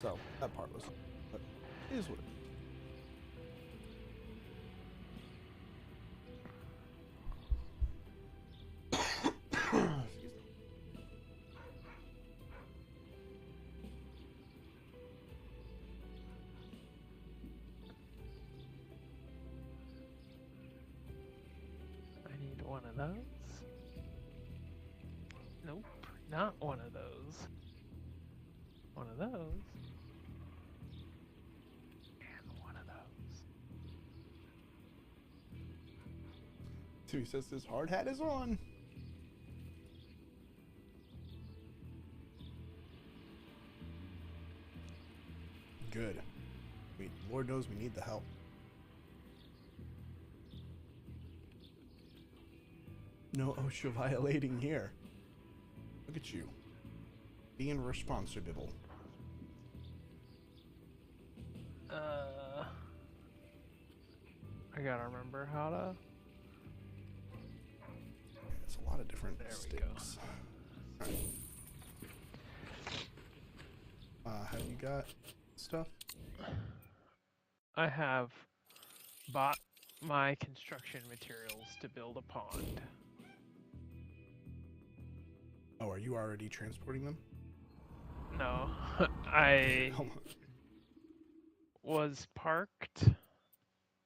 So that part was, but it is what it is. Excuse me. I need one of those. Nope, not one of those. One of those. And one of those. So he says his hard hat is on. Good. Lord knows we need the help. No OSHA violating here. Look at you. Being responsible. I gotta remember how to... It's a lot of different There we sticks. Have you got stuff? I have bought my construction materials to build a pond. Oh, are you already transporting them? No, I Hold on. was parked,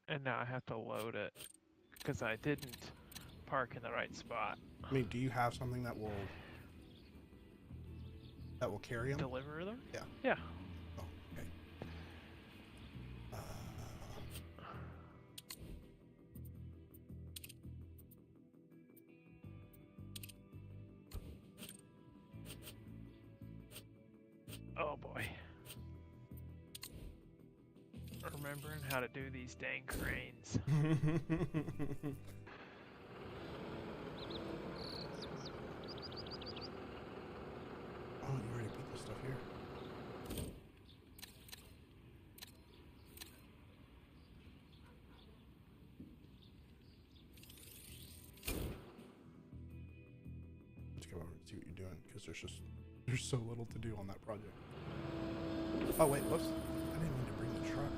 and now I have to load it, because I didn't park in the right spot. I mean, do you have something that will carry them? Deliver them? Yeah. Yeah. Oh, okay. Oh boy. Remembering how to do these dang cranes. Oh, you already put this stuff here. Let's go over and see what you're doing, because there's so little to do on that project. Oh wait, whoops. I didn't mean to bring the truck.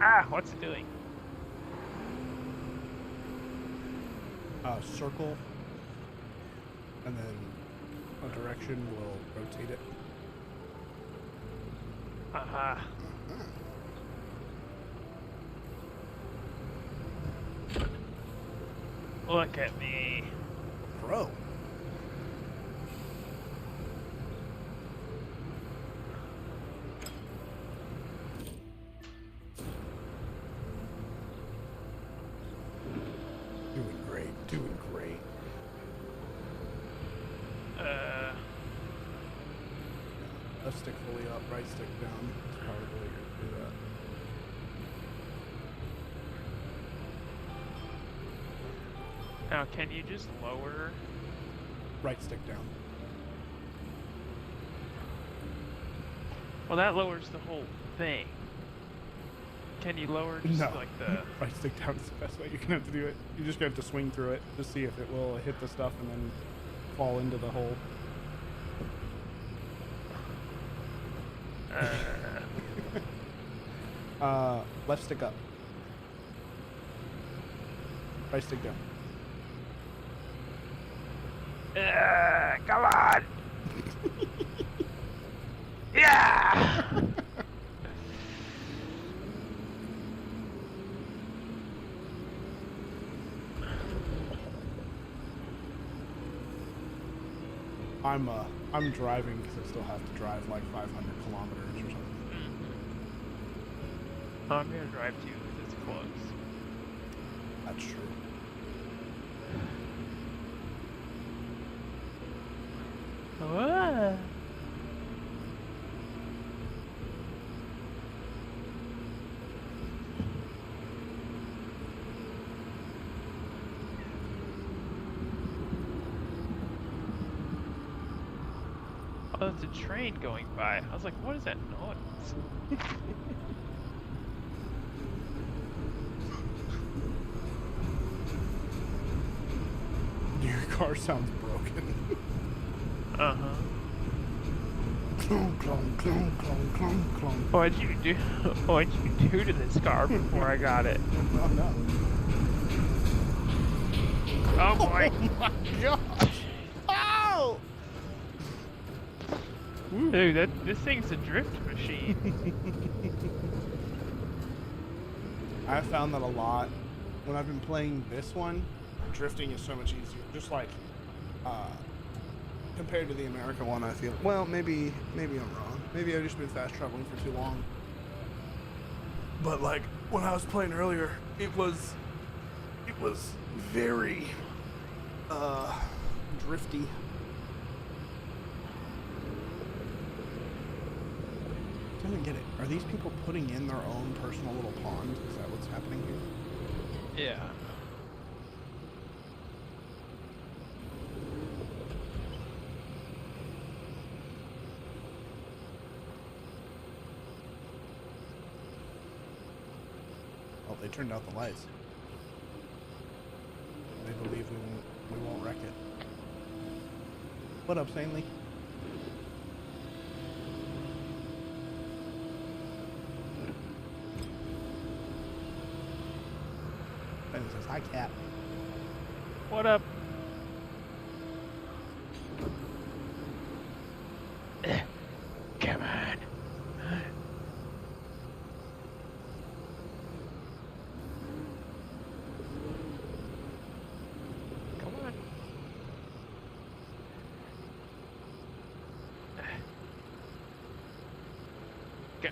Ah, what's it doing? Circle, and then a direction will rotate it. Aha. Look at me. Pro. Doing great, doing great. Left stick fully up, right stick down. It's probably the way you're gonna do that. Now, can you just lower? Right stick down. Well, that lowers the whole thing. Can you lower just No. like the... Right stick down is the best way. You're gonna have to do it. You're just gonna have to swing through it to see if it will hit the stuff and then fall into the hole. Left stick up. Right stick down. Come on! Yeah! I'm driving because I still have to drive like 500 kilometers or something. I'm gonna drive to you because it's close. That's true. What? Oh, that's a train going by. I was like, what is that noise? car sounds broken. Uh-huh. Clunk, clunk, clunk, clunk, clunk, clunk. What'd you do? What'd you do to this car before I got it? Oh no. Oh boy. Oh my gosh! Ow! Dude, this thing's a drift machine. I found that a lot when I've been playing this one. Drifting is so much easier. Just like compared to the American one, I feel. Well, maybe I'm wrong. Maybe I've just been fast traveling for too long. But like when I was playing earlier, it was very drifty. I don't get it. Are these people putting in their own personal little pond? Is that what's happening here? Yeah. Oh, they turned out the lights. They believe we won't wreck it. What up, Stanley? Stanley says, hi, cat. What up? Come on. Come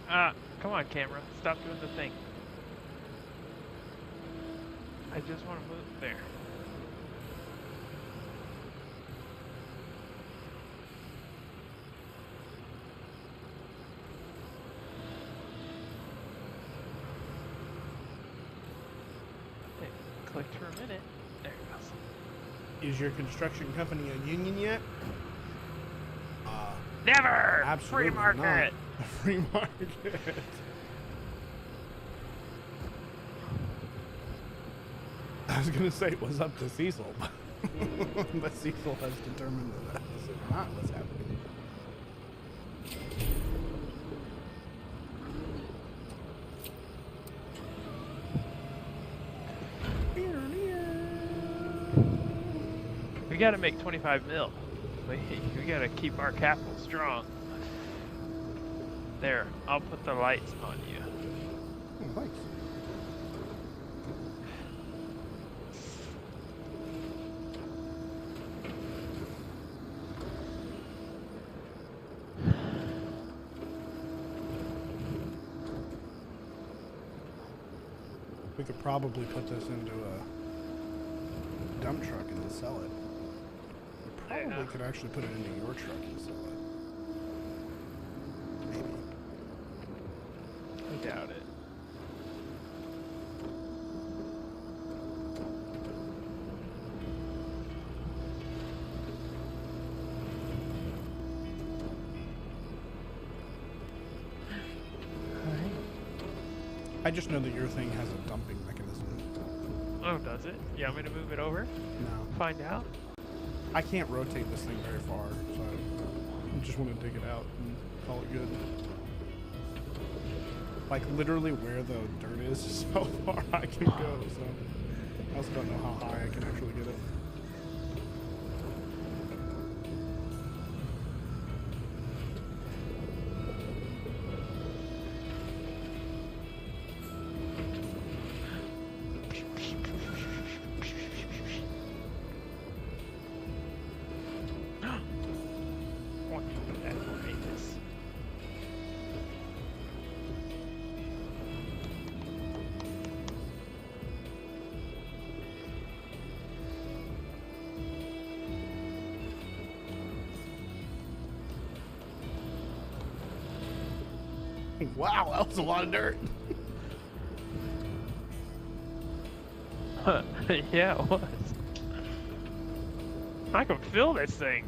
on. Come on, camera. Stop doing the thing. I just want to move there. Hey, clicked for a minute. There it goes. Is your construction company a union yet? Never! Absolutely Free market! not. Free market. I was gonna say it was up to Cecil, but Cecil has determined that this is not what's happening. We gotta make 25 mil. We gotta keep our capital strong. There, I'll put the lights on you. Oh, thanks. We could probably put this into a dump truck and then sell it. We probably could actually put it into your truck and sell it. Maybe. I doubt it. I just know that your thing has a dumping mechanism. Oh, does it? You want me to move it over? No. Find out? I can't rotate this thing very far, so I just want to dig it out and call it good. Like, literally where the dirt is how far I can go, so I also don't know how high I can actually get it. Wow, that was a lot of dirt. Yeah, it was. I can feel this thing.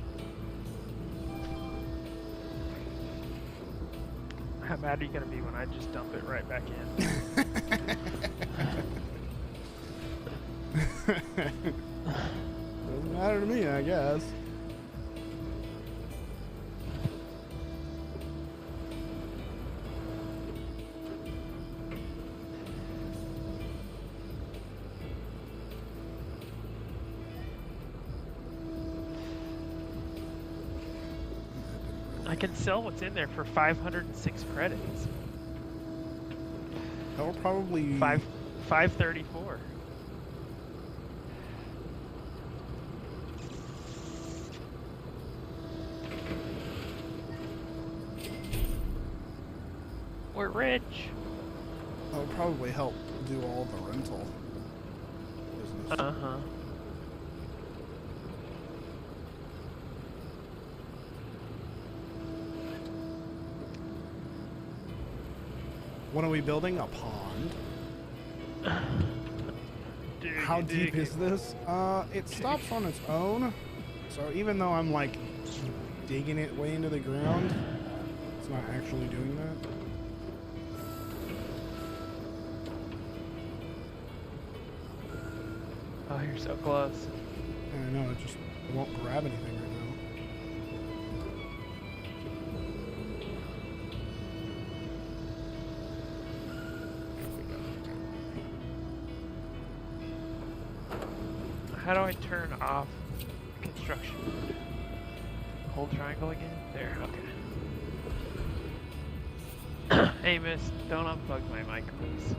How mad are you gonna be when I just dump it right back in? Doesn't matter to me, I guess. I can sell what's in there for 506 credits. That will probably 534. We're rich. that will probably help do all the rental business. Uh-huh. What are we building? A pond. Dude, How deep is this? It stops on its own. So even though I'm like digging it way into the ground, it's not actually doing that. Oh, you're so close. I know, it won't grab anything right now. How do I turn off construction? Hold triangle again? There, okay. Hey, miss, don't unplug my mic, please.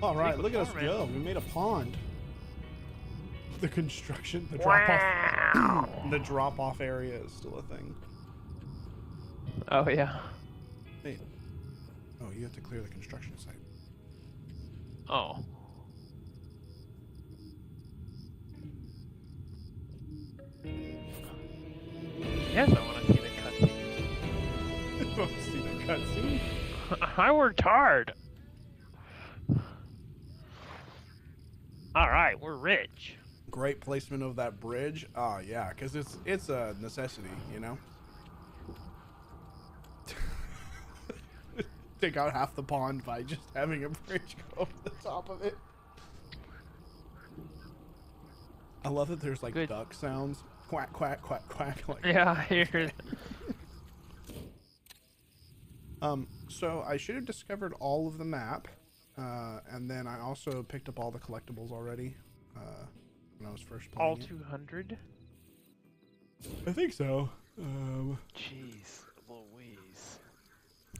All right, Take look at us before, go. man. We made a pond. The construction, the drop-off, the drop-off area is still a thing. Oh, yeah. Wait. Oh, you have to clear the construction site. Oh. Yes, I want to see the cutscene. You want to see the cutscene? I worked hard. All right, we're rich. Great placement of that bridge. Oh yeah, because it's a necessity, you know. Take out half the pond by just having a bridge go over the top of it. I love that there's like Good. duck sounds. Quack, quack, quack, quack. Like, Yeah, I hear it. So I should have discovered all of the map. And then I also picked up all the collectibles already. When I was first playing All it. 200? I think so. Jeez Louise.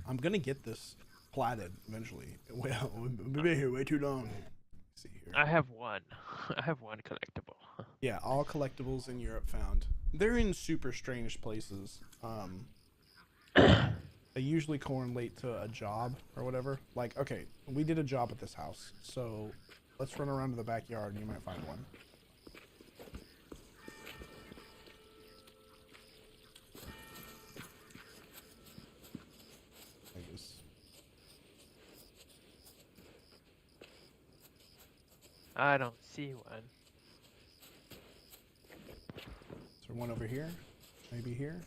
I'm gonna get this platted eventually. Well, we've been here way too long. Let's see here. I have one. I have one collectible. Yeah, all collectibles in Europe found. They're in super strange places. They usually correlate to a job or whatever. Like, okay, we did a job at this house, so let's run around to the backyard and you might find one. Like this. I don't see one. Is there one over here? Maybe here?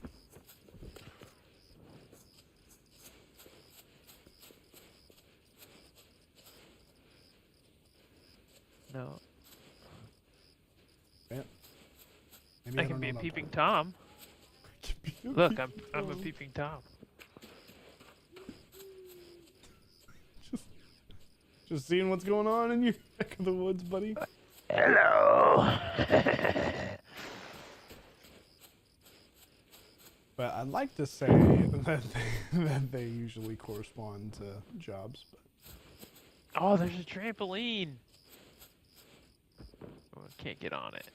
No. Yeah. Maybe I don't can be a know about peeping that. Tom. Can be a Look, peeping I'm a Tom. peeping Tom. Just seeing what's going on in your neck of the woods, buddy. Hello. But I'd like to say that they usually correspond to jobs. But Oh, there's a trampoline. Oh, I can't get on it.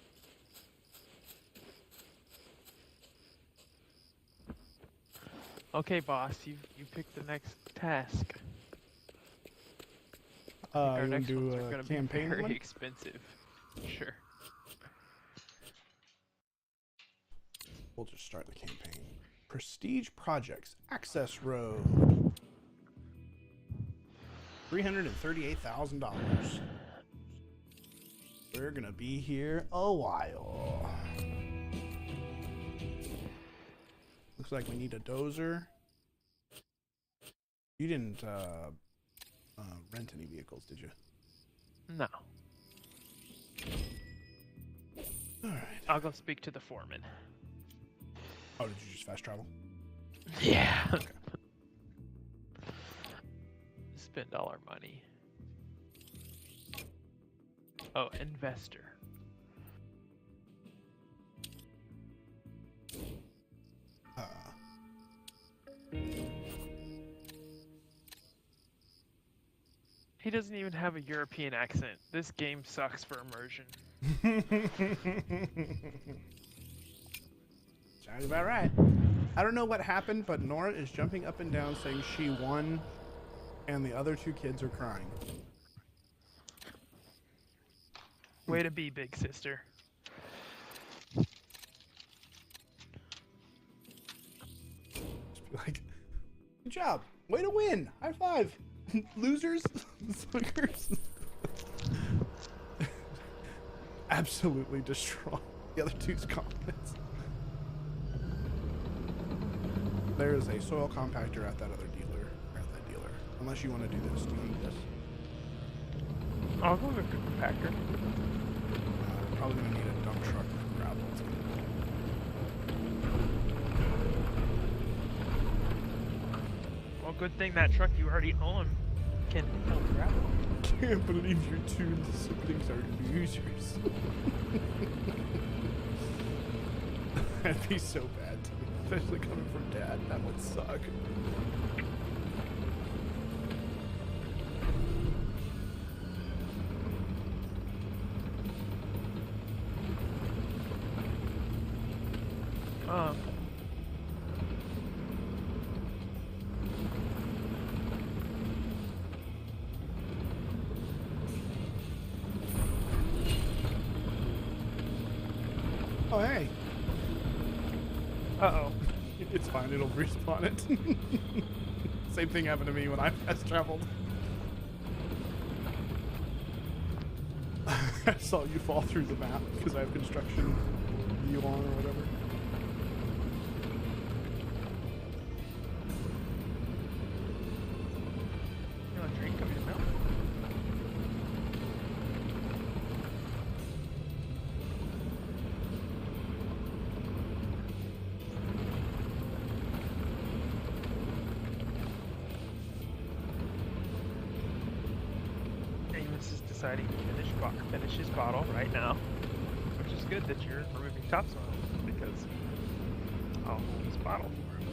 Okay, boss, you picked the next task. you Our wanna next do ones are a gonna be campaign very one? expensive. Sure. We'll just start the campaign. Prestige projects, access road. $338,000. We're gonna be here a while. Looks like we need a dozer You didn't rent any vehicles, did you? No. All right. I'll go speak to the foreman. Oh, did you just fast travel? Yeah. Okay. Spend all our money. Oh, investor. He doesn't even have a European accent. This game sucks for immersion. Sounds about right. I don't know what happened, but Nora is jumping up and down saying she won, and the other two kids are crying. Way to be, big sister. Just be like, good job. Way to win. High five. Losers. Suckers. Absolutely destroy the other two's confidence. There is a soil compactor at that other dealer. Or at that dealer. Unless you want to do this. Do you want to do this? I'll go with the compactor. Probably going to need a dump truck with gravel. Well, good thing that truck you already own can help gravel. Can't believe your two siblings are losers. That'd be so bad to me, especially coming from Dad. That would suck. Oh, hey. Uh-oh. It's fine, it'll respawn it. Same thing happened to me when I fast traveled. I saw you fall through the map because I have construction view on or whatever. You want a drink of your milk? Amos is deciding to finish his bottle right now, which is good that you're removing topsoil because I'll hold his bottle for him.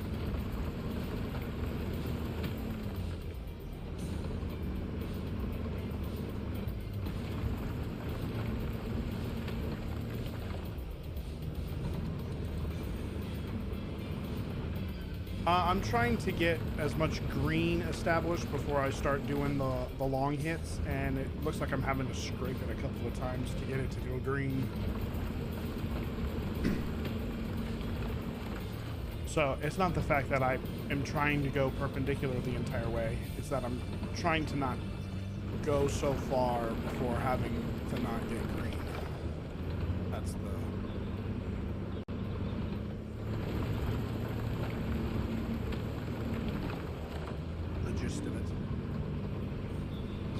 I'm trying to get as much green established before I start doing the long hits, and it looks like I'm having to scrape it a couple of times to get it to go green. So it's not the fact that I am trying to go perpendicular the entire way, it's that I'm trying to not go so far before having to not get green. That's the gist of it.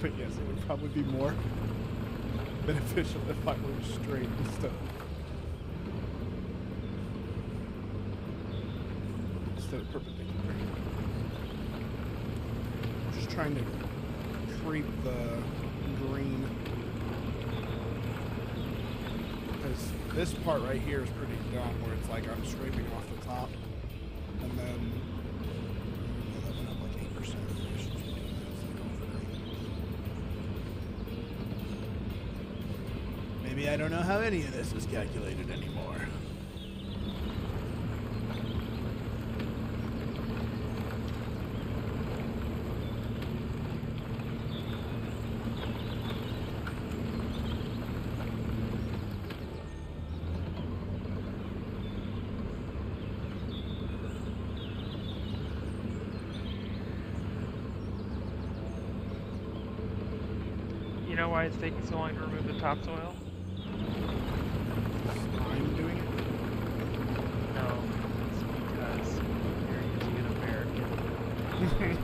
But yes, it would probably be more beneficial if I were straight instead of perpendicular. Just trying to creep the green, because this part right here is pretty dumb, where it's like I'm scraping off the top, and then that went up like 8%. Maybe I don't know how any of this is calculated anymore. You know why it's taking so long to remove the topsoil? I'm doing it. No, it's because you're using an American Dang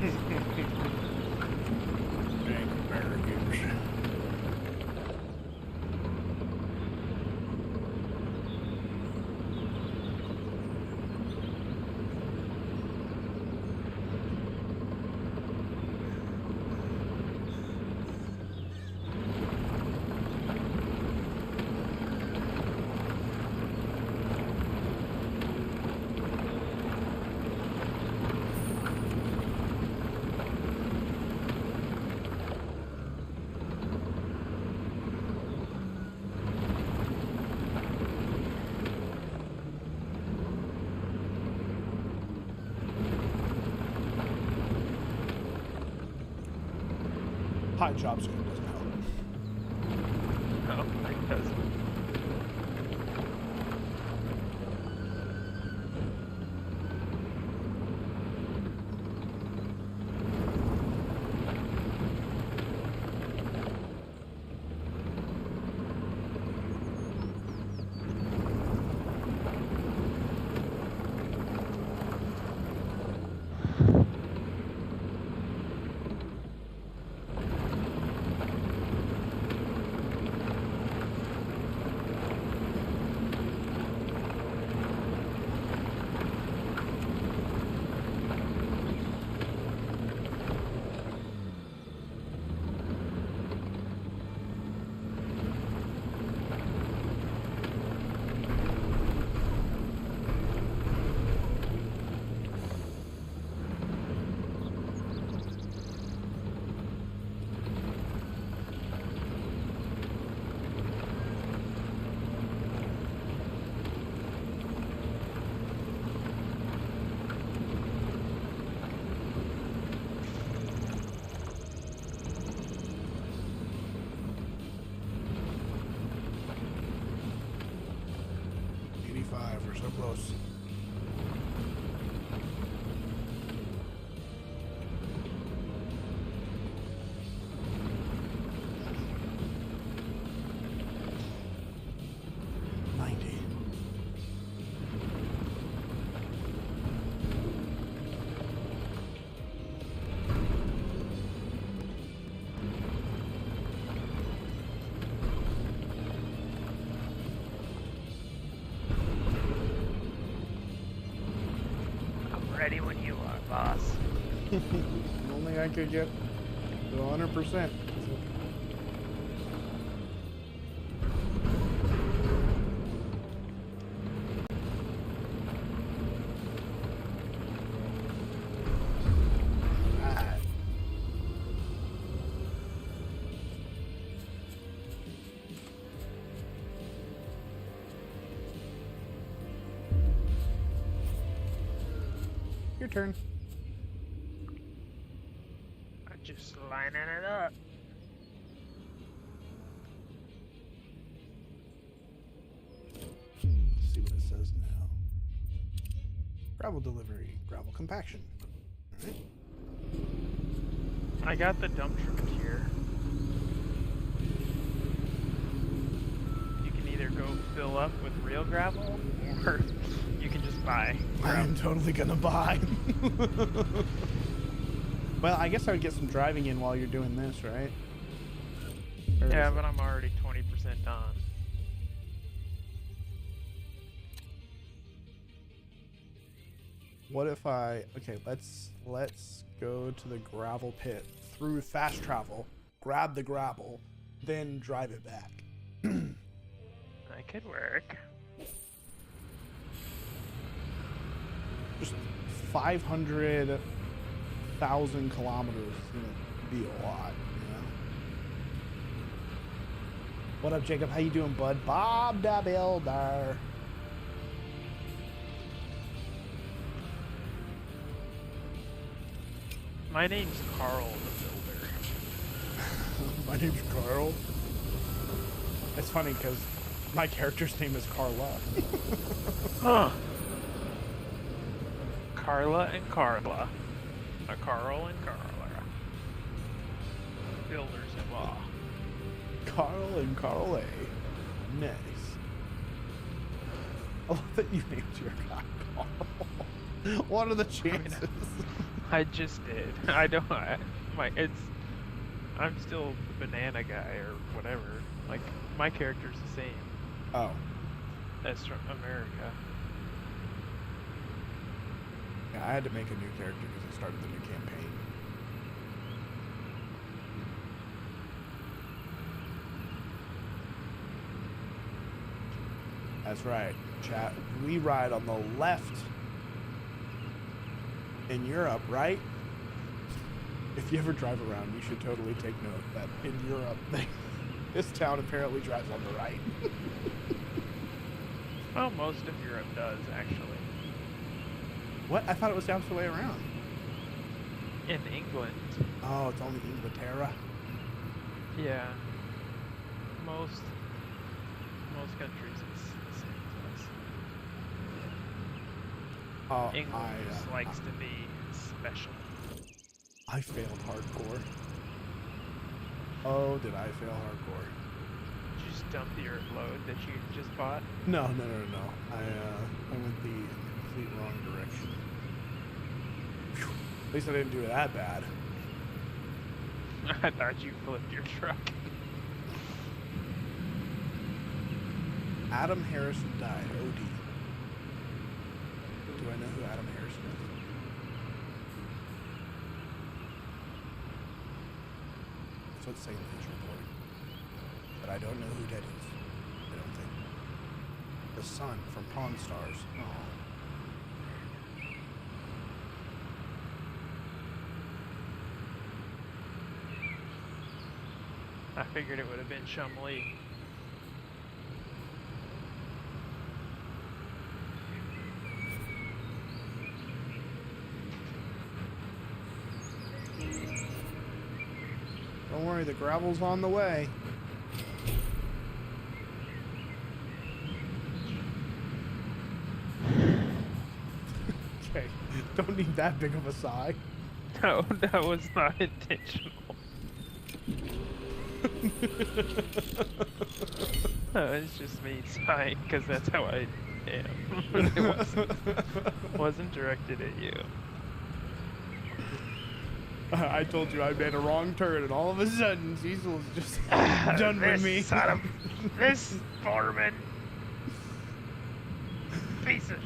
barricades. High job scope doesn't help. No, it doesn't. We're so close. Ready when you are, boss. Only I could get to 100%. Your turn. I'm just lining it up. Let's see what it says now. Gravel delivery, gravel compaction. All right. I got the dump truck here. You can either go fill up with real gravel, or you can just buy I am totally gonna buy. Well, I guess I would get some driving in while you're doing this, right? Yeah, but I'm already 20% done. What if I... Okay, let's go to the gravel pit through fast travel, grab the gravel, then drive it back. That could work. Just 500,000 kilometers is gonna be a lot, you know? What up, Jacob? How you doing, bud? Bob the Builder. My name's Carl the Builder. My name's Carl. It's funny because my character's name is Carla. Huh. Carla and Carla. Carl and Carla. Builders in law. Carl and Carla. Nice. I love that you named your guy Carl. What are the chances? I just did. I don't. I'm still the banana guy or whatever. Like my character's the same Oh. as from America. Yeah, I had to make a new character because I started the new campaign. That's right, chat. We ride on the left in Europe, right? If you ever drive around, you should totally take note that in Europe, this town apparently drives on the right. Well, most of Europe does actually. What? I thought it was the opposite way around. In England, Oh, it's only Inglaterra. yeah. Most countries it's the same as us. Oh, England just likes to be special. I failed hardcore. Oh, did I fail hardcore? Did you just dump the earth load that you just bought? No. I went the complete wrong direction. Phew. At least I didn't do it that bad. I thought you flipped your truck. Adam Harrison died. OD. Do I know who Adam Harrison is? That's what's saying in his report. But I don't know who that is. I don't think. The son from Pawn Stars. Oh. I figured it would have been Chumlee. Don't worry, the gravel's on the way. Okay, don't need that big of a sigh. No, that was not intentional. No, it's just me sighing because that's how I am. It wasn't directed at you. I told you I made a wrong turn, and all of a sudden, Cecil's just done with me. This foreman. Piece of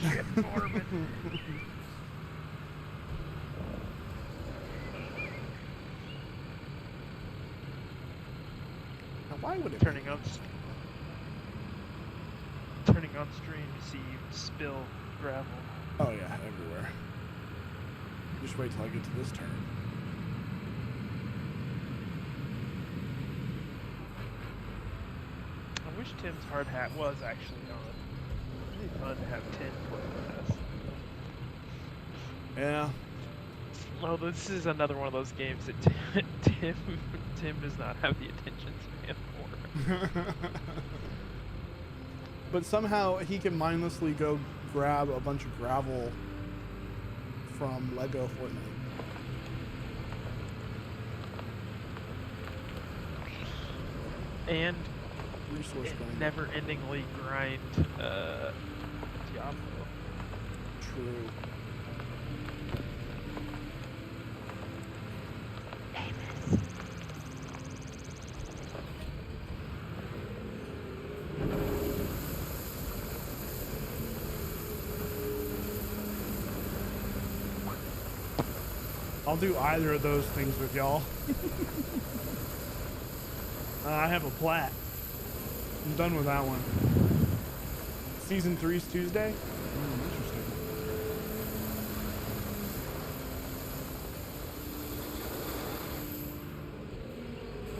shit foreman. Now, why would it Turning on stream to see you spill gravel. Oh yeah, everywhere. Just wait till I get to this turn. I wish Tim's hard hat was actually on. It'd be fun to have Tim play with us. Yeah. Well, this is another one of those games that Tim does not have the attention span for. But somehow he can mindlessly go grab a bunch of gravel from Lego Fortnite. And Resource grind. never-endingly grind Diablo. True. I'll do either of those things with y'all. I have a plat. I'm done with that one. Season 3's Tuesday? Interesting.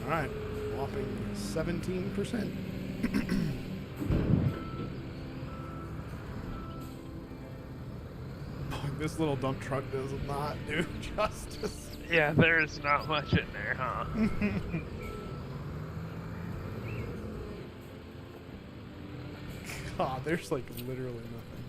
Alright, whopping 17%. This little dump truck does not do justice. Yeah, there's not much in there, huh? God, there's like literally nothing.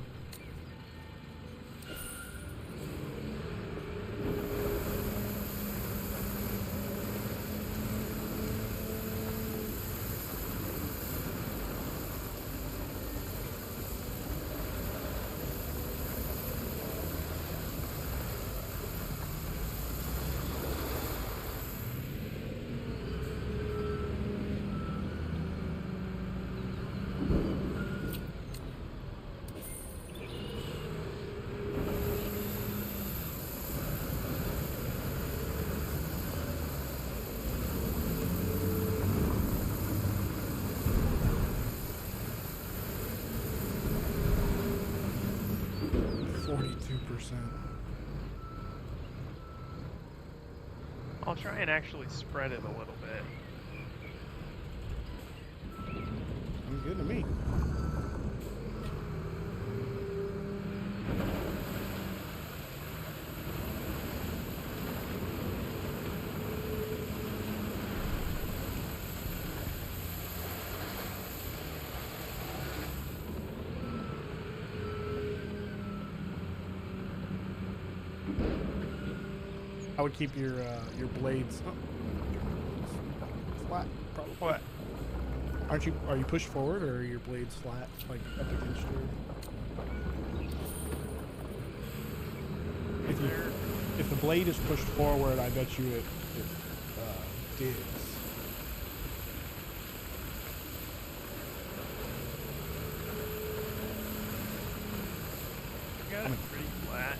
42%. I'll try and actually spread it a little bit. Sounds good to me. I would keep your blades flat. Probably. What? Are you pushed forward or are your blades flat, like up against your? If the blade is pushed forward, I bet you it digs. I got it pretty flat.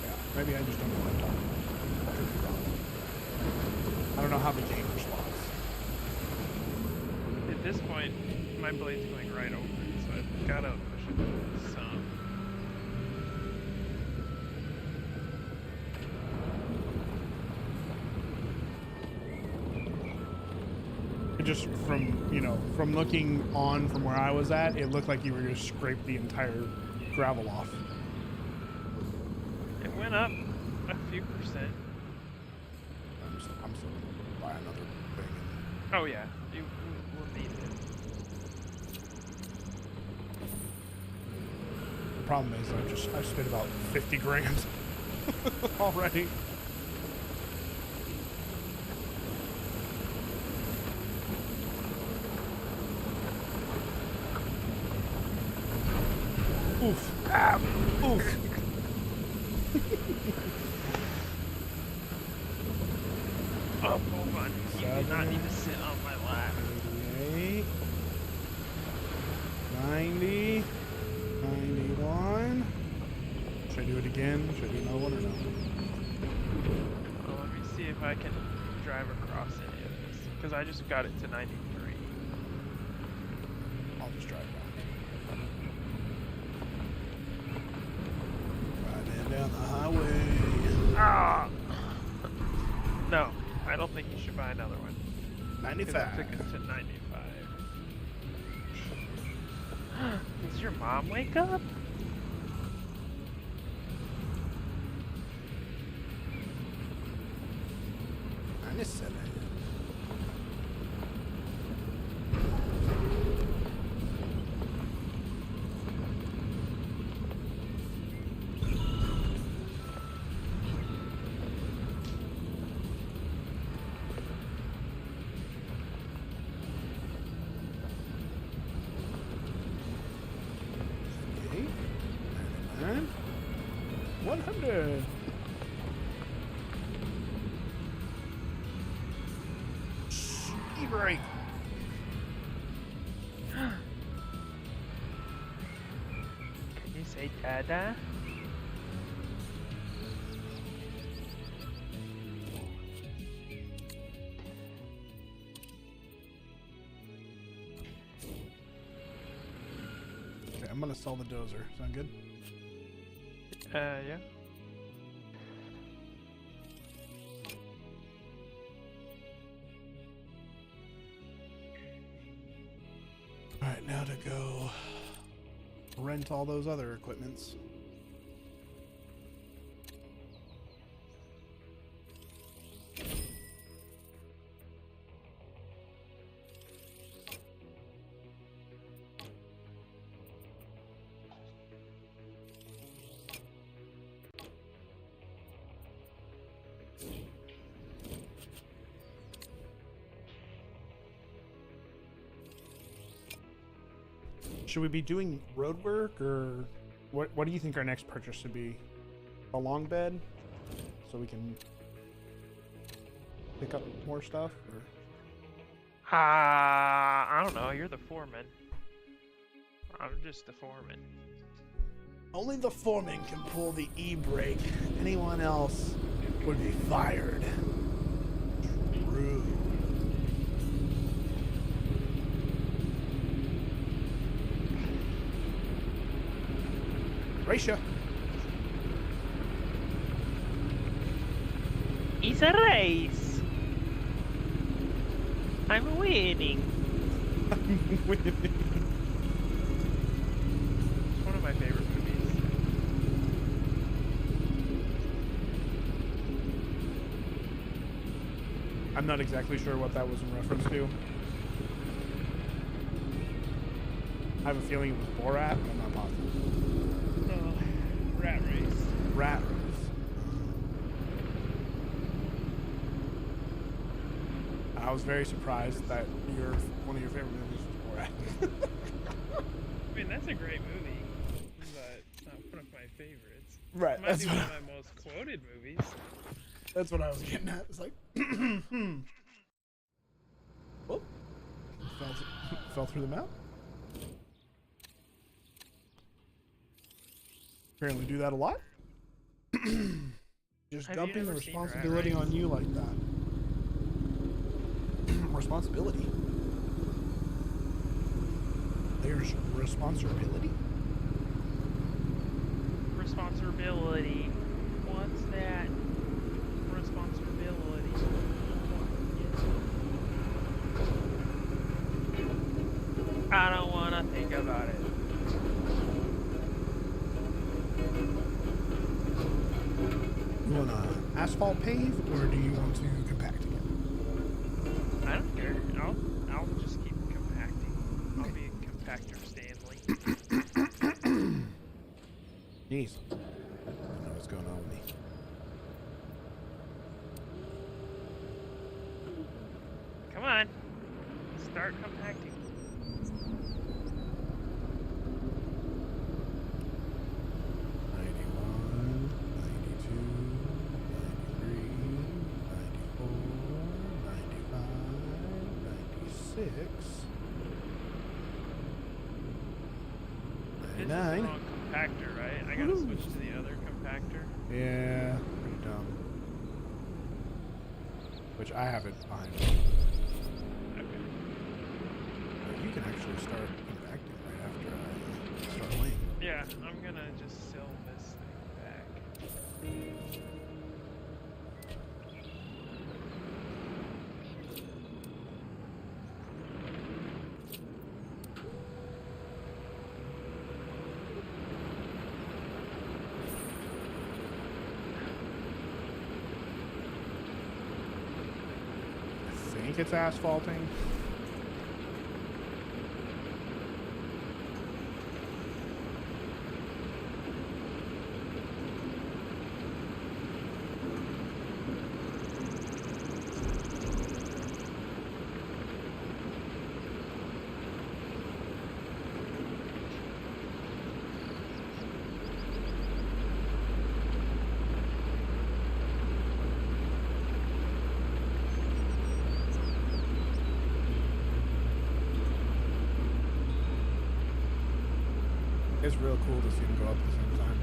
Yeah, maybe I just don't know what I'm talking about. Could be wrong. I don't know how the game responds. At this point, my blade's going right over it, so I've got to push it some. It just from looking on from where I was at, it looked like you were going to scrape the entire gravel off. It went up a few percent. I'm still gonna buy another thing. Oh yeah, we'll need it. The problem is I've spent about 50 grand already. Oof. Ah, oof. Oh, hold on. You do not need to sit on my lap. 88, 90, 91. Should I do it again? Should I do another one or no? Well, let me see if I can drive across any of this. Because I just got it to 93. I'll just drive back. Riding down the highway. Ah! No, I don't think you should buy another one. 'Cause I took 95. it to 95. Does your mom wake up? -7. Okay. 99. 100. E-brake. Can you say Dada? Okay, I'm gonna sell the dozer. Sound good? Yeah. Alright, now to go rent all those other equipments. Should we be doing road work, or what do you think our next purchase should be? A long bed, so we can pick up more stuff, or? I don't know. You're the foreman. I'm just the foreman. Only the foreman can pull the e-brake. Anyone else would be fired. True. Racia. It's a race. I'm winning. I'm winning. It's one of my favorite movies. I'm not exactly sure what that was in reference to. I have a feeling it was Borat, but I'm not positive. Oh, Rat Race. Rat Race. I was very surprised that one of your favorite movies was Borat. I mean, that's a great movie, but it's not one of my favorites. Right, It might that's be what one of my most quoted movies. That's what I was getting at. It's like, whoop, fell through the map. Apparently, do that a lot. Just Have you dumping the never seen Rat responsibility on Race? you like that. Responsibility. There's responsibility. Responsibility. What's that? Responsibility. I don't want to think about it. You want to asphalt pave, or do you want to compact again? I don't care. I'll just keep compacting. I'll be a compactor Stanley. Jeez. I don't know what's going on with me. Come on. Start compacting. 91, 92, 93, 94, 95, 96, This is the 99. wrong compactor, right? I gotta switch to the other compactor. Yeah, pretty dumb. Which I have it behind me. Okay. But you can actually start compacting right after I start weighing. Yeah, I'm gonna just sell this thing back. I think it's asphalting. It's real cool to see them go up at the same time.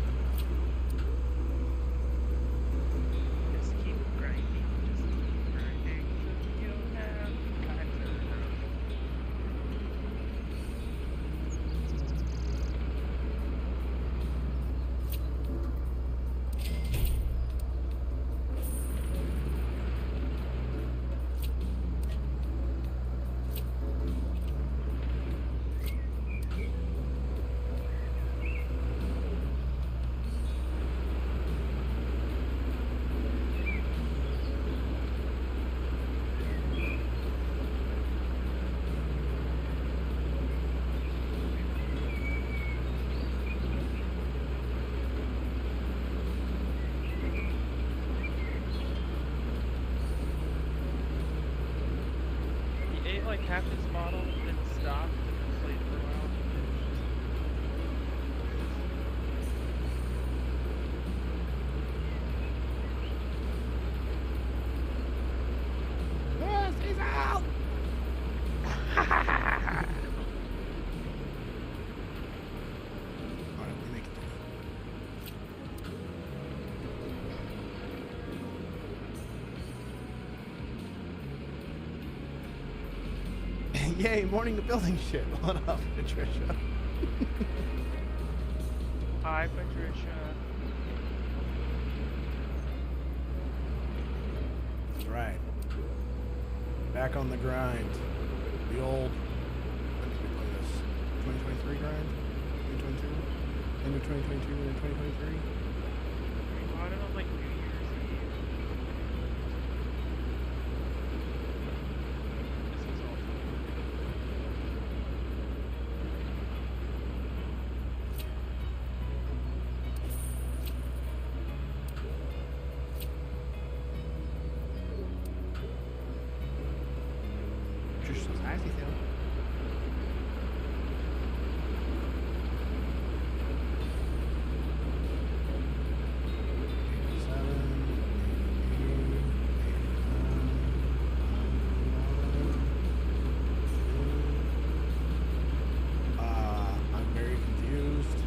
Just keep grinding. Just keep grinding. You have Kaiser. He ate like half his bottle, then stopped and played for a while. Yes, he's out! Alright, we make it through. Yay, morning to building shit. What up, Patricia? Hi, Patricia. right. Back on the grind. The old. When did we play this? 2023 grind? 2022? End of 2022 and 2023? We bought it on like New Year's Eve. This is all Just so nice, you feel. I'm very confused.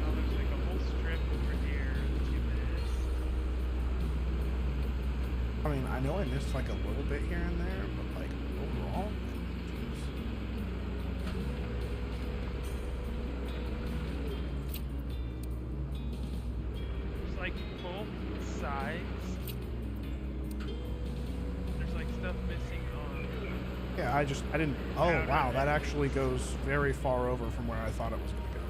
oh, there's like a whole strip over here that you missed. I mean, I know I missed like a little bit here and there, but like overall, There's like both sides. There's like stuff missing on. yeah, I didn't. Oh Yeah, wow, right. that actually goes very far over from where I thought it was going to go.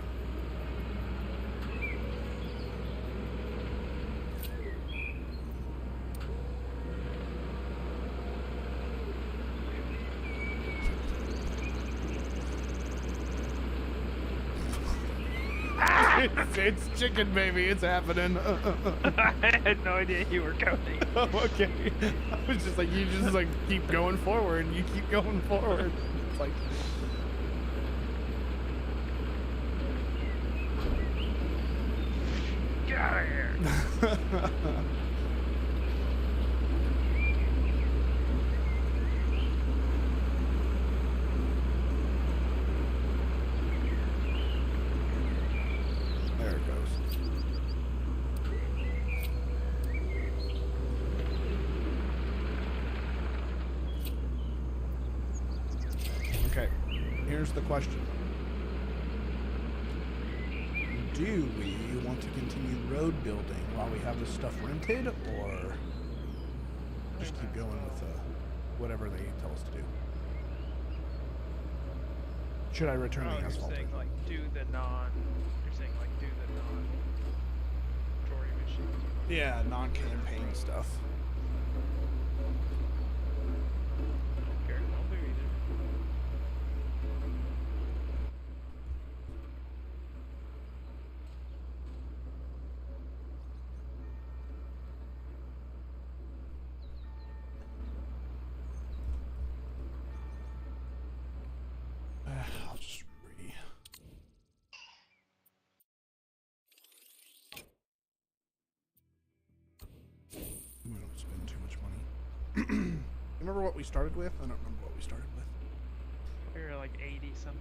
It's chicken, baby. It's happening. I had no idea you were coming. Oh, okay. I was just like, you just like keep going forward. You keep going forward. It's like, Get out of here. there it goes. Okay, here's the question. Do we want to continue road building while we have this stuff rented, or just keep going with whatever they tell us to do? Should I return Oh, the you're asphalt? saying like do the non. You're saying like do the non. Tory machines. Yeah, non-campaign stuff. Don't care. I'll do either. I'll just re. We don't spend too much money. Remember what we started with? I don't remember what we started with. We were like 80 something.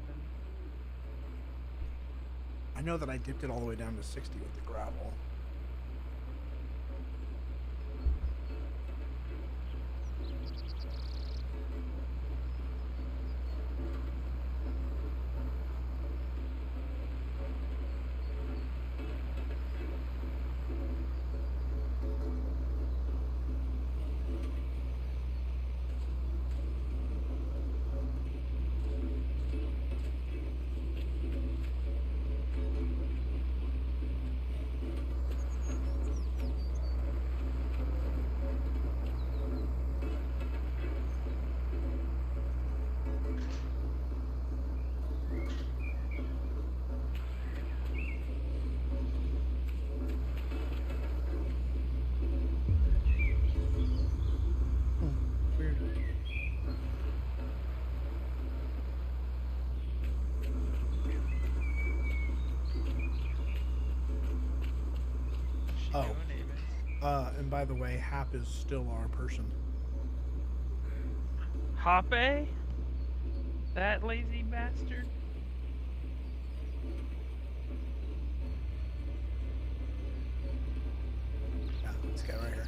I know that I dipped it all the way down to 60 with the gravel. Weird. She Oh. doing Avis? And by the way, Hap is still our person. Hoppe? That lazy bastard? Yeah, this guy right here.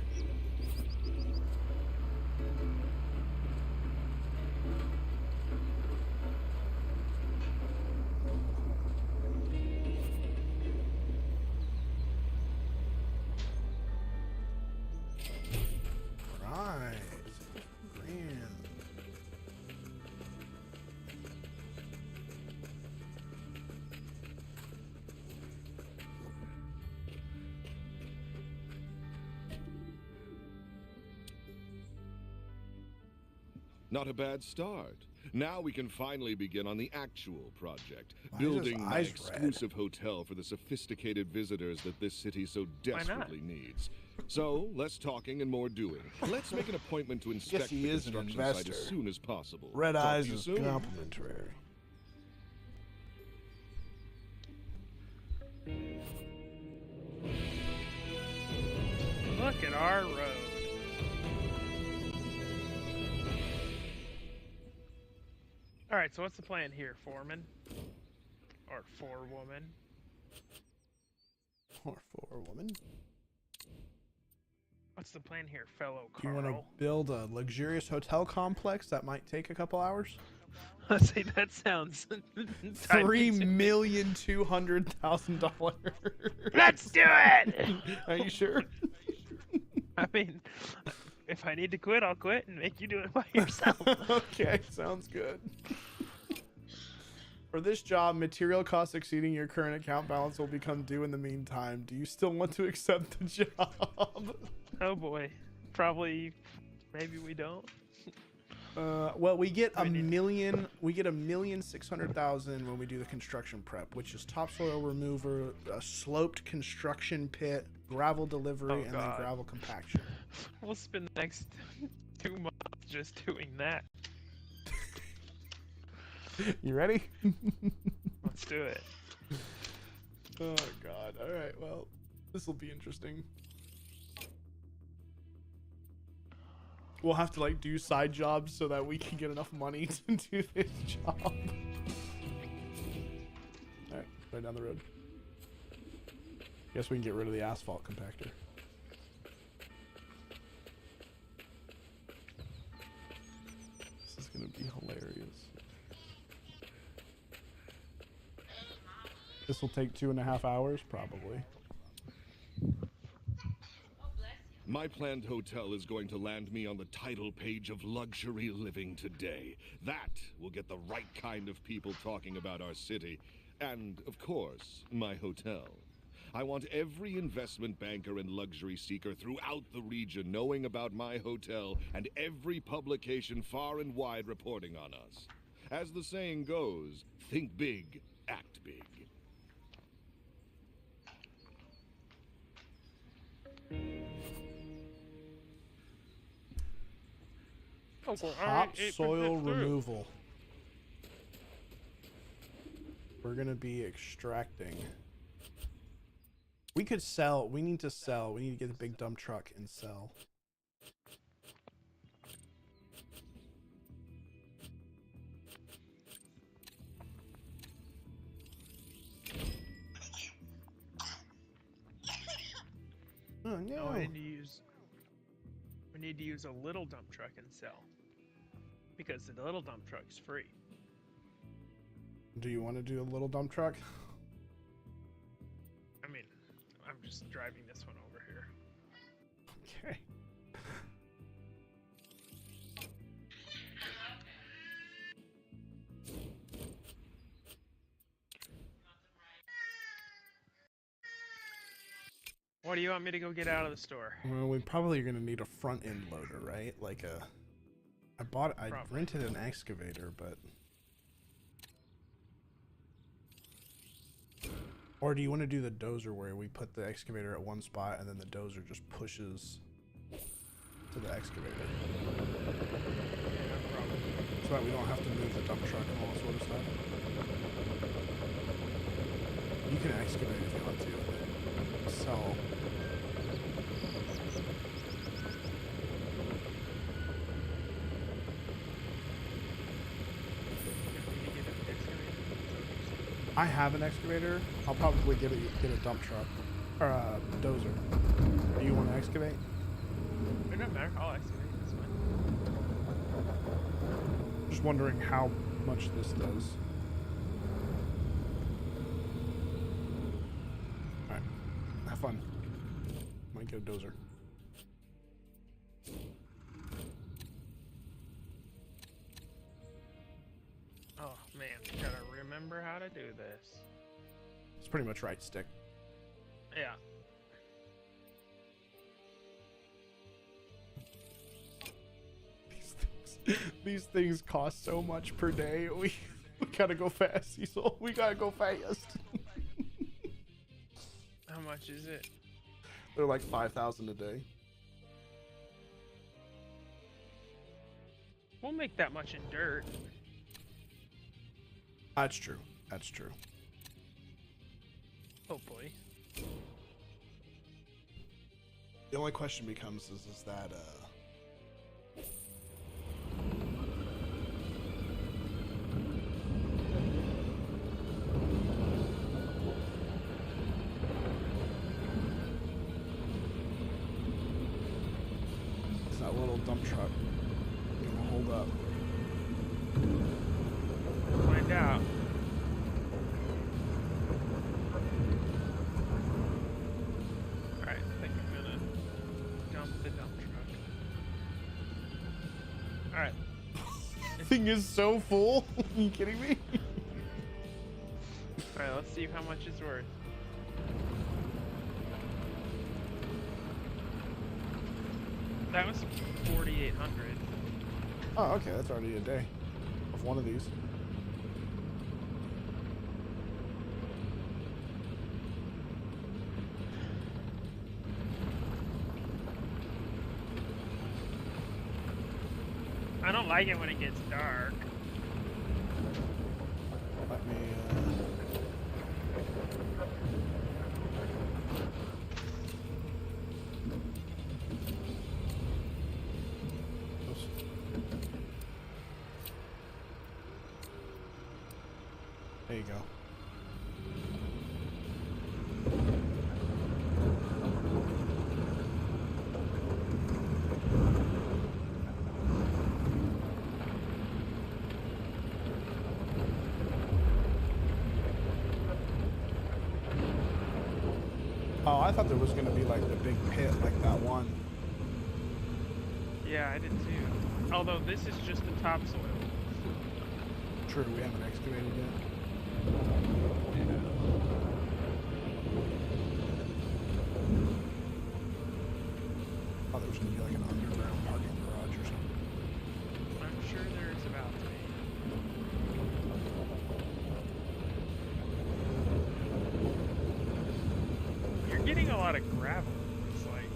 Not a bad start. Now we can finally begin on the actual project, Why is his building my eyes exclusive hotel for the sophisticated visitors that this city so not? desperately needs. So, less talking and more doing. Let's make an appointment to inspect he the is an construction site investor. as soon as possible. Red Talk eyes to you is soon. complimentary. Look at our road. All right, so what's the plan here, foreman? Or forewoman? Or for a woman. What's the plan here, fellow Do you want to Carl? build a luxurious hotel complex that might take a couple hours? Let's see, that sounds $3,200,000. Let's do it! Are you sure? I mean, if I need to quit, I'll quit and make you do it by yourself. Okay, sounds good. For this job, material costs exceeding your current account balance will become due in the meantime. Do you still want to accept the job? Oh boy. Probably, maybe we don't. Well, we get We need- $1,600,000 when we do the construction prep, which is topsoil remover, a sloped construction pit, gravel delivery, and then God. gravel compaction. We'll spend the next 2 months just doing that. You ready? Let's do it. Oh God! All right, well, this will be interesting. We'll have to like do side jobs so that we can get enough money to do this job. All right, right down the road. Guess we can get rid of the asphalt compactor. This is gonna be hilarious. This will take 2.5 hours, probably. My planned hotel is going to land me on the title page of luxury living today. That will get the right kind of people talking about our city. And, of course, my hotel. I want every investment banker and luxury seeker throughout the region knowing about my hotel and every publication far and wide reporting on us. As the saying goes, think big, act big. Topsoil removal. We're gonna be extracting. We could sell. We need to sell. We need to get a big dump truck and sell. Oh no! We need to use a little dump truck and sell. Because the little dump truck's free. Do you want to do a little dump truck? I mean, I'm just driving this one over here. Okay. What do you want me to go get out of the store? Well, we probably are gonna need a front end loader, right? Like a. I Probably. rented an excavator, but. Or do you want to do the dozer where we put the excavator at one spot and then the dozer just pushes to the excavator? Yeah, probably. So that we don't have to move the dump truck and all that sort of stuff. You can excavate if you want to. So. I have an excavator. I'll probably get a dump truck or a dozer. Do you want to excavate? It doesn't matter. I'll excavate. That's fine. Just wondering how much this does. All right, have fun. Might get a dozer. Oh man, we gotta remember how to do this. It's pretty much right stick. Yeah. These things. These things cost so much per day. We gotta go fast, Cecil. We gotta go fast. How much is it? They're like 5,000 a day. Won't make that much in dirt. That's true. That's true. Hopefully. The only question becomes is that is that little dump truck gonna hold up? We'll find out. Alright, I think I'm gonna dump the dump truck. Alright. Thing is so full. Are you kidding me? Alright, let's see how much it's worth. That was 4,800. Oh, okay. That's already a day of one of these. I don't like it when it gets dark. Let me. Oops. There you go. Oh, I thought there was going to be like the big pit like that one. Yeah, I did too. Although this is just the topsoil. True, we haven't excavated yet. Oh, there was going to be like an underground parking garage or something. I'm sure there's about to be. You're getting a lot of gravel. It's like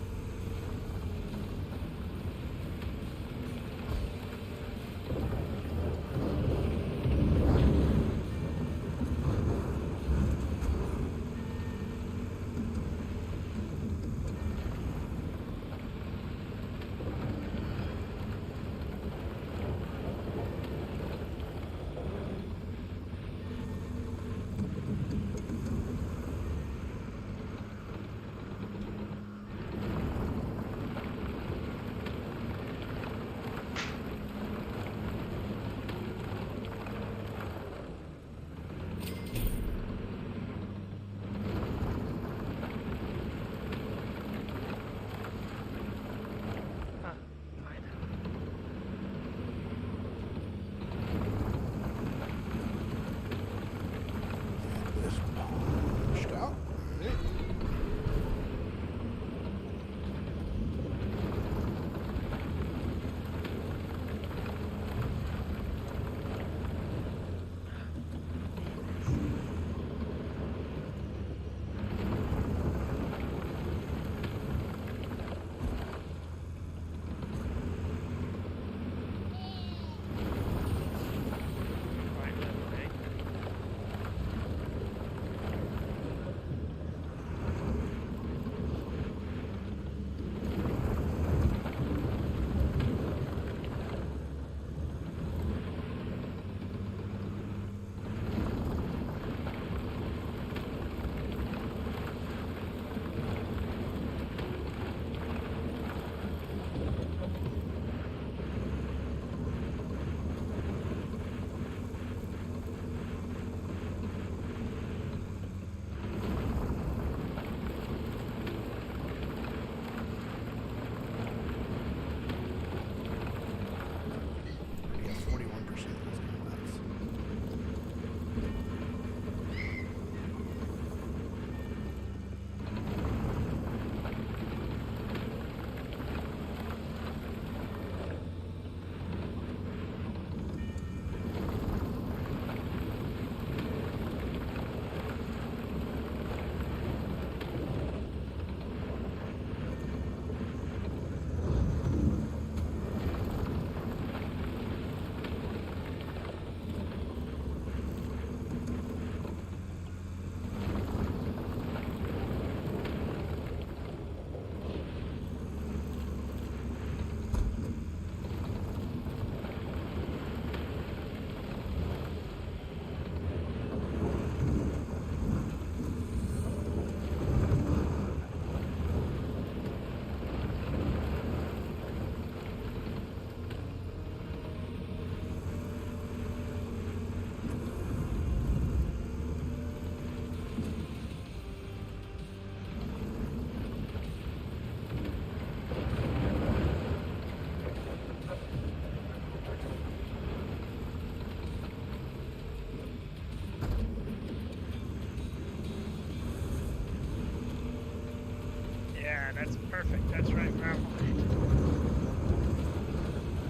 Yeah, that's perfect. That's right, gravel.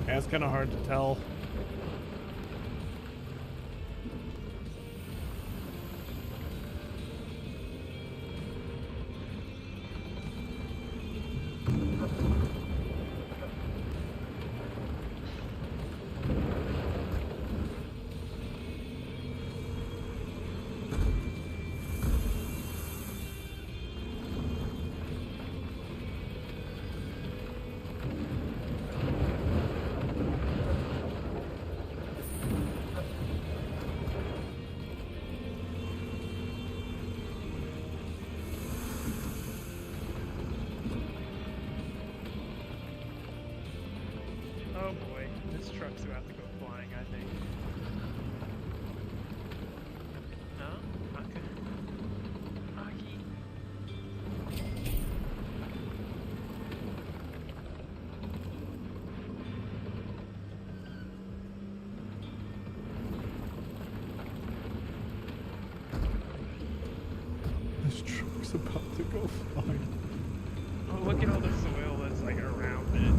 Yeah, it's kind of hard to tell. Oh boy, this truck's about to go flying, I think. No? Okay. Rocky. This truck's about to go flying. Oh, look at all the soil that's like around it.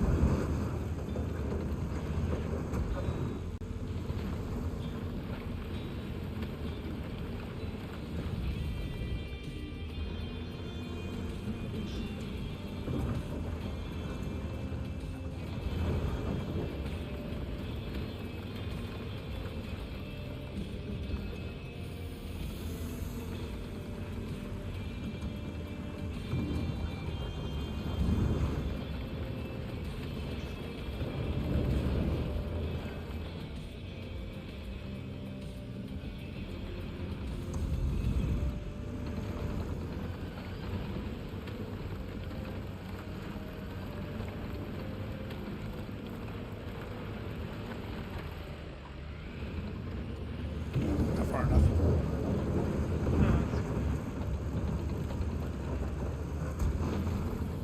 Not far enough.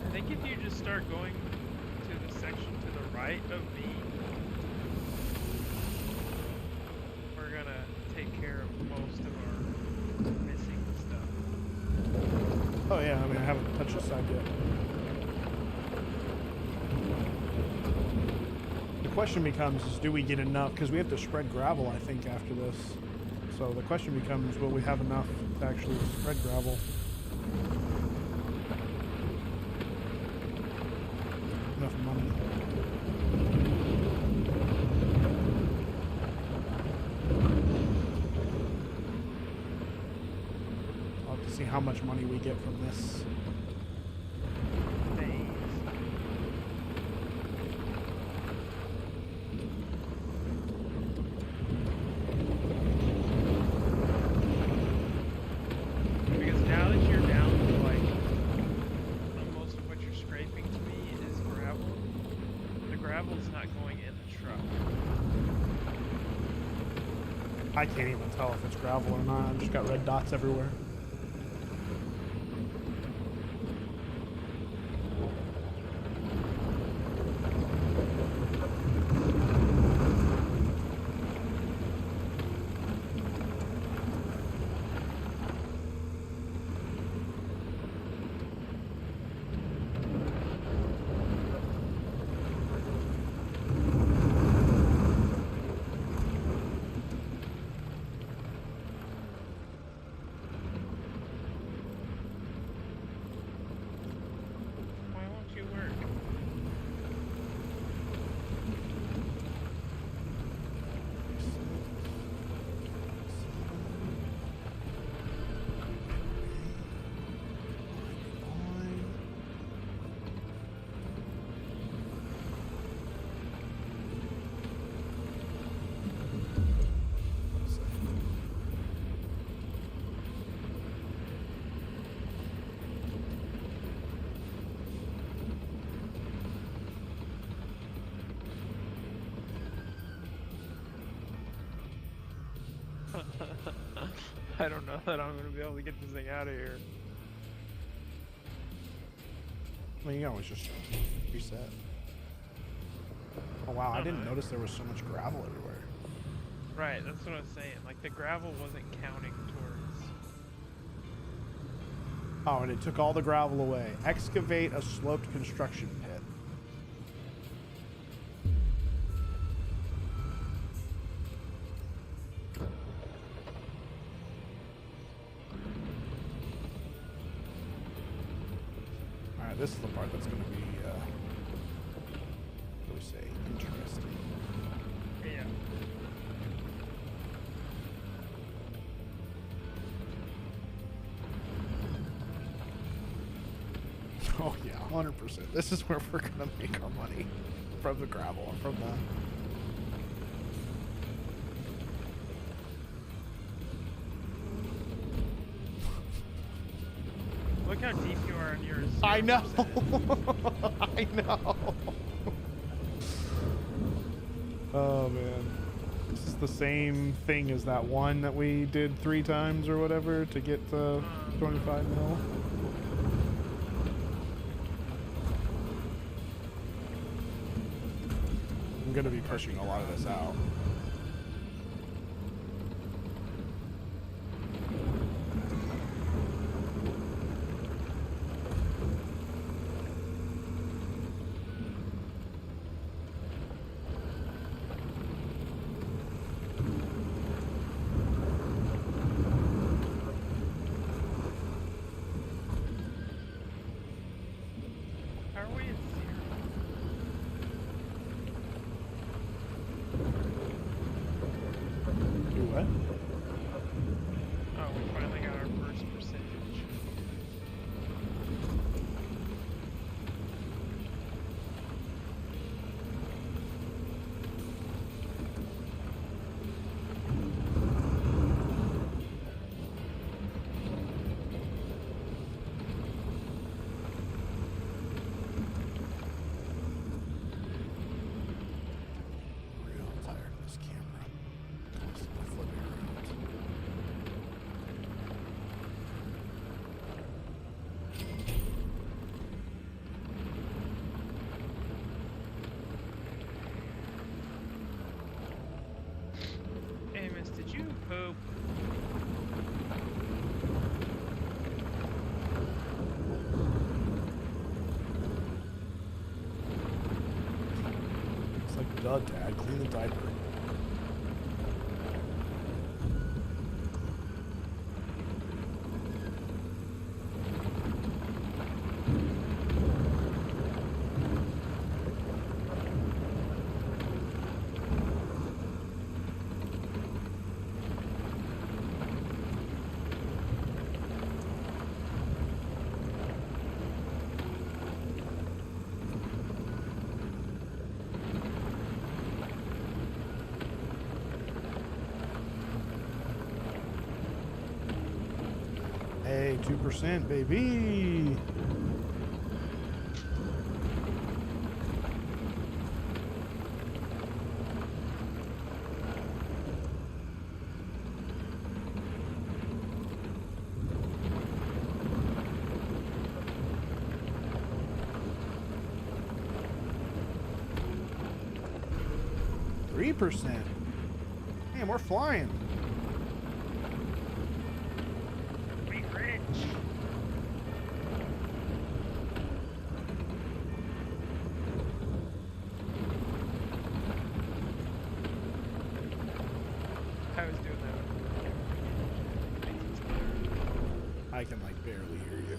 I think if you just start going to the section to the right of me, we're gonna take care of most of our missing stuff. Oh yeah, I mean I haven't touched the side yet. The question becomes is do we get enough, because we have to spread gravel I think after this. So the question becomes will we have enough to actually spread gravel? Enough money. I'll have to see how much money we get from this. Phase. Because now that you're down to like most of what you're scraping to me is gravel, the gravel's not going in the truck. I can't even tell if it's gravel or not. I've just got red dots everywhere. Why won't you work? I don't know that I'm gonna be able to get this thing out of here. I mean, you can always just reset. Oh wow, I didn't notice there was so much gravel everywhere. Right, that's what I was saying. Like the gravel wasn't counting towards Oh, and it took all the gravel away. Excavate a sloped construction pit. Alright, this is the part that's going to be, what do we say, interesting. Yeah. Oh yeah, 100%. This is where we're gonna make our money from the gravel, from the. Look how deep you are in yours. I know. I know. Oh man, this is the same thing as that one that we did 3 times or whatever to get the 25 mil. I'm gonna be pushing a lot of this out. How are we at 0? Do what? Oh, we finally got our first percentage. Real tired of this camera. Constantly flipping around. Amos, did you poop? It's like, duh, Dad, clean the diaper. Hey, 2%, baby. %. Man, we're flying. We rich. I was doing that. I can like barely hear you.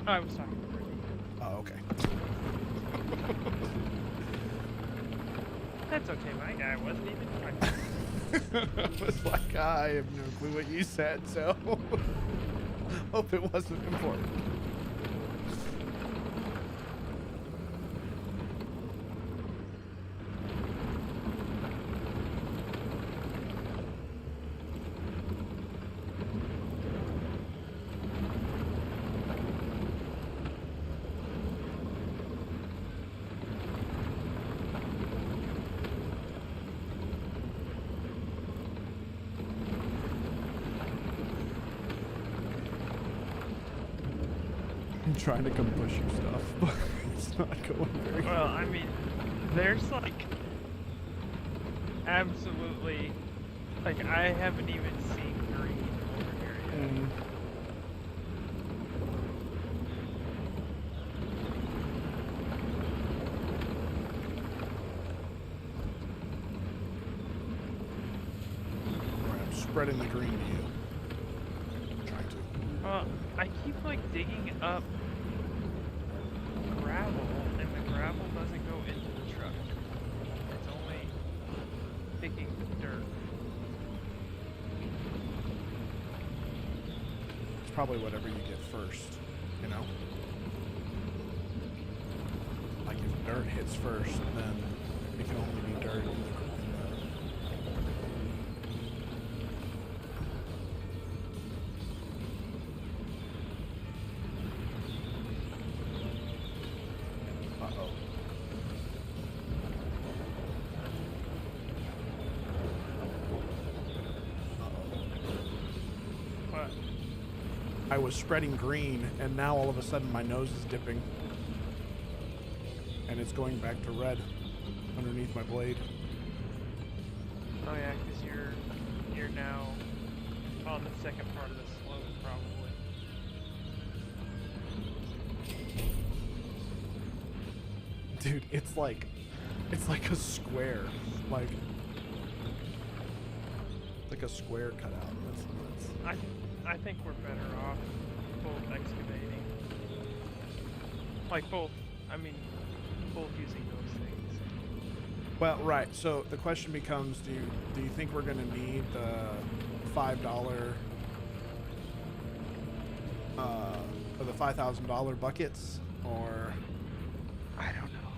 I was talking to Brittany. Oh, okay. That's okay, my guy wasn't even trying. I was like, I have no clue what you said, so hope it wasn't important. I'm trying to come push your stuff, but it's not going very Well, I mean, there's like absolutely, like I haven't even seen green over here yet. spreading the green to you. I'm trying to. I keep like digging up gravel, and the gravel doesn't go into the truck. It's only picking the dirt. It's probably whatever you get first, you know? Like if dirt hits first, then it can only be dirt in the Uh-oh. But I was spreading green, and now all of a sudden my nose is dipping. And it's going back to red underneath my blade. oh yeah, because you're now on the second part of the slope, probably. Dude, it's like a square. Like a square cut out. That's nuts. I think we're better off both excavating. Like both using those things. Well, right. So the question becomes: do you think we're gonna need the $5 or the $5,000 buckets, or I don't know.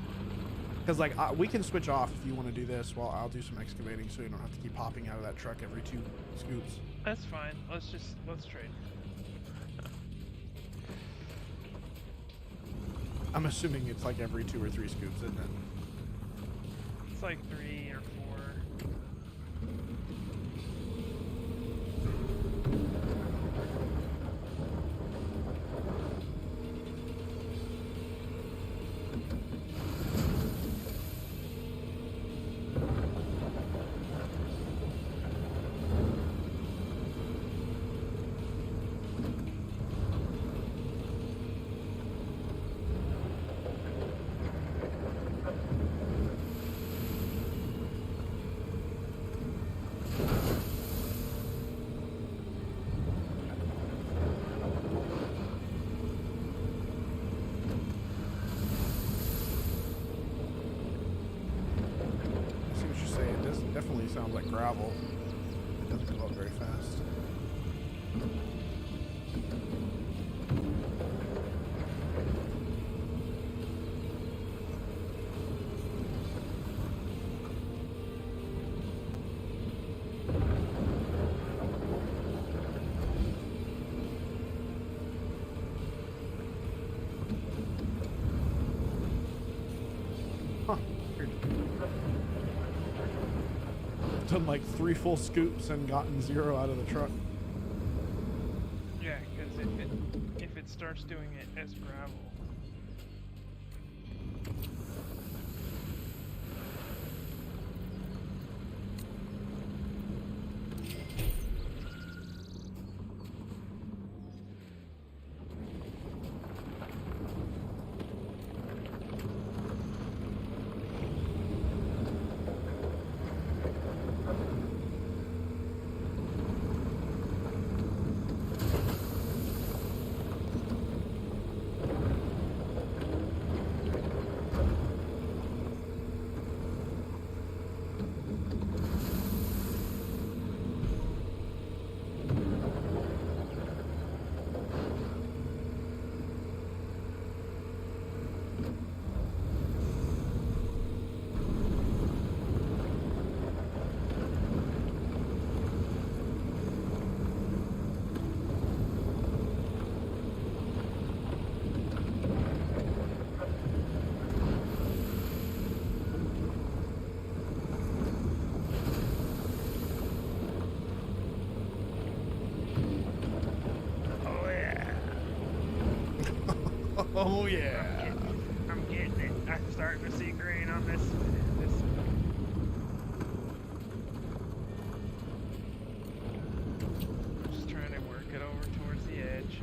because like we can switch off if you want to do this while I'll do some excavating, so you don't have to keep popping out of that truck every 2 scoops. That's fine. Let's trade. I'm assuming it's like every 2 or 3 scoops, isn't it? It's like 3 or 4. Definitely sounds like gravel. It doesn't go up very fast. Huh. Weird. Done like 3 full scoops and gotten 0 out of the truck. Yeah, because if it starts doing it as gravel. Oh yeah. I'm getting it. I'm starting to see green on this. Just trying to work it over towards the edge.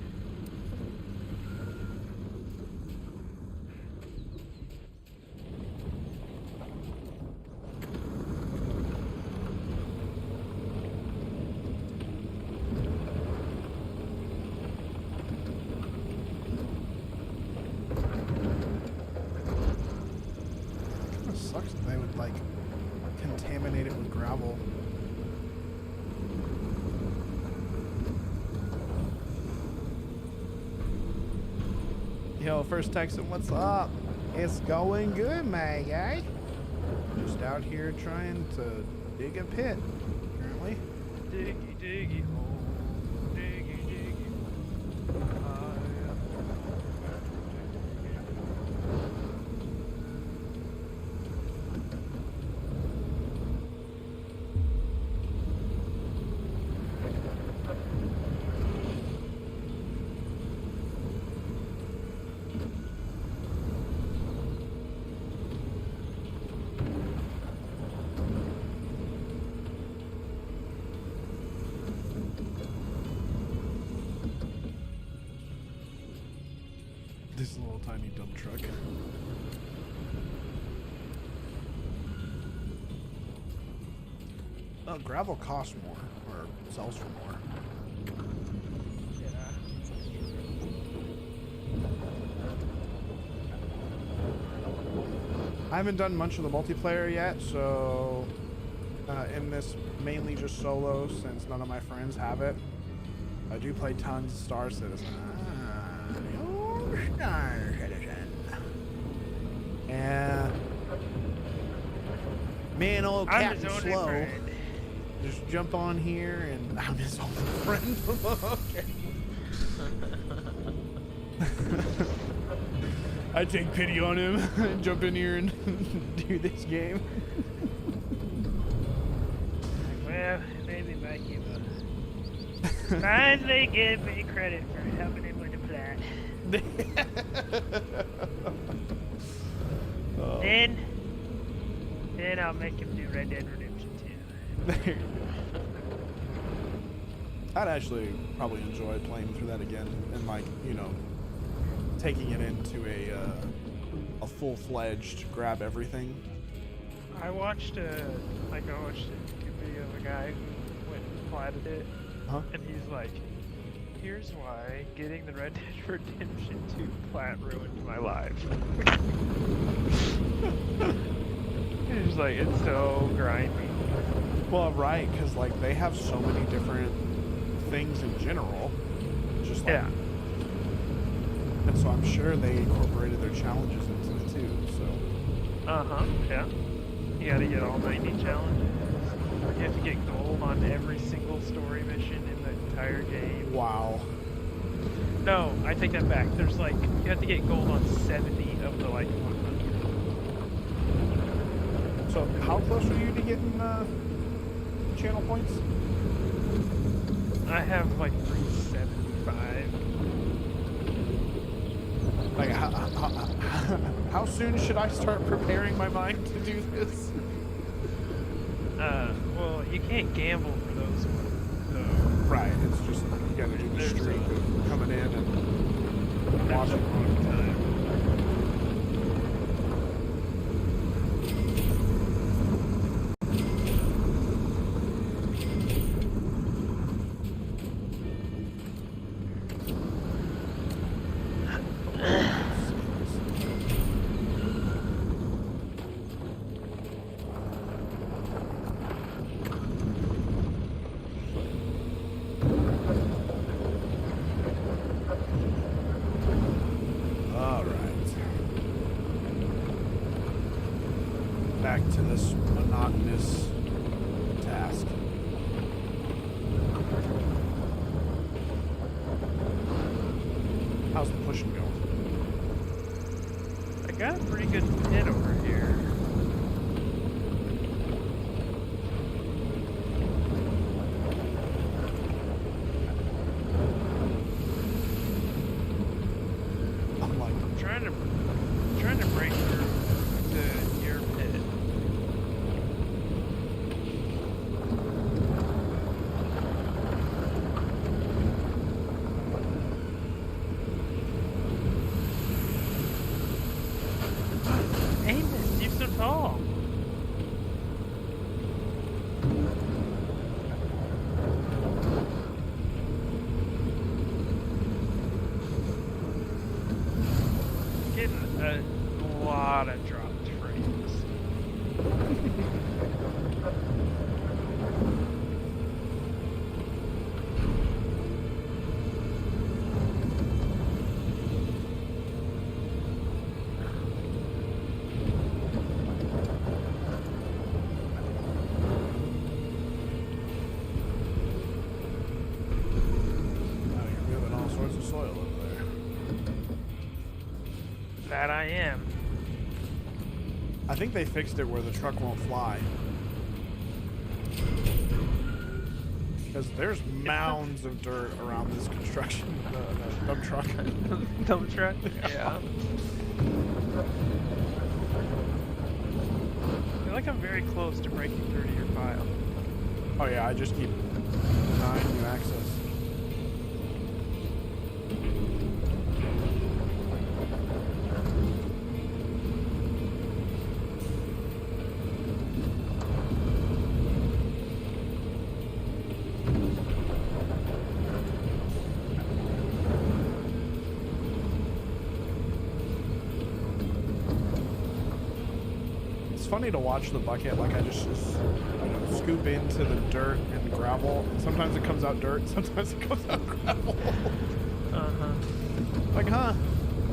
like contaminate it with gravel. Yo, first Texan, what's up? It's going good, my guy. Just out here trying to dig a pit, apparently. Diggy, diggy, hole. Diggy, diggy. This little tiny dump truck. Gravel costs more, or sells for more. Yeah. I haven't done much of the multiplayer yet, so in this mainly just solo since none of my friends have it. I do play tons of Star Citizen. Star Citizen. Yeah. Man, old I'm Captain his only Slow. friend. Just jump on here and I'm his only friend. Okay. I take pity on him and jump in here and do this game. Well, maybe might give up. Finally give me credit for helping him with the plat. Oh. Then I'll make him do Red Dead Redemption 2. I'd actually probably enjoy playing through that again and, like, you know, taking it into a full-fledged grab everything. I watched a YouTube video of a guy who went and platted it, Huh? and he's like, "Here's why getting the Red Dead Redemption 2 plat ruined my life." He's like, it's so grindy. Well, right, because, like, they have so many different things in general. Just like, Yeah. and so I'm sure they incorporated their challenges into it too. So Yeah. You gotta get all 90 challenges. You have to get gold on every single story mission in the entire game. wow. No, I take that back. There's like, you have to get gold on 70 of the like 100. So how close are you to getting channel points? I have like 375. Like how soon should I start preparing my mind to do this? Well, you can't gamble for those ones. So Right, it's just you gotta do the There's streak a- of coming in and there's a watching. long time. All right. Back to this monotonous task. How's the pushing going? I got a pretty good pit over here. I'm like, Trying to break through to your pit. Amos, you're so tall. Getting a lot of dropped frames. Now you're moving all sorts of soil over there. That I am. I think they fixed it where the truck won't fly. Because there's mounds of dirt around this construction dump truck. Dump truck? Yeah. I feel like I'm very close to breaking through to your file. Oh yeah, I just keep denying you access. Funny to watch the bucket, like I just scoop into the dirt and gravel. Sometimes it comes out dirt, sometimes it comes out gravel. Uh-huh. Like, huh?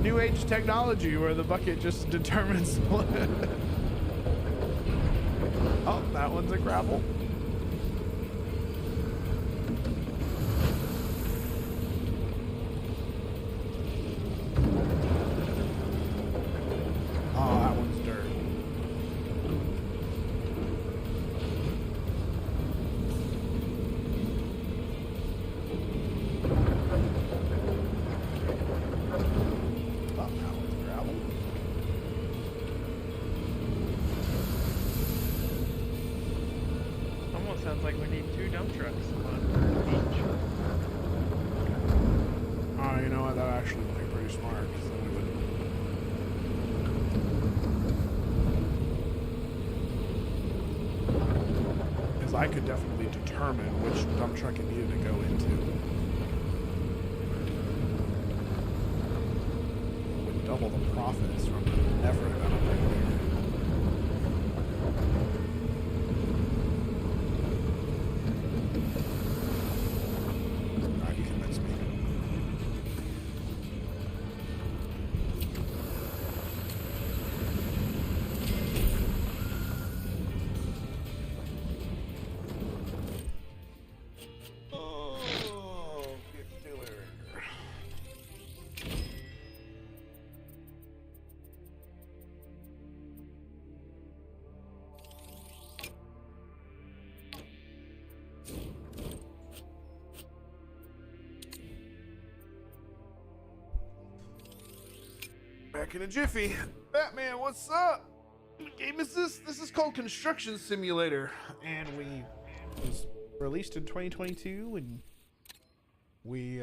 New age technology where the bucket just determines. Oh, that one's a gravel. Oh, that one's dirt. Sounds like we need 2 dump trucks on each. Oh, you know what? That actually would be pretty smart. Because then we would. Because I could definitely determine which dump truck it needed to go into. It would double the profits from the effort that I'm putting there. Back in a jiffy. Batman, what's up? What game is this? This is called Construction Simulator, and it was released in 2022, and we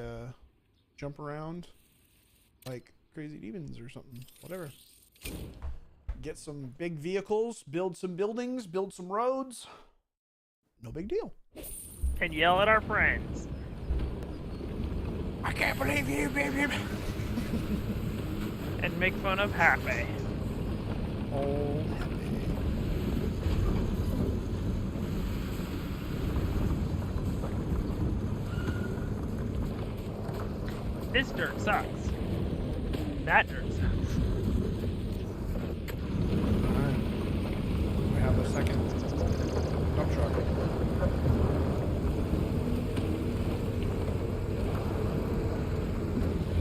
jump around like crazy demons or something. Whatever. Get some big vehicles, build some buildings, build some roads. No big deal. And yell at our friends. I can't believe you, baby. And make fun of Happy. Oh, This dirt sucks. That dirt sucks. alright. We have a second dump truck.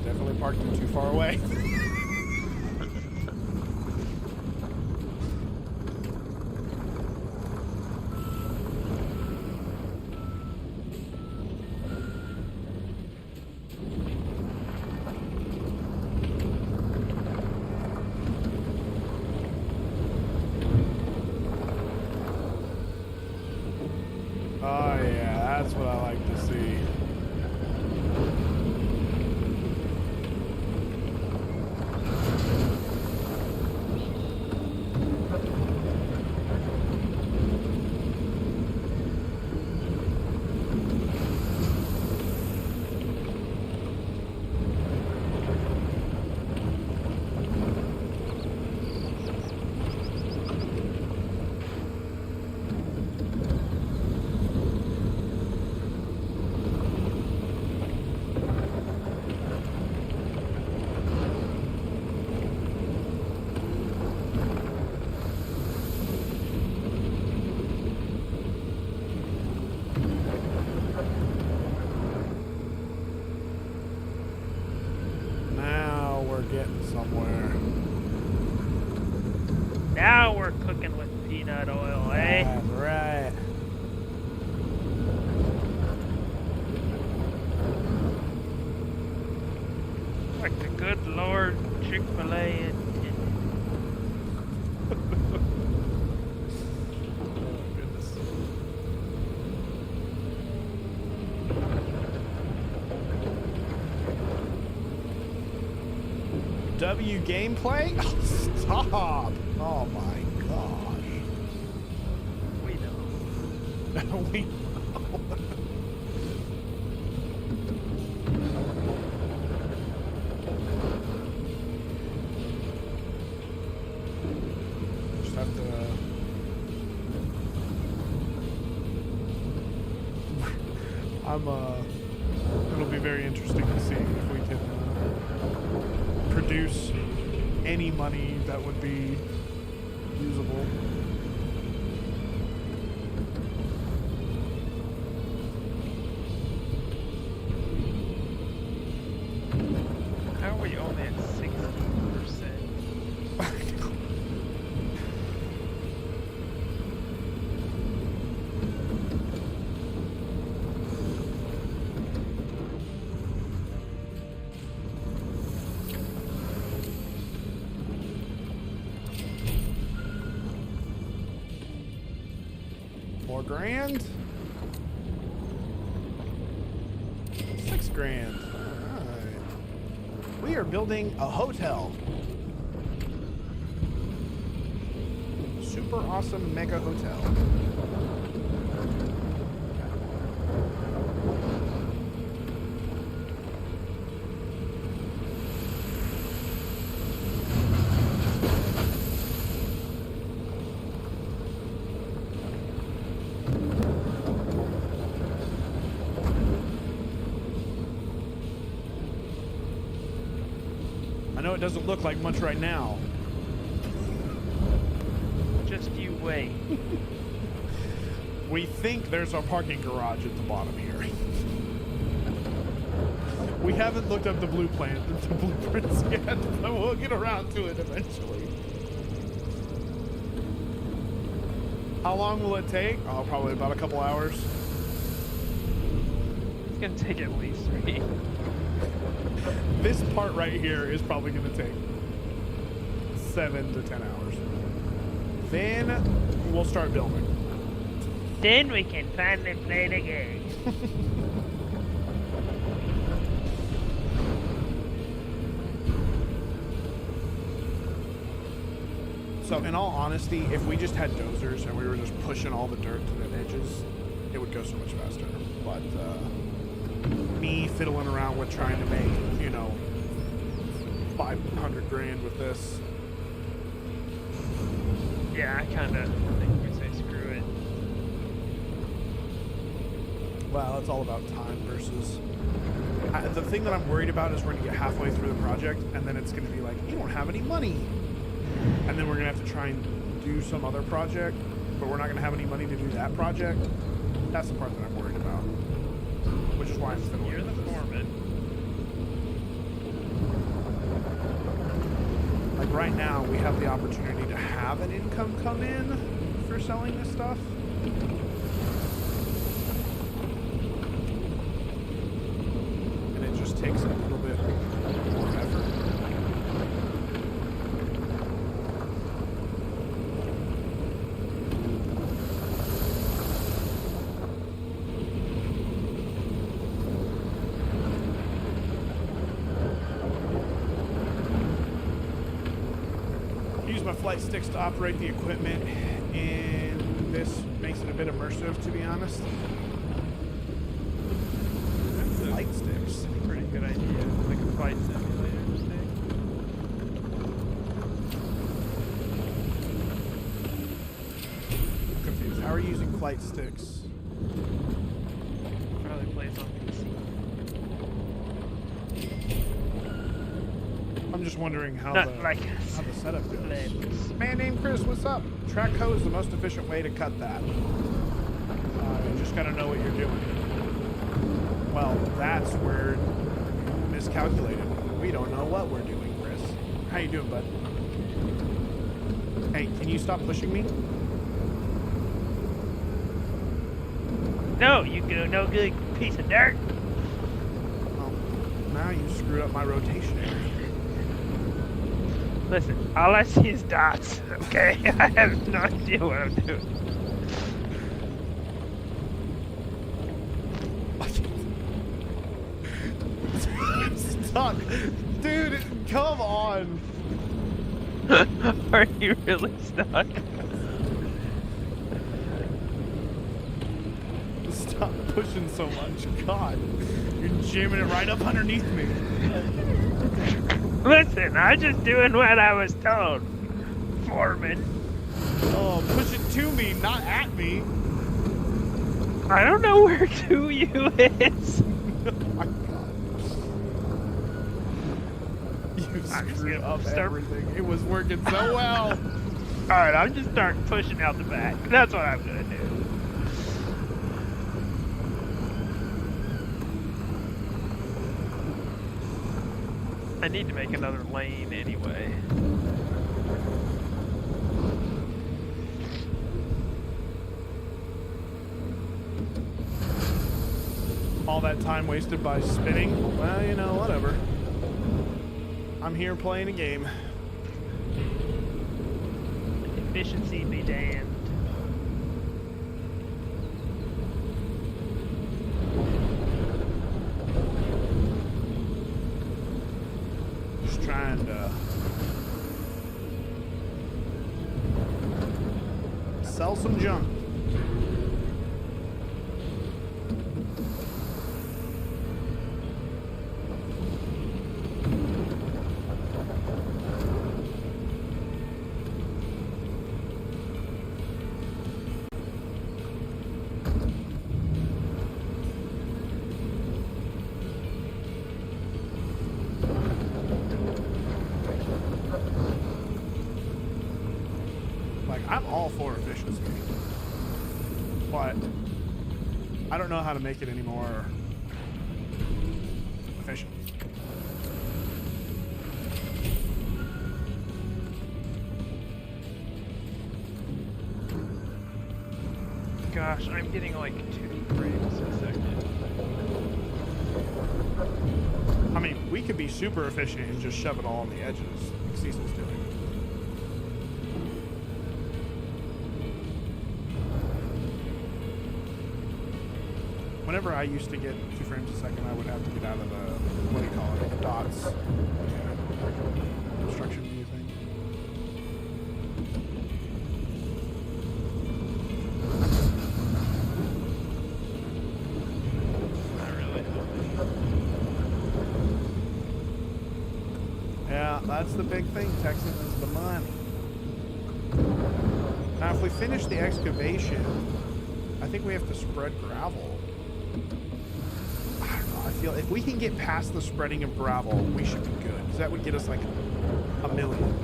Definitely parked it too far away. Oh yeah, that's what I like to see. getting somewhere. Now we're cooking with peanut oil, eh? That's right. Like the good Lord Chick-fil-A and Oh, goodness. W gameplay? Oh, stop! Oh my gosh. we know. we just have to. It'll be very interesting to see if we can produce any money that would be usable. How are we only at 60%? More grand? 6 grand. Alright. We are building a hotel. Super awesome mega hotel. I know it doesn't look like much right now. Just you wait. We think there's a parking garage at the bottom here. We haven't looked up the blueprints yet, but we'll get around to it eventually. How long will it take? Oh, probably about a couple hours. It's gonna take at least 3. This part right here is probably going to take 7 to 10 hours. Then we'll start building. Then we can finally play the game. So in all honesty, if we just had dozers and we were just pushing all the dirt to the edges, it would go so much faster. But me fiddling around with trying to make, you know, 500 grand with this. Yeah, I kinda think we say screw it. Well, it's all about time versus... the thing that I'm worried about is we're going to get halfway through the project and then it's going to be like, you don't have any money. And then we're going to have to try and do some other project, but we're not going to have any money to do that project. That's the part that I'm worried about. Which is why I'm fiddling You're the with this. foreman. Like right now, we have the opportunity to have an income come in for selling this stuff. And it just takes a little bit more effort. Use my flight sticks to operate the equipment, and this makes it a bit immersive, to be honest. That's Flight sticks. a pretty good idea. Like a flight simulator thing. I'm confused. How are you using flight sticks? Probably plays on PC. I'm just wondering how Not the like how the setup goes. flips. Man named Chris, what's up? Track code is the most efficient way to cut that. You just gotta know what you're doing. Well, that's where you miscalculated. We don't know what we're doing, Chris. How you doing, bud? Hey, can you stop pushing me? No, you go no good piece of dirt. Oh, now you screwed up my rotation area. Listen, all I see is dots, okay? I have no idea what I'm doing. I'm stuck. Dude, come on. Are you really stuck? Stop pushing so much. God. You're jamming it right up underneath me. Listen, I'm just doing what I was told, Foreman. Oh, push it to me, not at me. I don't know where to you is. Oh my God. You I'm just screwed gonna up start- everything. It was working so well. Alright, I'm just starting pushing out the back. That's what I'm gonna do. I need to make another lane anyway. All that time wasted by spinning, well, you know, whatever. I'm here playing a game. Efficiency be damned. Just trying to sell some junk. Like, I'm all for efficiency, but I don't know how to make it any more efficient. Gosh, I'm getting like 2 frames a second. I mean, we could be super efficient and just shove it all on the edges, like Cecil's doing. Whenever I used to get 2 frames a second, I would have to get out of the, what do you call it, the dots. Construction view thing. Not really. Yeah, that's the big thing, Texan, is the money. Now, if we finish the excavation, I think we have to spread gravel. I don't know, I feel if we can get past the spreading of gravel, we should be good. Because that would get us like 1 million.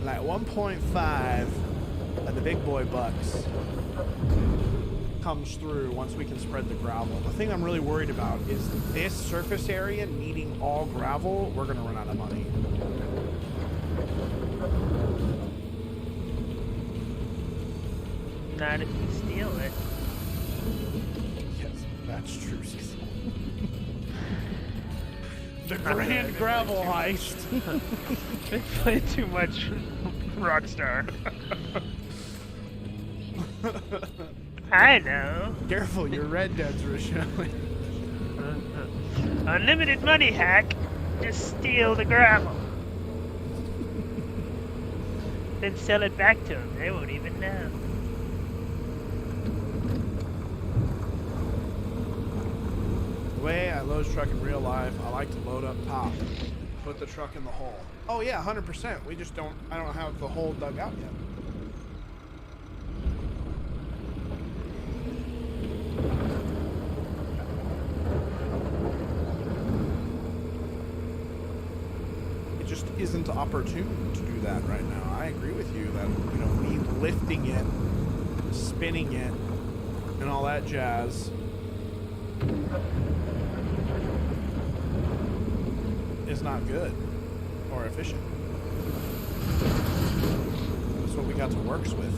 Like 1.5 of the big boy bucks comes through once we can spread the gravel. The thing I'm really worried about is this surface area needing all gravel, we're gonna run out of money. Not if you steal it. Yes, that's true, Cecil. The grand gravel heist. They play too much Rockstar. I know. Careful, your Red Dead's are showing. Unlimited money hack. Just steal the gravel. Then sell it back to them. They won't even know. The way I load truck in real life, I like to load up top. Put the truck in the hole. Oh yeah, 100%. We just don't, I don't have the hole dug out yet. It just isn't opportune to do that right now. I agree with you that, you know, me lifting it, spinning it, and all that jazz is not good or efficient. That's what we got to works with.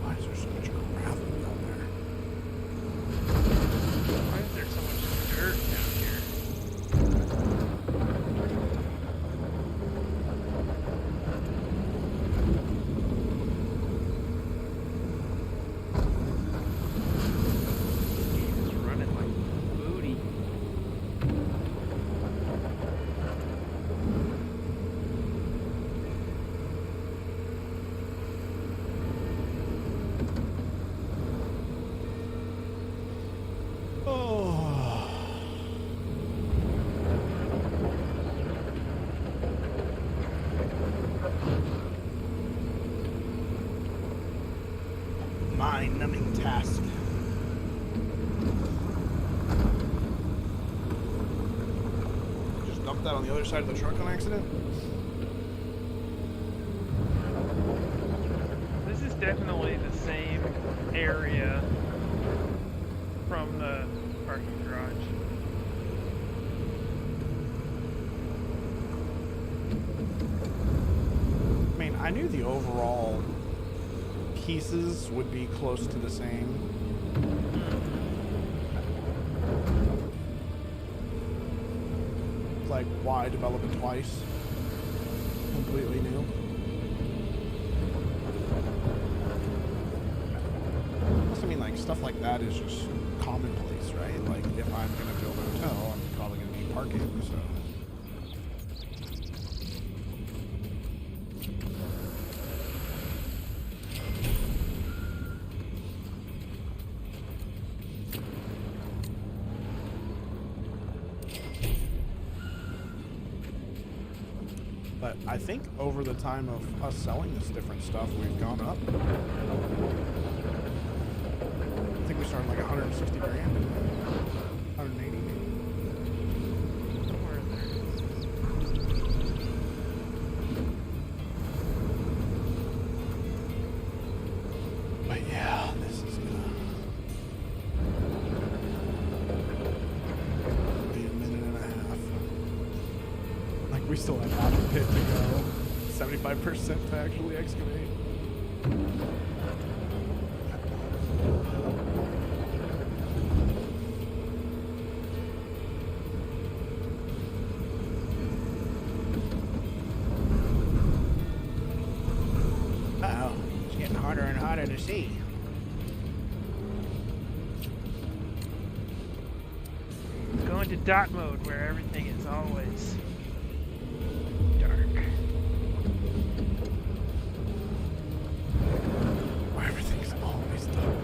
Why is there so much gravel down there? Why is there so much dirt down here? Game is running like booty. Oh. Mind-numbing task. Just dump that on the other side of the truck on accident? This is definitely the same area from the parking garage. I mean, I knew the overall pieces would be close to the same. Like, why develop it twice? Completely new. Plus, I mean, like, stuff like that is just commonplace, right? Like, if I'm gonna build a hotel, I'm probably gonna need parking, so. But I think over the time of us selling this different stuff, we've gone up. I think we started like 160 grand. 180 maybe. Somewhere in there. But yeah, this is gonna be a minute and a half. Like, we still have half a pit to go. 75% to actually excavate. Uh-oh, it's getting harder and harder to see. Go into dot mode where everything is always dark. Where everything's always dark.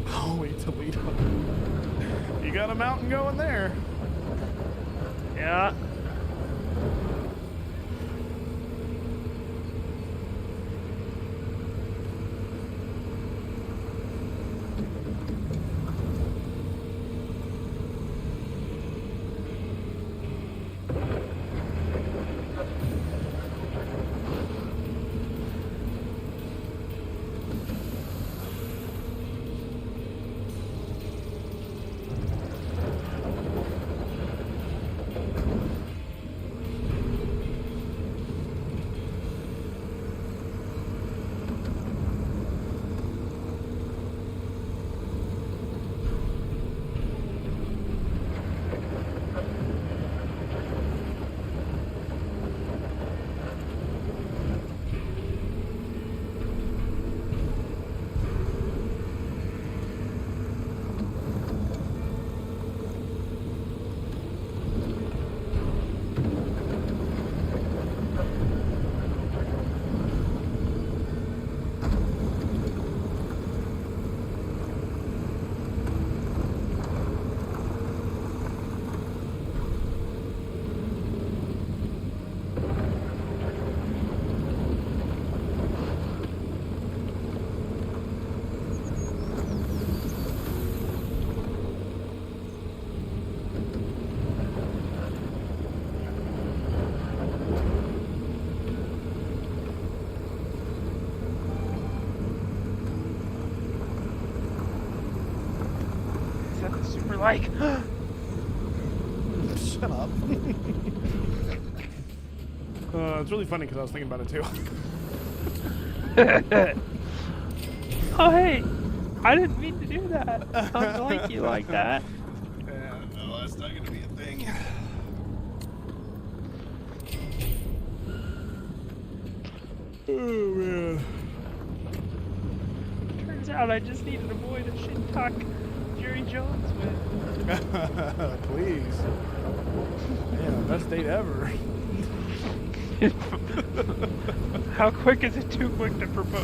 Holy Toledo. You got a mountain going there. Yeah. Mike. Shut up. It's really funny because I was thinking about it too. Oh hey, I didn't mean to do that. I don't like you like that. Yeah, no, that's not gonna be a thing. Oh man. Turns out I just needed a boy to shit talk Jerry Jones with. Please. Man, best date ever. How quick is it too quick to propose?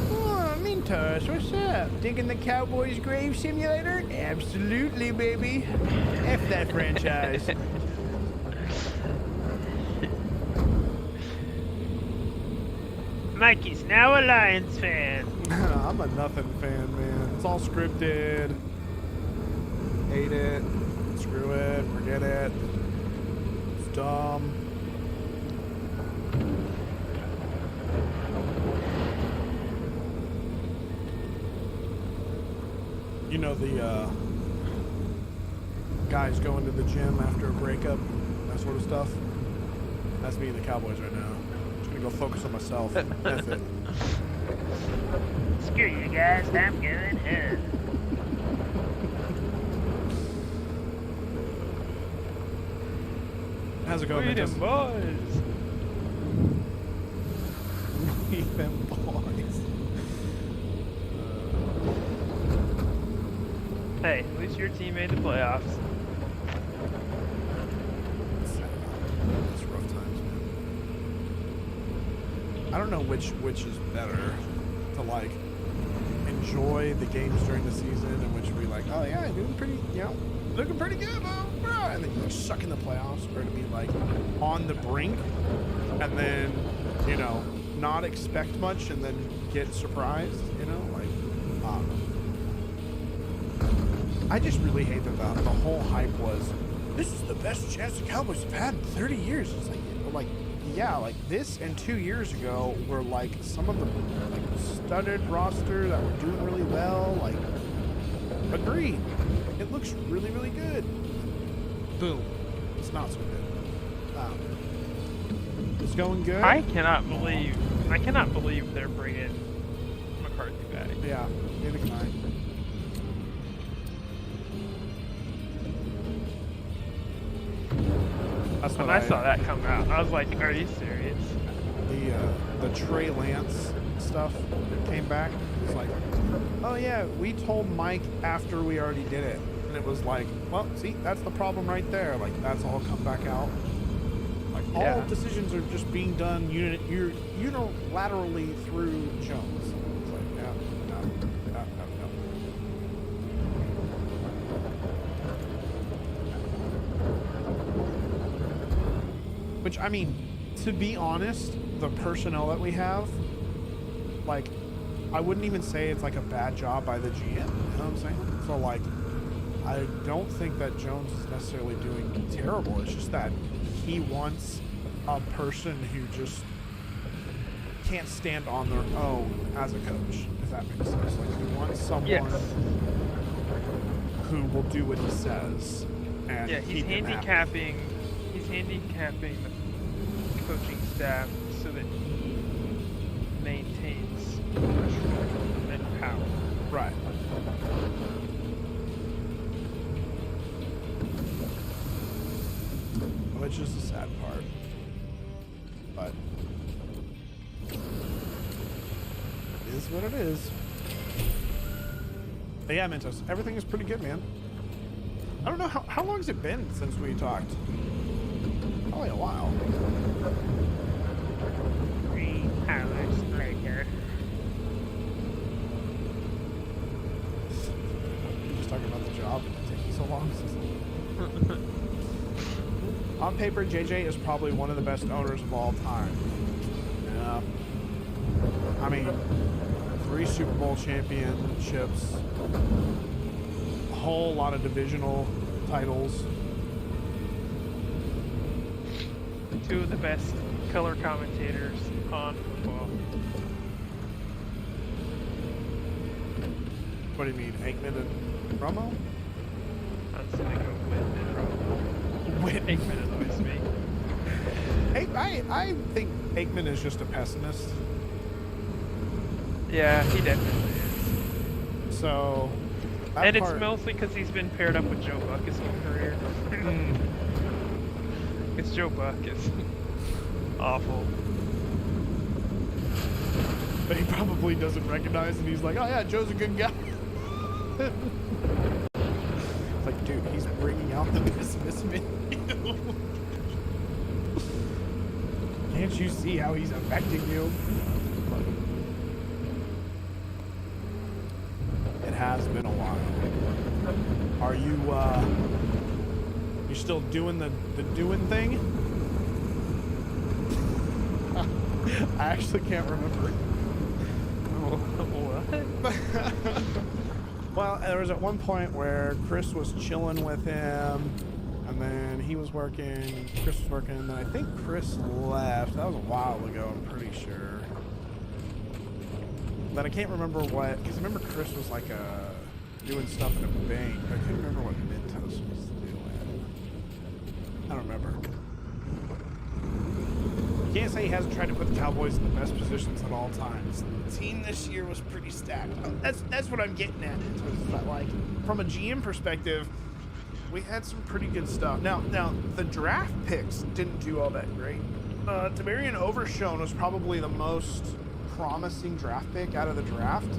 Oh, Mintos, what's up? Digging the Cowboys Grave Simulator? Absolutely, baby. F that franchise. Mikey's now a Lions fan. I'm a nothing fan, man. It's all scripted. Hate it. Screw it. Forget it. It's dumb. You know the guys going to the gym after a breakup, that sort of stuff. That's me and the Cowboys right now. I'm just gonna go focus on myself. That's it. Screw you guys, I'm going home. How's it going, We them Mintus? boys. We them boys. Hey, at least your team made the playoffs. It's rough times, man. I don't know which is better to like enjoy the games during the season in which we like, oh yeah, doing pretty, looking pretty good, bro, and then you like suck in the playoffs, or to be like on the brink and then not expect much and then get surprised, like. I just really hate that the whole hype was, this is the best chance the Cowboys have had in 30 years. It's like, yeah, like this and 2 years ago were like some of the like studded roster that were doing really well. Like, agreed. It looks really, really good. Boom. It's not so good. It's going good. I cannot believe they're bringing McCarthy back. Yeah, neither can I. That's When what I saw that come out, I was like, are you serious? The Trey Lance stuff came back. It's like, oh yeah, we told Mike after we already did it, and it was like, well, see, that's the problem right there. Like, that's all come back out. Like, all decisions are just being done unilaterally through Jones. It's like, no. Which, I mean, to be honest, the personnel that we have, like, I wouldn't even say it's like a bad job by the GM. You know what I'm saying? So, like, I don't think that Jones is necessarily doing terrible. It's just that he wants a person who just can't stand on their own as a coach, if that makes sense. Like, he wants someone who will do what he says and he's handicapping the coaching staff so that he maintains pressure and power. Right. Which is the sad part. But it is what it is. But yeah, Mentos, everything is pretty good, man. I don't know, how long has it been since we talked? Probably a while. 3 hours later. Just talking about the job and it taking so long. On paper, JJ is probably one of the best owners of all time. Yeah. I mean, 3 Super Bowl championships, whole lot of divisional titles. Two of the best color commentators on football. What do you mean, Aikman and Romo? I'm just gonna go Witten and Romo. Witten. Aikman annoys me. I think Aikman is just a pessimist. Yeah, he definitely is. So, that And part- it's mostly because he's been paired up with Joe Buck his whole career. It's Joe Buck. It's awful. But he probably doesn't recognize, and he's like, "Oh yeah, Joe's a good guy." It's like, dude, he's bringing out the pessimism in you. Can't you see how he's affecting you? It has been a while. Are you you still doing the doing thing? I actually can't remember. What? Well, there was at one point where Chris was chilling with him, and then he was working, Chris was working, and then I think Chris left. That was a while ago, I'm pretty sure. Then I can't remember what, because I remember Chris was like doing stuff in a bank, but I couldn't remember what Mentos was doing. I don't remember. You can't say he hasn't tried to put the Cowboys in the best positions at all times. The team this year was pretty stacked. That's what I'm getting at. But like, from a GM perspective, we had some pretty good stuff. Now the draft picks didn't do all that great. Demarion Overshown was probably the most promising draft pick out of the draft,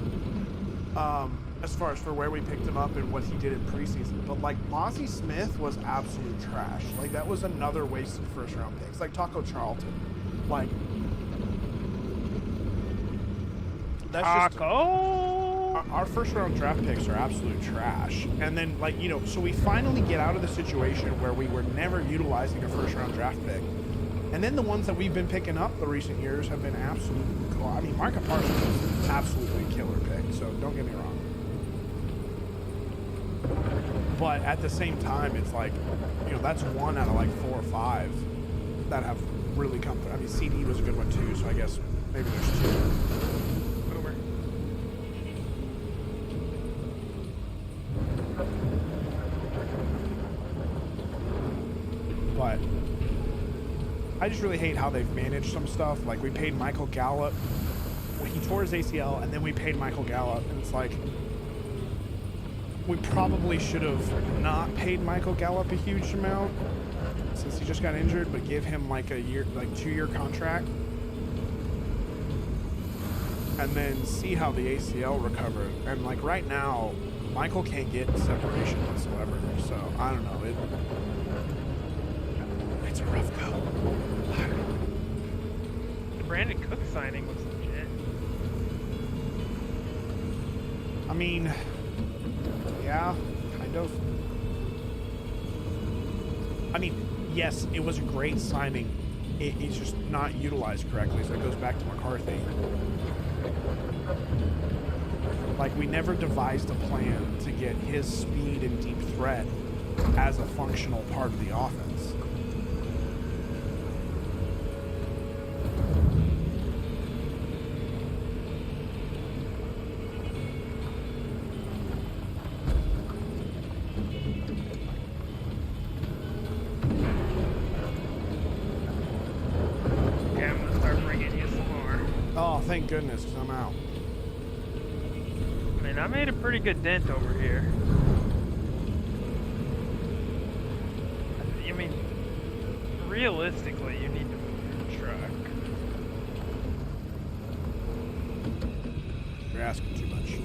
as far as for where we picked him up and what he did in preseason. But like, Mozzie Smith was absolute trash. Like, that was another wasted first round pick. It's like Taco Charlton. Like, that's just Taco! our first round draft picks are absolute trash. And then, like, you know, so we finally get out of the situation where we were never utilizing a first round draft pick. And then the ones that we've been picking up the recent years have been absolute. I mean, Micah Parsons is absolutely a killer pick, so don't get me wrong. But at the same time, it's like, you know, that's one out of like 4 or 5 that have really come through. I mean, CD was a good one too, so I guess maybe there's 2. Boomer. But I just really hate how they've managed some stuff. Like, we paid Michael Gallup. He tore his ACL, and then we paid Michael Gallup, and it's like, we probably should have not paid Michael Gallup a huge amount since he just got injured, but give him like a year, like 2-year contract, and then see how the ACL recovered. And like, right now, Michael can't get separation whatsoever. So I don't know. It's a rough go. I don't know. The Brandon Cook signing was legit. I mean, yeah, kind of. I mean, yes, it was a great signing. It's just not utilized correctly, so it goes back to McCarthy. Like, we never devised a plan to get his speed and deep threat as a functional part of the offense. Yeah, I'm gonna start bringing you some more. Oh, thank goodness, 'cause I'm out. I mean, I made a pretty good dent over here. I mean, realistically, you need to move your truck. You're asking too much.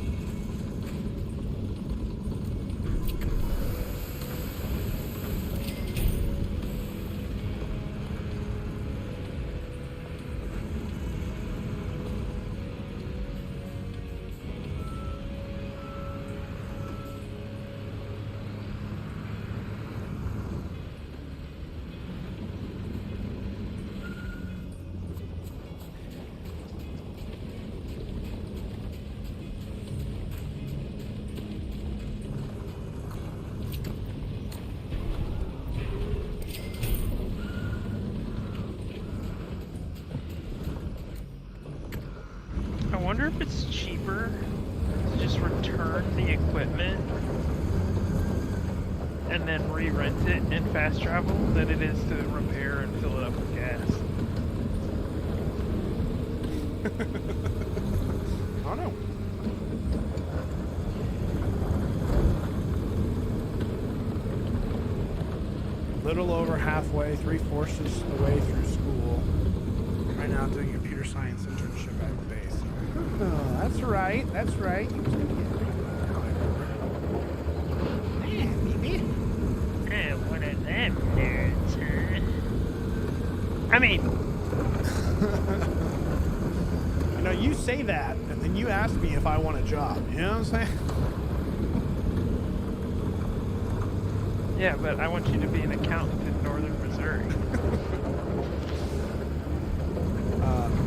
wonder if it's cheaper to just return the equipment and then re-rent it in fast travel than it is to repair and fill it up with gas. I don't know. Little over halfway, 3/4 the way through school. Right now, doing a computer science internship at base. Oh, that's right. That's right. He was gonna get yeah, baby. One of them nerds, huh? I mean, You know, you say that, and then you ask me if I want a job. You know what I'm saying? yeah, but I want you to be an accountant in northern Missouri.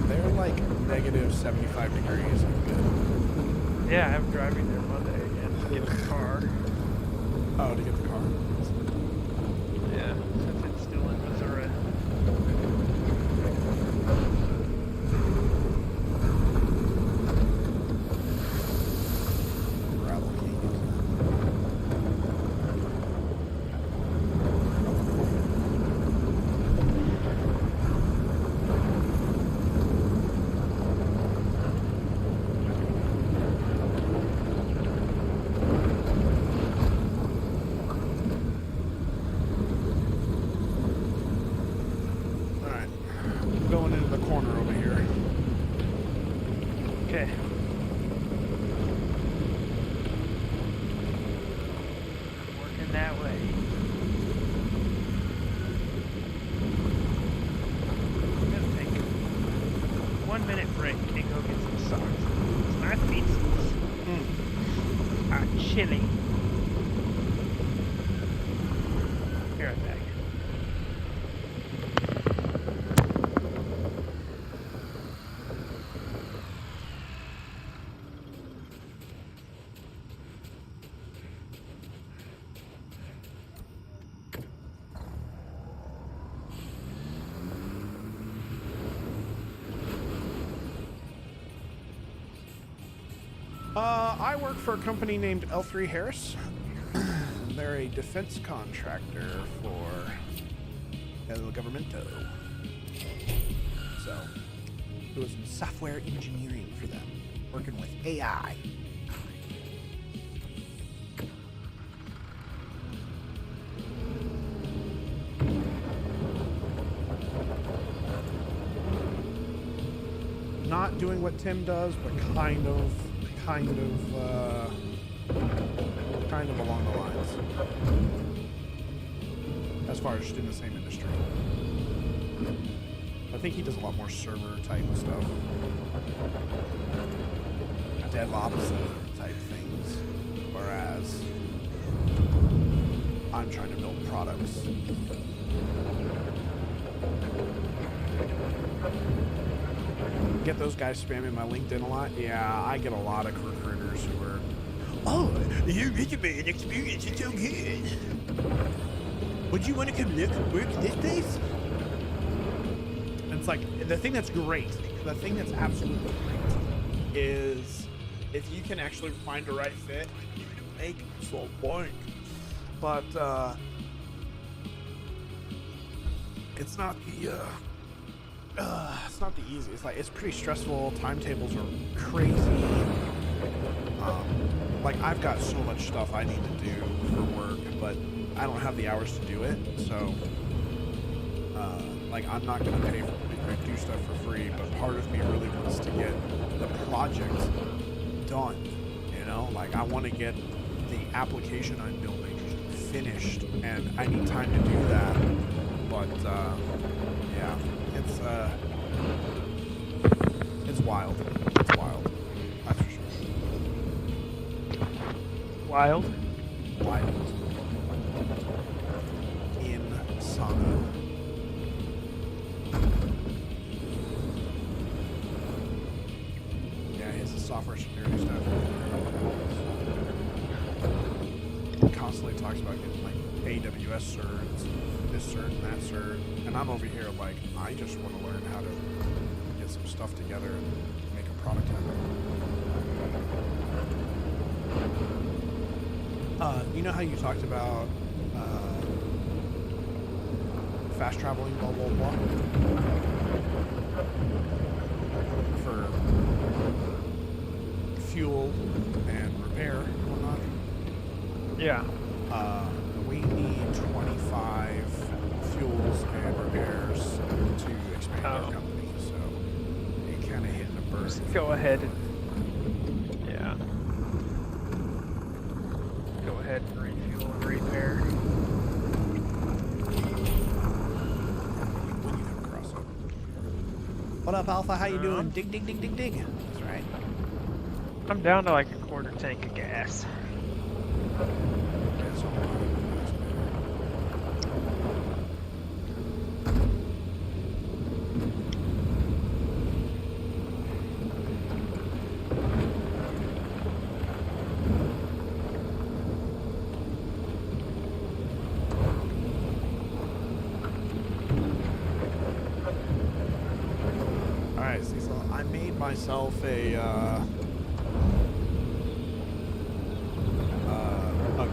They're like negative 75 degrees. I'm good. Yeah, I'm driving there Monday again to get a car. Oh, to get the car. Yeah, since it's still in Missouri. Gravel keys. Alright. Going into the corner over here. Okay. Working that way. I'm gonna take a 1-minute break and go get some socks. My feet are chilly. Be right back. I work for a company named L3 Harris. They're a defense contractor for El Governmento. So, doing some software engineering for them, working with AI. Not doing what Tim does, but kind of along the lines. As far as just in the same industry. I think he does a lot more server type stuff. DevOps type things. Whereas I'm trying to build products. Get those guys spamming my LinkedIn a lot? Yeah, I get a lot of recruiters who are, oh, your resume and experience is so good. Would you want to come look and work at this place? And it's like, the thing that's great, the thing that's absolutely great, is if you can actually find the right fit, you make so boring. But, it's not the easiest. It's like, it's pretty stressful. Timetables are crazy. Like, I've got so much stuff I need to do for work, but I don't have the hours to do it. So, like, I'm not going to pay for do stuff for free, but part of me really wants to get the project done. You know, like, I want to get the application I'm building finished, and I need time to do that. But, yeah, it's wild. It's wild. That's for sure. Wild? Wild. Insano. Yeah, he's a software security staff. Constantly talks about getting like AWS certs, this cert and that cert, and I'm over here like, I just want to learn how to get some stuff together and make a product type. You know how you talked about fast traveling, blah blah blah, for fuel and repair and whatnot? Yeah. We need 25 fuels and repairs to expand our company, so it kind of hit a burst. Just go ahead and go ahead and refuel and repair. When you come across it. What up, Alpha? How you doing? Dig, dig, dig, dig, dig. That's right. I'm down to like a quarter tank of gas. That's all right. Alright, Cecil, I made myself a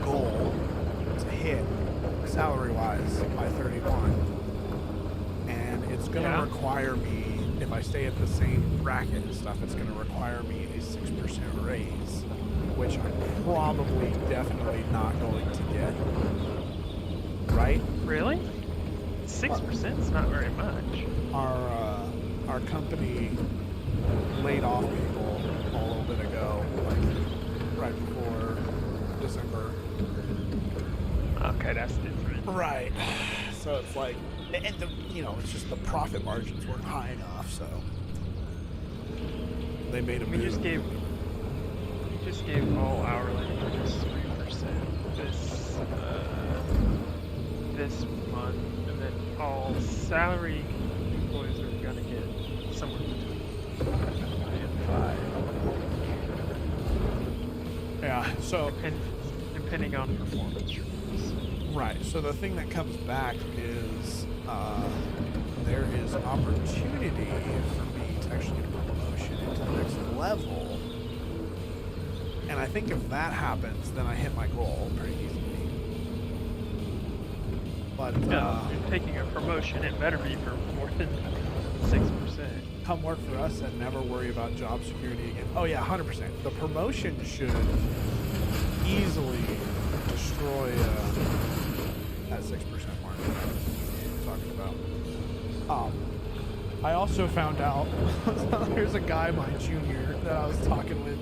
goal to hit salary-wise by 31, and it's going to require me, if I stay at the same bracket and stuff, it's going to require me a 6% raise, which I'm probably definitely not going to get. Right? Really? 6% is not very much. Our company laid off people a little bit ago, like right before December. Okay, that's different. Right. So it's like, and it's just the profit margins weren't high enough, so they made a We move. just gave all hourly employees 3% this month, and then all salary employees are gonna get somewhere between 5 and 5. Yeah. So Depending on performance reviews. right. So the thing that comes back is there is an opportunity for me to actually get a promotion into the next level. And I think if that happens, then I hit my goal pretty easily. But If you're taking a promotion, it better be for more than 6%. come work for us and never worry about job security again. Oh yeah, 100%. The promotion should easily destroy that 6% mark that I was talking about. I also found out there's a guy, my junior, that I was talking with.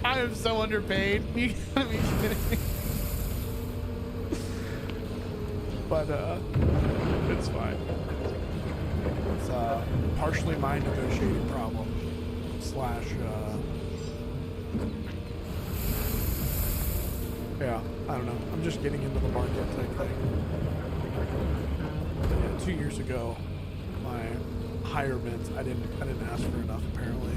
I am so underpaid. You gotta be kidding me. But it's fine. It's partially my negotiating problem / yeah, I don't know. I'm just getting into the market type thing. But yeah, 2 years ago, my hirement, I didn't ask for enough apparently.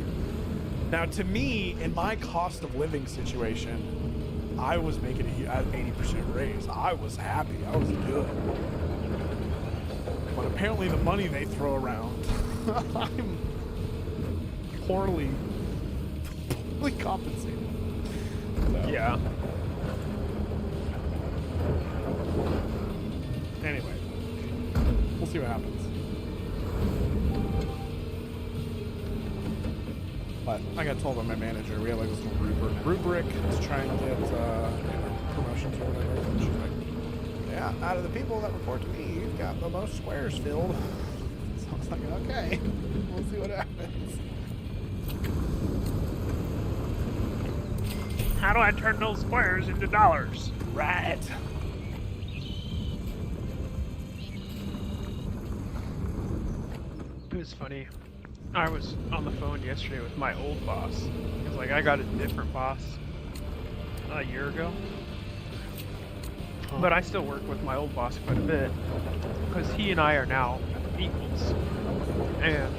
Now, to me, in my cost of living situation, I was making an 80% raise. I was happy. I was good. But apparently, the money they throw around, I'm poorly compensated. So. Yeah. Anyway, we'll see what happens. But I got told by my manager, we have like this little rubric to try and get promotions or whatever. And she's like, yeah, out of the people that report to me, you've got the most squares filled. So I was like, okay, we'll see what happens. How do I turn those squares into dollars? Right. It was funny. I was on the phone yesterday with my old boss. Because, like, I got a different boss a year ago. But I still work with my old boss quite a bit. Because he and I are now equals. And,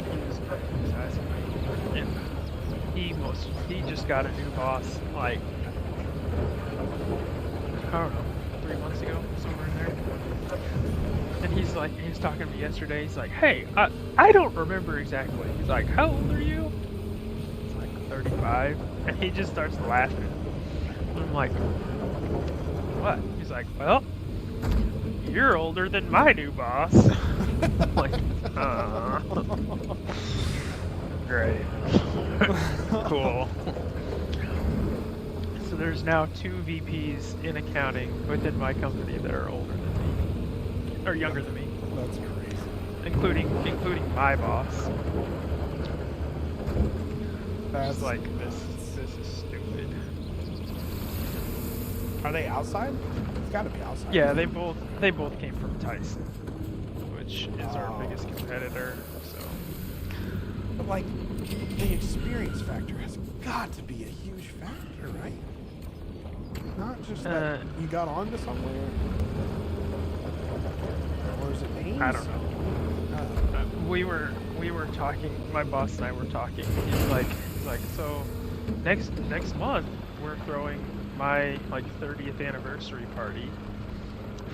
he was asking me. And he just got a new boss, like, I don't know, 3 months ago, somewhere in there. And he's he was talking to me yesterday. He's like, hey, I don't remember exactly. He's like, how old are you? It's like 35, and he just starts laughing. I'm like, what? He's like, well, you're older than my new boss. I'm like, great, cool. So there's now 2 VPs in accounting within my company that are older than me, or younger than me, That's crazy. including my boss. That's It's like this is stupid. Are they outside? It's got to be outside. Yeah, they both came from Tyson, which is our Oh. biggest competitor. So But like, the experience factor has got to be a huge factor, right? Not just that you got onto somewhere, or is it names? I don't know. We were talking. My boss and I were talking. He's like, so next month we're throwing my like 30th anniversary party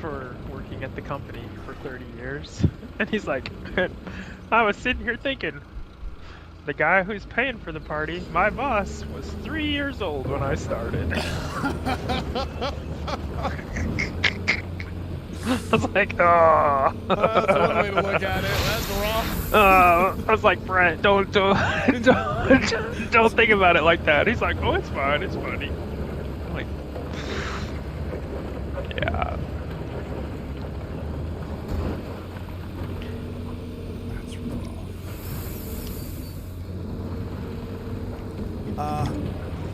for working at the company for 30 years. And he's like, I was sitting here thinking, the guy who's paying for the party, my boss, was 3 years old when I started. I was like, oh. That's one way to look at it. That's wrong. I was like, Brent, don't think about it like that. He's like, oh, it's fine, it's funny. I'm like, yeah. That's rough.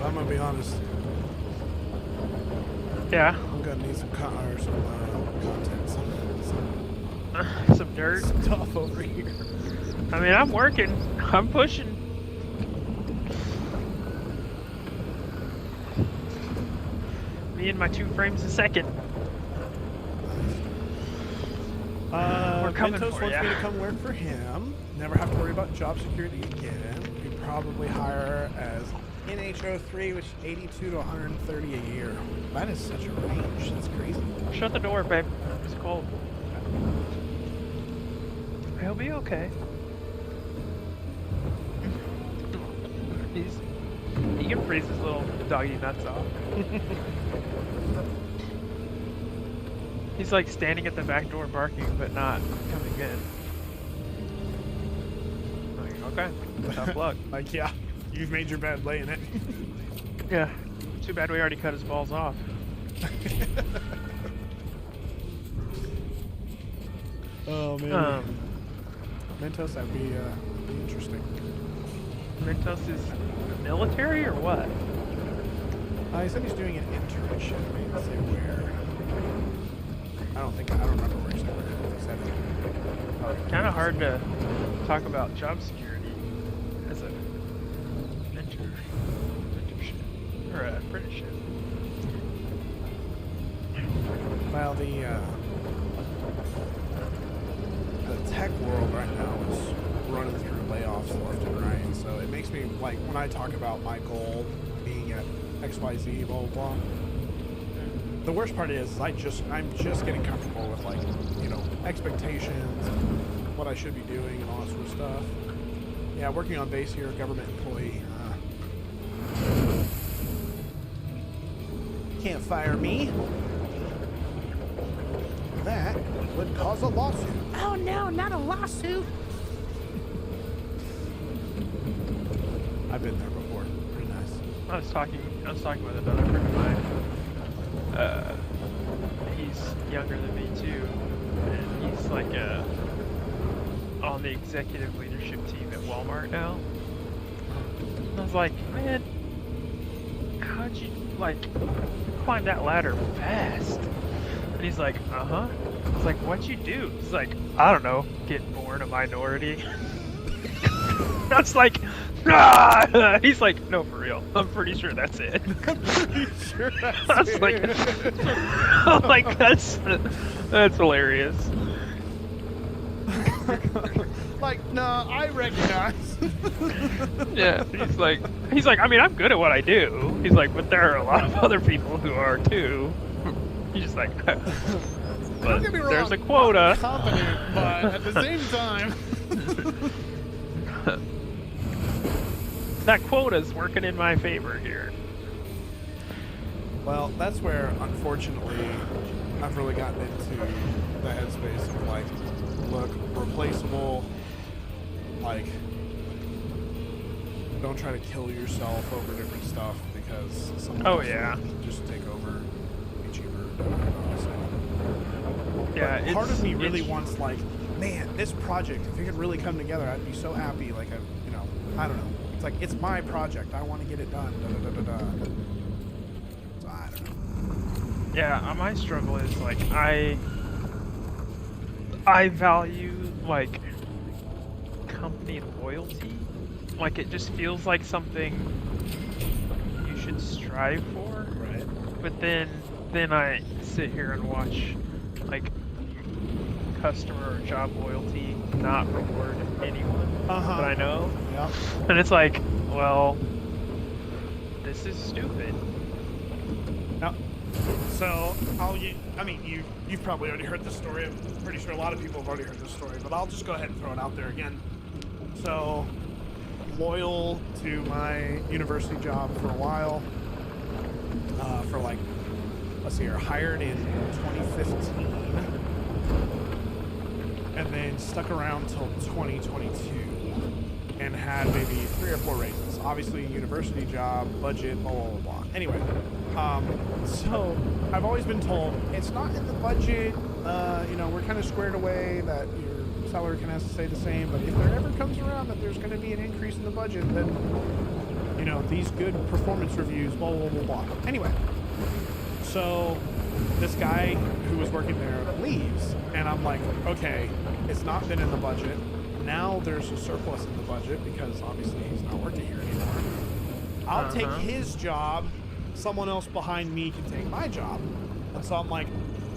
I'm gonna be honest. Yeah. I'm gonna need some content, Some dirt. some stuff over here. I mean, I'm working. I'm pushing. Me and my 2 frames a second. We're coming Mentos for wants ya. me to come work for him. Never have to worry about job security again. We probably hire as NHO3, which is 82 to 130 a year. That is such a range. That's crazy. Shut the door, babe. It's cold. He'll be okay. He can freeze his little doggy nuts off. He's like standing at the back door barking, but not coming in. Like, okay, tough luck. Like, yeah, you've made your bed, lay in it. Yeah. Too bad we already cut his balls off. Oh man. Mentos, that'd be interesting. Mentos is military or what? He said he's doing an internship. He didn't say where. I don't remember where he said where. He said it. Kind of hard to talk about job security as a mentorship or a apprenticeship. Well, the tech world right now is running through layoffs left and right. So it makes me, like, when I talk about my goal being at XYZ, blah, blah, blah. The worst part is I'm just getting comfortable with, like, you know, expectations and what I should be doing and all that sort of stuff. Yeah, working on base here, government employee. Can't fire me. That would cause a lawsuit. Oh no, not a lawsuit. I've been there before. Pretty nice. I was talking with another friend of mine. He's younger than me too, and he's like on the executive leadership team at Walmart now. And I was like, man, how'd you like climb that ladder fast? And he's like, uh-huh. I was like, what'd you do? He's like, I don't know, get born a minority. I was like, ah! He's like, no, for real. I'm pretty sure that's it. Sure, that's I was like, I'm like, that's hilarious. like, nah, I recognize. Yeah, he's like, I mean, I'm good at what I do. He's like, but there are a lot of other people who are too. He's just like, but Don't get me wrong, there's a I'm quota. confident, but at the same time, That quota's working in my favor here. well, that's where unfortunately I've really gotten into the headspace of like, look, replaceable, like, don't try to kill yourself over different stuff because someone Oh, else yeah. will just take over, be cheaper. So. Yeah, But part of me really it's- wants like, man, this project, if it could really come together, I'd be so happy. Like, I don't know. It's like, it's my project. I want to get it done. Da, da, da, da, da. So I don't know. Yeah, my struggle is like I value like company loyalty. Like it just feels like something you should strive for. Right. But then I sit here and watch like customer or job loyalty not reward anyone Uh-huh. that I know. Yeah. And it's like, well, this is stupid. Yep. So you've probably already heard this story. I'm pretty sure a lot of people have already heard this story, but I'll just go ahead and throw it out there again. So, loyal to my university job for a while. For like, let's see here, hired in 2015, and then stuck around till 2022, and had maybe 3 or 4 raises. Obviously, university job, budget, blah, blah, blah, blah. Anyway, so I've always been told it's not in the budget. We're kind of squared away that your salary can have to stay the same, but if there ever comes around that there's going to be an increase in the budget, then, these good performance reviews, blah, blah, blah, blah. Anyway, so this guy who was working there leaves, and I'm like, okay, it's not been in the budget. Now there's a surplus in the budget because obviously he's not working here anymore. I'll take his job. Someone else behind me can take my job. And so I'm like,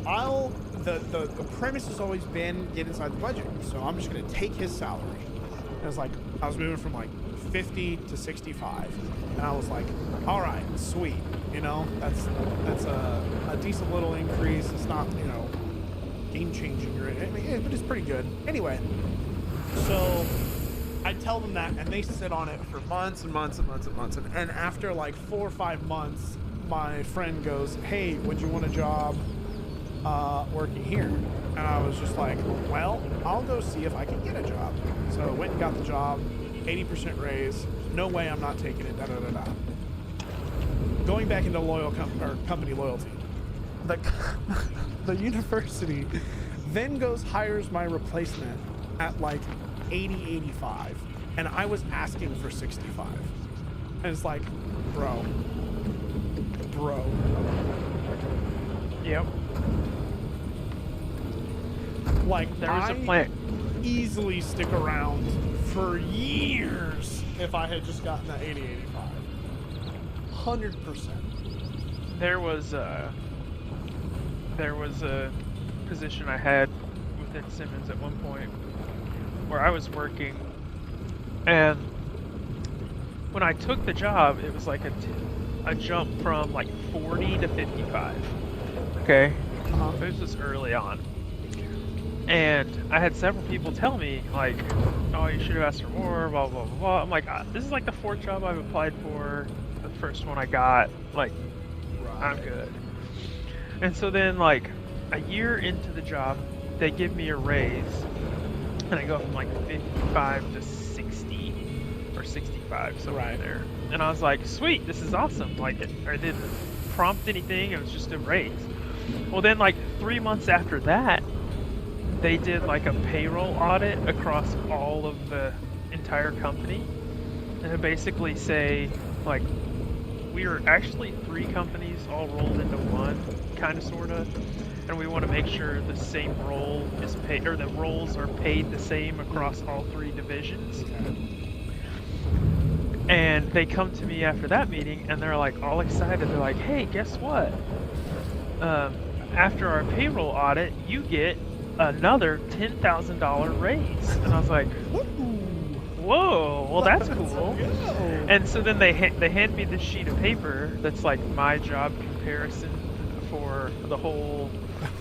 the premise has always been get inside the budget. So I'm just going to take his salary. And it was like, I was moving from like 50 to 65. And I was like, all right, sweet. That's a decent little increase. It's not, game changing or anything, but it's pretty good. Anyway, so I tell them that, and they sit on it for months and months and months and months. And after like 4 or 5 months, my friend goes, hey, would you want a job working here? And I was just like, well, I'll go see if I can get a job. So I went and got the job, 80% raise. No way I'm not taking it, da-da-da-da. Going back into company loyalty, the university then hires my replacement at like 80, 85, and I was asking for 65. And it's like, bro. Yep. Like, There was a plan. easily stick around for years if I had just gotten that 80, 85. 100%. There was a position I had within Simmons at one point where I was working, and when I took the job, it was like a jump from like 40 to 55. Okay, this was early on, and I had several people tell me like, "Oh, you should have asked for more." Blah blah blah blah. I'm like, this is like the 4th job I've applied for. The first one I got, like, I'm good. And so then, like, a year into the job, they give me a raise, and I go from like 55 to 60 or 65, somewhere in there. And I was like, sweet, this is awesome. Like, I didn't prompt anything, it was just a raise. Well, then, like, 3 months after that, they did like a payroll audit across all of the entire company, and it basically say, like, we are actually 3 companies all rolled into one, kind of, sort of, and we want to make sure the same role is paid, or the roles are paid the same across all 3 divisions. And they come to me after that meeting, and they're like all excited. They're like, hey, guess what? After our payroll audit, you get another $10,000 raise. And I was like, whoa, well, that's cool. And so then they hand me this sheet of paper that's like my job comparison for the whole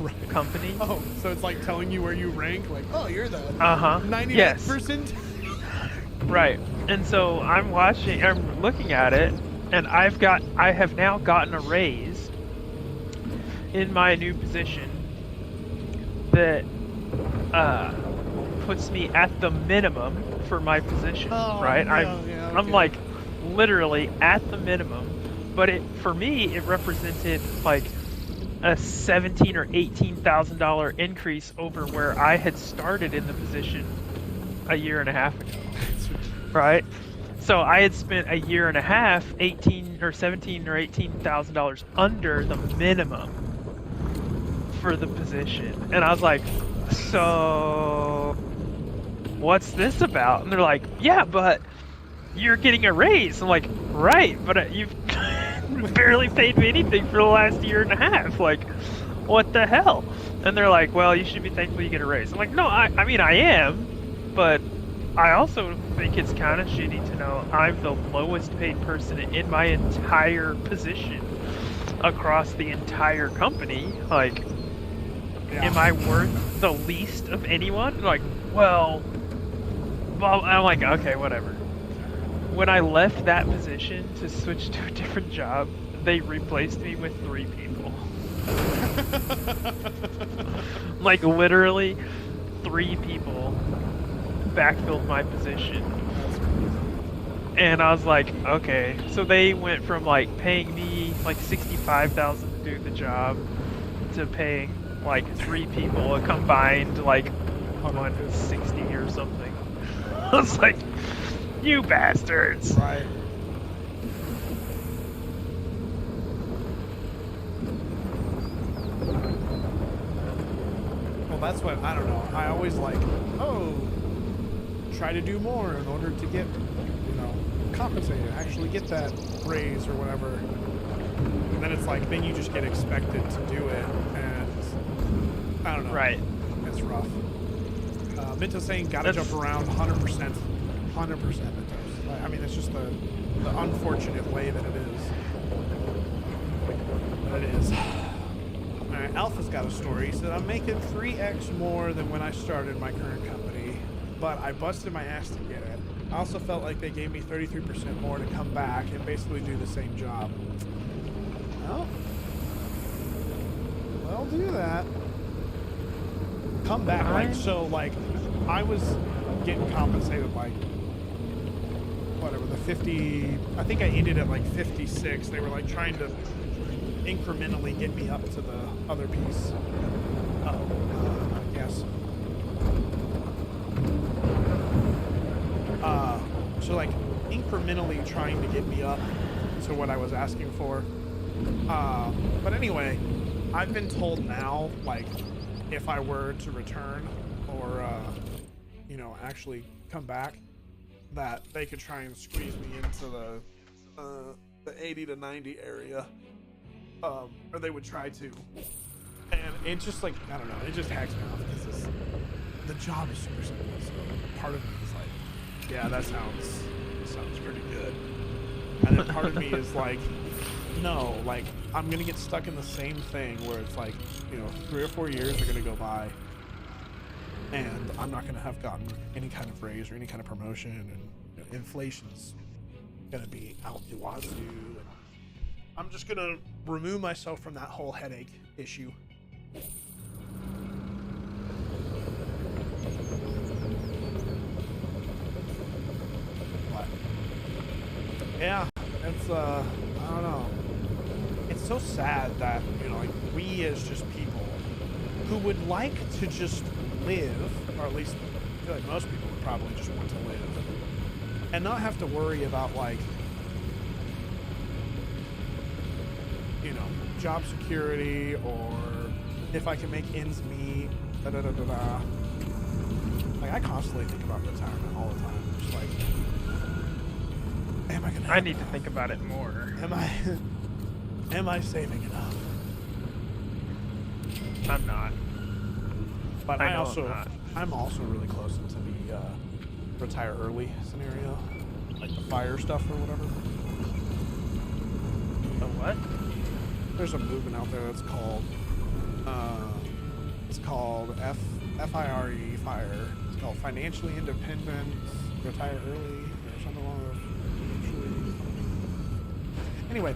Right. company. Oh, so it's like telling you where you rank. Like, oh, you're the Uh-huh. 99th Yes. percent. Right. And so I'm looking at it, and I have now gotten a raise in my new position that puts me at the minimum for my position, Oh, right? yeah, I'm okay. like literally at the minimum, but for me it represented like a $17,000 or $18,000 increase over where I had started in the position a year and a half ago, right? So I had spent a year and a half, $17,000 or $18,000 under the minimum for the position, and I was like, so what's this about? And they're like, yeah, but you're getting a raise. I'm like, right, but you've barely paid me anything for the last year and a half. Like, what the hell? And they're like, well, you should be thankful you get a raise. I'm like, no, I mean, I am, but I also think it's kind of shitty to know I'm the lowest paid person in my entire position across the entire company. Like, Yeah. am I worth the least of anyone? Like, well, I'm like, okay, whatever. When I left that position to switch to a different job, they replaced me with 3 people. Like, literally 3 people backfilled my position. And I was like, okay. So they went from like paying me like $65,000 to do the job to paying like 3 people a combined like 160 or something. I was like, you bastards. Right. Well, that's what, I don't know. I always like, oh, try to do more in order to get, compensated, actually get that raise or whatever. And then it's like, then you just get expected to do it, and I don't know. Right. It's rough. Minto's saying gotta jump around 100%. 100% Mintos. I mean, it's just the unfortunate way that it is. But it is. Alright, Alpha's got a story. He said, I'm making 3x more than when I started my current company, but I busted my ass to get it. I also felt like they gave me 33% more to come back and basically do the same job. Well, they'll do that. Come back, like, so, like, I was getting compensated, like, whatever, the 50, I think I ended at, like, 56. They were, like, trying to incrementally get me up to the other piece. I guess. So, like, incrementally trying to get me up to what I was asking for. But anyway, I've been told now, like, if I were to return or, actually come back, that they could try and squeeze me into the 80 to 90 area, or they would try to. And it just, like, I don't know, it just hacks me off because the job is super simple. So part of me is like, yeah, that sounds pretty good. And then part of me is like, no, like, I'm gonna get stuck in the same thing where it's like, 3 or 4 years are gonna go by, and I'm not gonna have gotten any kind of raise or any kind of promotion, and inflation's gonna be out the wazoo. And I'm just gonna remove myself from that whole headache issue. But yeah, it's I don't know. It's so sad that, like, we as just people who would like to just live, or at least I feel like most people would probably just want to live, and not have to worry about, like, job security, or if I can make ends meet, da-da-da-da-da. Like, I constantly think about retirement all the time. Just like, am I gonna I need to think about it more. Am I saving enough? I'm not. But I know I'm not. I'm also really close into the retire early scenario, like the fire stuff or whatever. The what? there's a movement out there that's called FIRE, FIRE. It's called Financially Independent, Retire Early, or something along those. Anyway,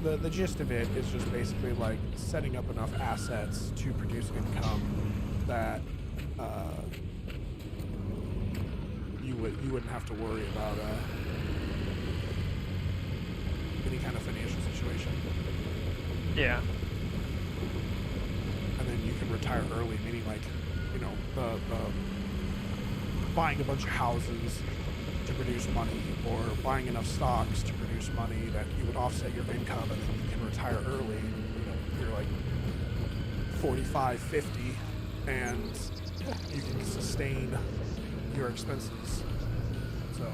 the gist of it is just basically like setting up enough assets to produce income that you wouldn't have to worry about any kind of financial situation. Yeah. And then you can retire early, meaning like, you know, the buying a bunch of houses to produce money, or buying enough stocks to produce money that you would offset your income, and then you can retire early. You know, you're like 45, 50, and you can sustain your expenses. So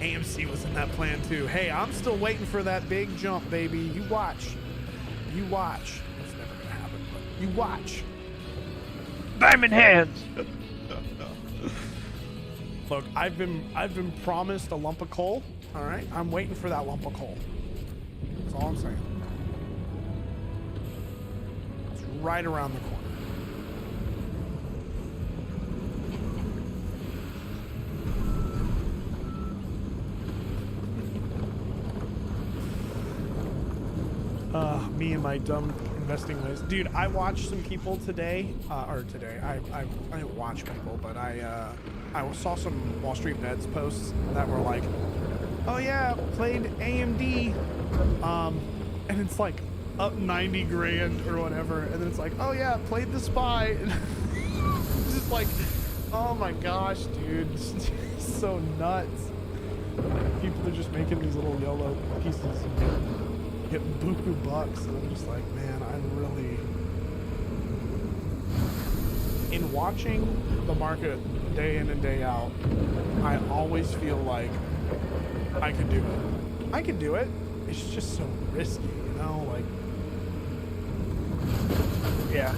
AMC was in that plan too. Hey, I'm still waiting for that big jump, baby. You watch. You watch. It's never gonna happen, but you watch. Diamond hands. Look, I've been promised a lump of coal. All right, I'm waiting for that lump of coal. That's all I'm saying. It's right around the corner. Me and my dumb investing ways. Dude, I watched some people today, I didn't watch people, but I saw some Wall Street Bets posts that were like, oh yeah, played AMD, and it's like up 90 grand or whatever, and then it's like, oh yeah, played the SPY. It's just like, oh my gosh, dude, it's so nuts. People are just making these little YOLO pieces and getting buku bucks, and I'm just like, man, I'm really, in watching the market day in and day out, I always feel like I could do it. I can do it. It's just so risky, you know, like, Yeah.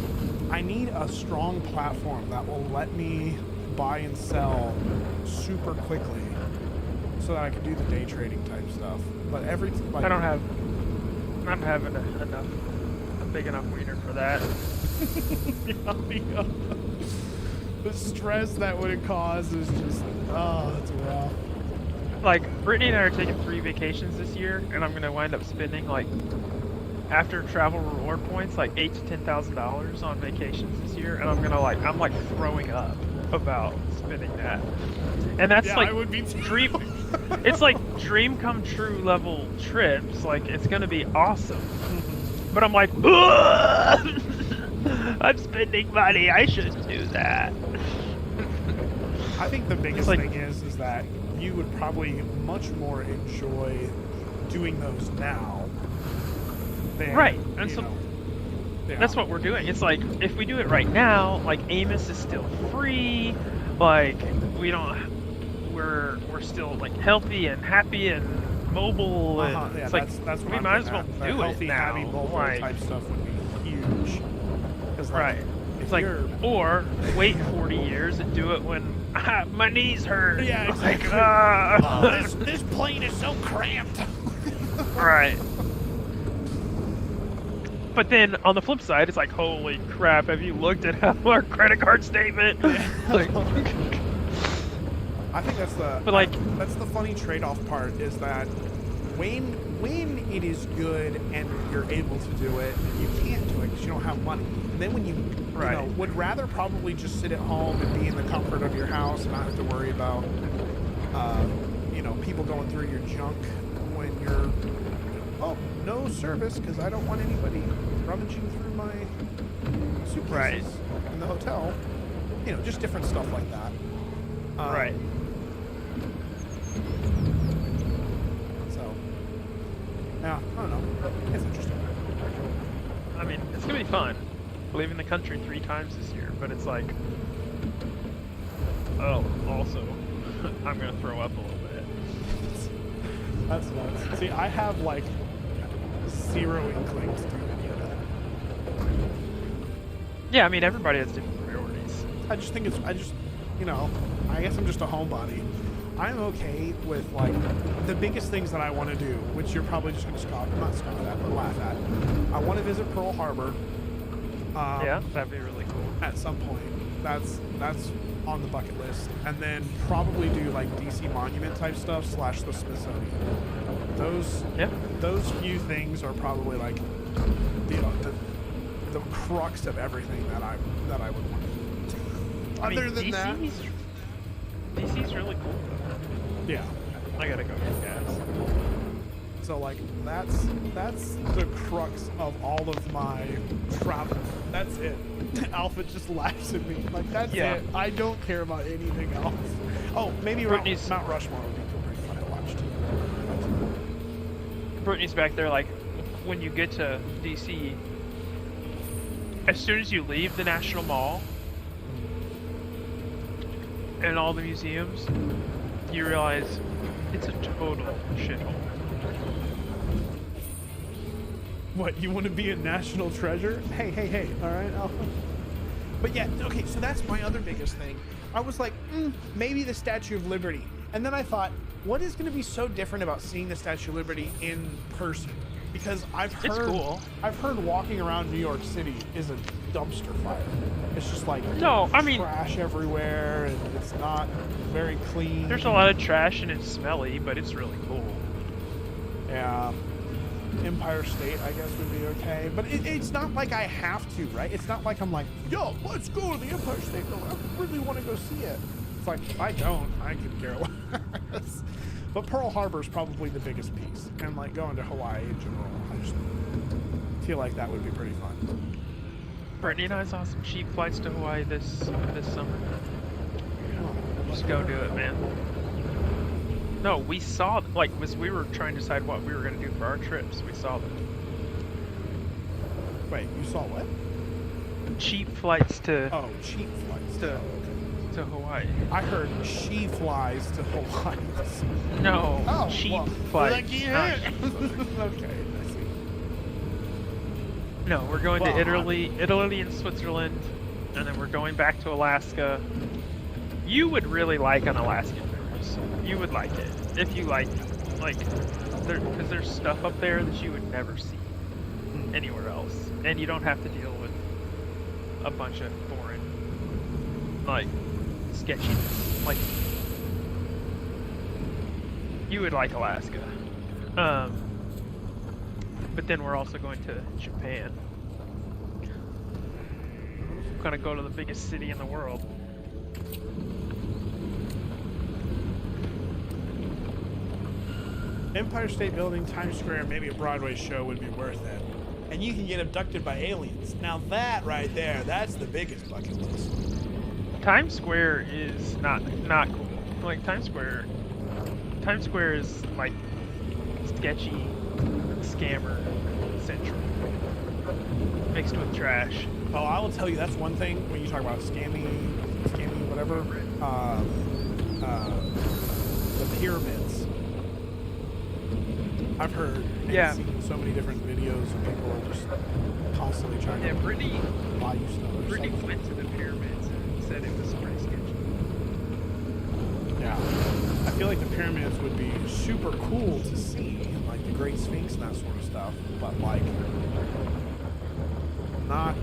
I need a strong platform that will let me buy and sell super quickly so that I can do the day trading type stuff. But like, I don't have a big enough wiener for that. yeah. The stress that would cause is just, oh, it's rough. Like, Brittany and I are taking 3 vacations this year, and I'm gonna wind up spending, like, after travel reward points, like $8,000 to $10,000 on vacations this year, and I'm like throwing up about spending that. And that's Yeah, like I would be too. dream. It's like dream come true level trips. Like, it's gonna be awesome. But I'm like, I'm spending money. I shouldn't do that. I think the biggest like- thing is that you would probably much more enjoy doing those now than, Right, and you so- know, yeah. That's what we're doing. It's like, if we do it right now, like, Amos is still free. Like, we're still, like, healthy and happy and mobile, and Yeah, it's like, that's what we I'm might as getting well at. That do healthy, it now. happy, mobile Like, type stuff would be huge. 'Cause, like, right. if It's like, you're- or wait 40 years and do it when my knees hurt. Yeah, Like, exactly. This plane is so cramped. right. But then on the flip side, it's like, holy crap! Have you looked at our credit card statement? Like, I think that's the But, like- that's the funny trade-off part, is that when it is good and you're able to do it, you can't do it because you don't have money. And then when you Right. know, would rather probably just sit at home and be in the comfort of your house and not have to worry about people going through your junk when you're no service because I don't want anybody rummaging through my suitcases Right. in the hotel. You know, just different stuff like that. right. So, yeah, I don't know. It's interesting. I mean, it's gonna be fun. Leaving the country 3 times this year, but it's like, oh, also, I'm gonna throw up a little bit. That's nuts. See, I have like 0 inklings to do any of that. Yeah, I mean, everybody has different priorities. I just think I guess I'm just a homebody. I'm okay with like the biggest things that I want to do, which you're probably just going to not scoff at, but laugh at. I want to visit Pearl Harbor. Yeah, that'd be really cool. At some point. That's on the bucket list, and then probably do like DC Monument type stuff / the Smithsonian. Those few things are probably like the crux of everything that I would want. Other than that, DC's really cool. Yeah, I gotta go get gas. so like that's the crux of all of my travel. That's it. Alpha just laughs at me. Like, that's it. I don't care about anything else. Oh, maybe Mount Rushmore would be pretty fun to watch too. Brittany's back there, like, when you get to DC, as soon as you leave the National Mall and all the museums, you realize it's a total shithole. What, you want to be a national treasure? Hey, all right, Alpha. But yeah, okay, so that's my other biggest thing. I was like, maybe the Statue of Liberty. And then I thought, what is going to be so different about seeing the Statue of Liberty in person? Because I've heard walking around New York City is a dumpster fire. It's just like trash everywhere, and it's not very clean. There's a lot of trash and it's smelly, but it's really cool. Yeah. Empire State, I guess, would be okay. But it's not like I have to, right? It's not like I'm like, yo, let's go to the Empire State. No, I really want to go see it. It's like, I don't. I could care less. But Pearl Harbor is probably the biggest piece. And, like, going to Hawaii in general, I just feel like that would be pretty fun. Brittany and I saw some cheap flights to Hawaii this summer. Just go do it, man. No, we saw, like, as we were trying to decide what we were going to do for our trips, we saw them. Wait, you saw what? Cheap flights to... Oh, cheap flights. To Hawaii. I heard she flies to Hawaii. No, cheap flights. Okay, I see. No, we're going to Italy and Switzerland, and then we're going back to Alaska. You would really like an Alaskan cruise. You would like it if you like, because there's stuff up there that you would never see anywhere else, and you don't have to deal with a bunch of foreign, sketchiness. Like, you would like Alaska. But then we're also going to Japan. We're gonna go to the biggest city in the world. Empire State Building, Times Square, maybe a Broadway show would be worth it. And you can get abducted by aliens. Now that right there, that's the biggest bucket list. Times Square is not cool. Like, Times Square is like sketchy, scammer central, mixed with trash. Oh, I will tell you, that's one thing when you talk about scamming, whatever. The pyramids. I've heard and seen so many different videos of people just constantly trying to buy you stuff. Brittany went to the pyramids and said it was pretty sketchy. Yeah. I feel like the pyramids would be super cool to see, and like the Great Sphinx and that sort of stuff, but like not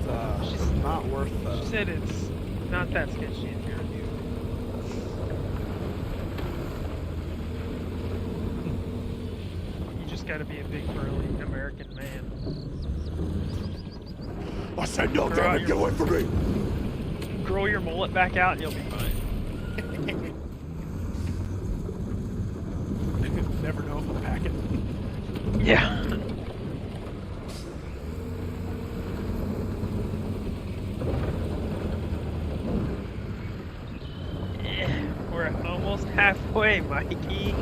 worth the... She said it's not that sketchy in your view. You just gotta be a big burly American man. I said no, damn it, get away from me! Grow your mullet back out and you'll be fine. Never know if I'll pack it. Yeah. We're almost halfway, Mikey.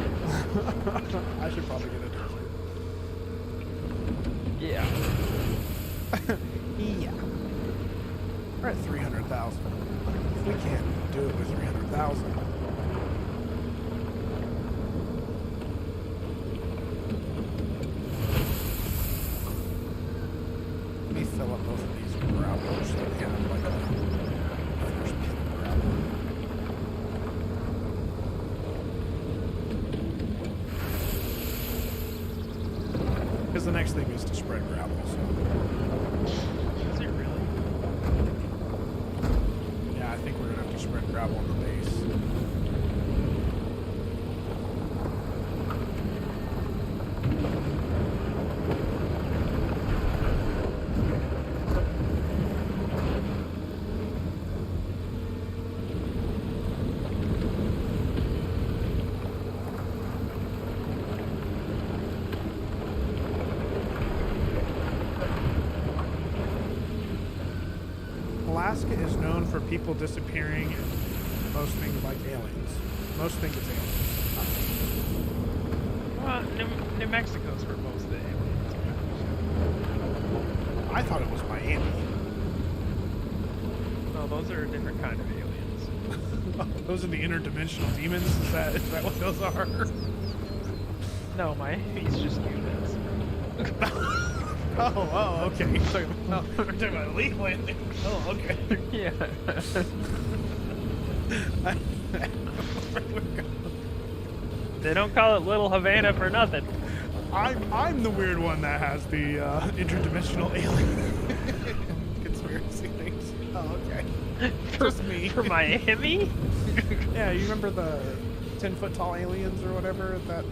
I should probably get it earlier. Yeah. Yeah. We're at 300,000. If we can't do it with 300,000. Let me fill up both of these growlers so we have like a first pit of gravel. think we're gonna have to spread gravel on the base. Alaska is known for people disappearing and most things like aliens. Most think it's aliens. Well, New Mexico's for most of the aliens. I thought it was Miami. No, those are a different kind of aliens. Those are the interdimensional demons? Is that what those are? No, Miami's just humans. Oh, okay. You're talking about Elite Landing. Oh, okay. Yeah. They don't call it Little Havana for nothing. I'm the weird one that has the interdimensional alien conspiracy things. Oh, okay. Just me. For Miami? Yeah, you remember the 10-foot tall aliens or whatever at that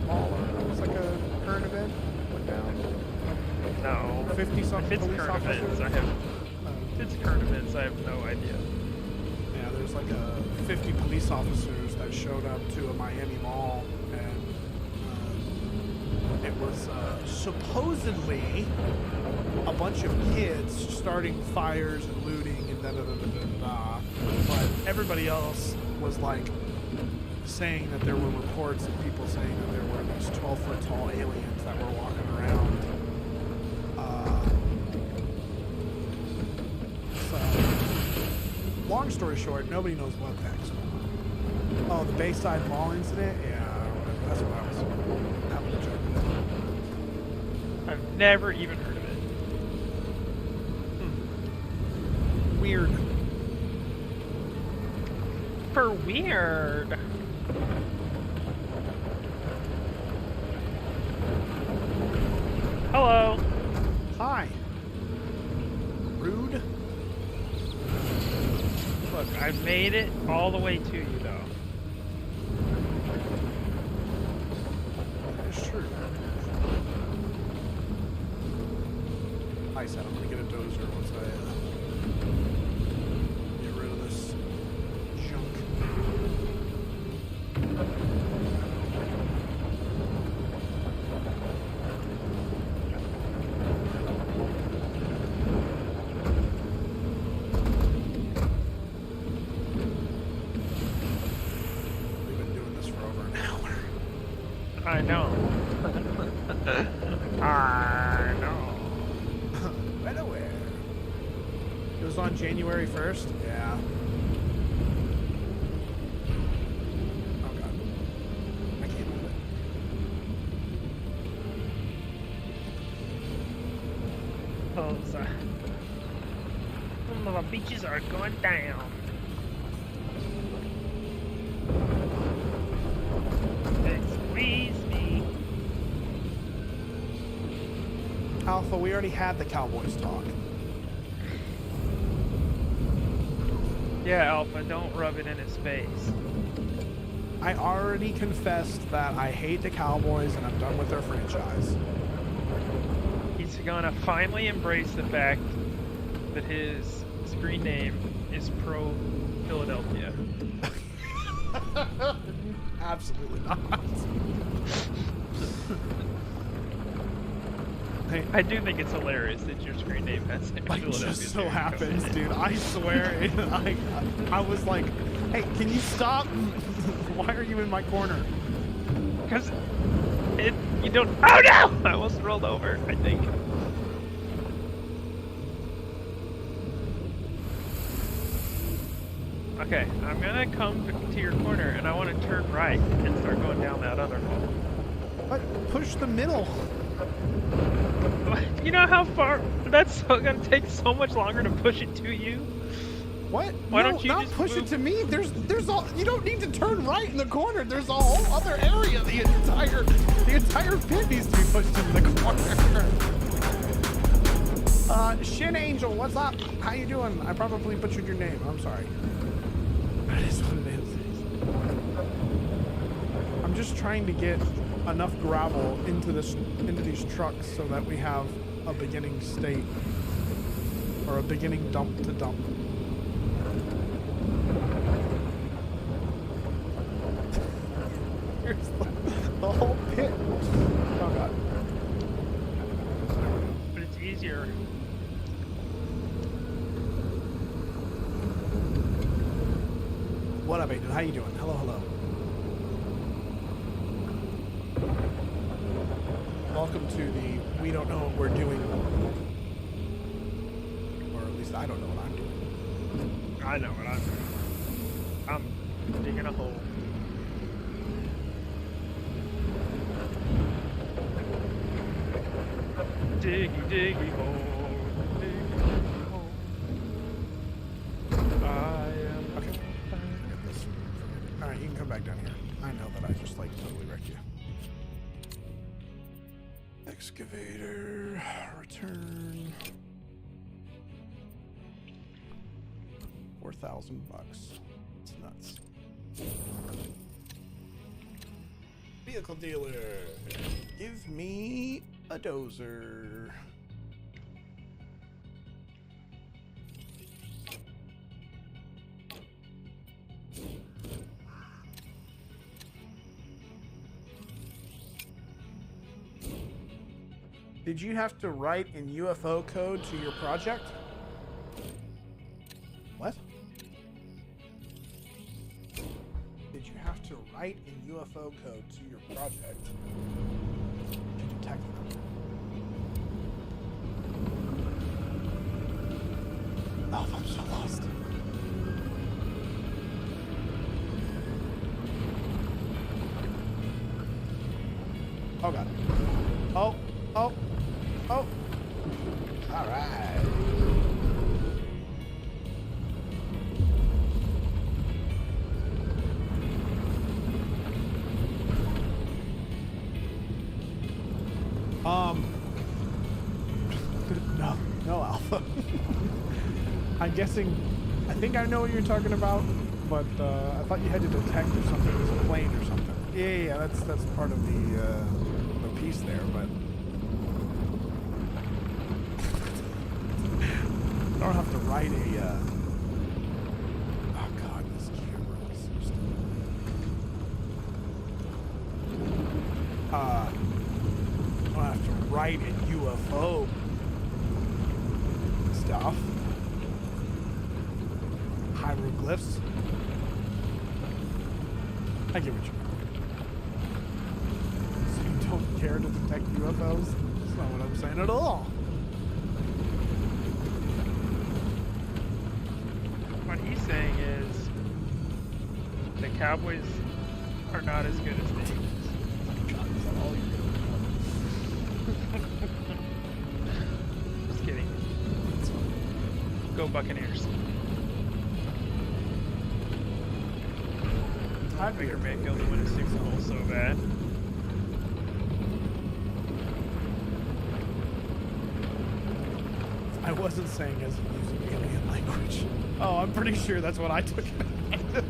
mall? It was like a current event. Went down. No. 50-something If it's police current officers. events, if it's current events, I have no idea. Yeah, there's like 50 police officers that showed up to a Miami mall, and it was supposedly a bunch of kids starting fires and looting and da-da-da-da-da-da. But everybody else was like saying that there were reports of people saying that there were these 12-foot tall aliens that were walking around. Long story short, nobody knows what the heck's going on. Oh, the Bayside Mall incident? Yeah, that's what I was having a joke with. I've never even heard of it. Weird. For weird. Hello. Hi. Rude. Look, I made it all the way to you, though. That's true. I said I'm gonna get a dozer once I get rid of this junk. We've been doing this for over an hour. I know. I know. Right away. It was on January 1st? Yeah. Oh god. I can't move it. Those little beaches are going down. They squeeze me. Alpha, we already had the Cowboys talk. Yeah, Alpha, don't rub it in his face. I already confessed that I hate the Cowboys and I'm done with their franchise. He's gonna finally embrace the fact that his screen name is Pro Philadelphia. Absolutely not. I do think it's hilarious that your screen name has Like, Philadelphia. just so Jericho happens, in it. dude. I swear, I was like, hey, can you stop? Why are you in my corner? Because you don't. Oh no! I almost rolled over, I think. Okay, I'm gonna come to your corner and I want to turn right and start going down that other hole. What? Push the middle. You know how far? That's gonna take so much longer to push it to you. What? Why No, don't you not just push move- it to me? There's all. You don't need to turn right in the corner. There's a whole other area. The entire pit needs to be pushed in the corner. Shin Angel, what's up? How you doing? I probably butchered your name. I'm sorry. just trying to get enough gravel into these trucks so that we have a beginning state or a beginning dump to dump. Here's the whole pit. Oh god. But it's easier. What up, Aiden? How you doing? Hello, hello. Welcome to the we don't know what we're doing. Or at least I don't know what I'm doing. I know what I'm doing. I'm digging a hole. Diggy, diggy hole. Diggy, diggy hole. I am. Okay. Forget this. Alright, you can come back down here. I know that I just like totally wrecked you. Excavator. Return. $4,000 bucks. It's nuts. Vehicle dealer. Give me a dozer. Did you have to write in UFO code to your project? What? Did you have to write in UFO code to your project to detect them? Oh, I'm so lost. Oh god. Oh. Oh. Oh. All right. No Alpha. I'm guessing, I think I know what you're talking about, but I thought you had to detect if something was a plane or something. Yeah, that's part of the piece there, but I don't have to write a, oh god, this camera is so stupid. I don't have to write a UFO stuff. Hieroglyphs. I get what you mean. So you don't care to detect UFOs? That's not what I'm saying at all. What he's saying is the Cowboys are not as good as the Eagles. God, is that all you're Just kidding. Go Buccaneers. doing? Baker Mayfield to win a Super Bowl so bad. I wasn't saying as using alien language. Oh, I'm pretty sure that's what I took out of this.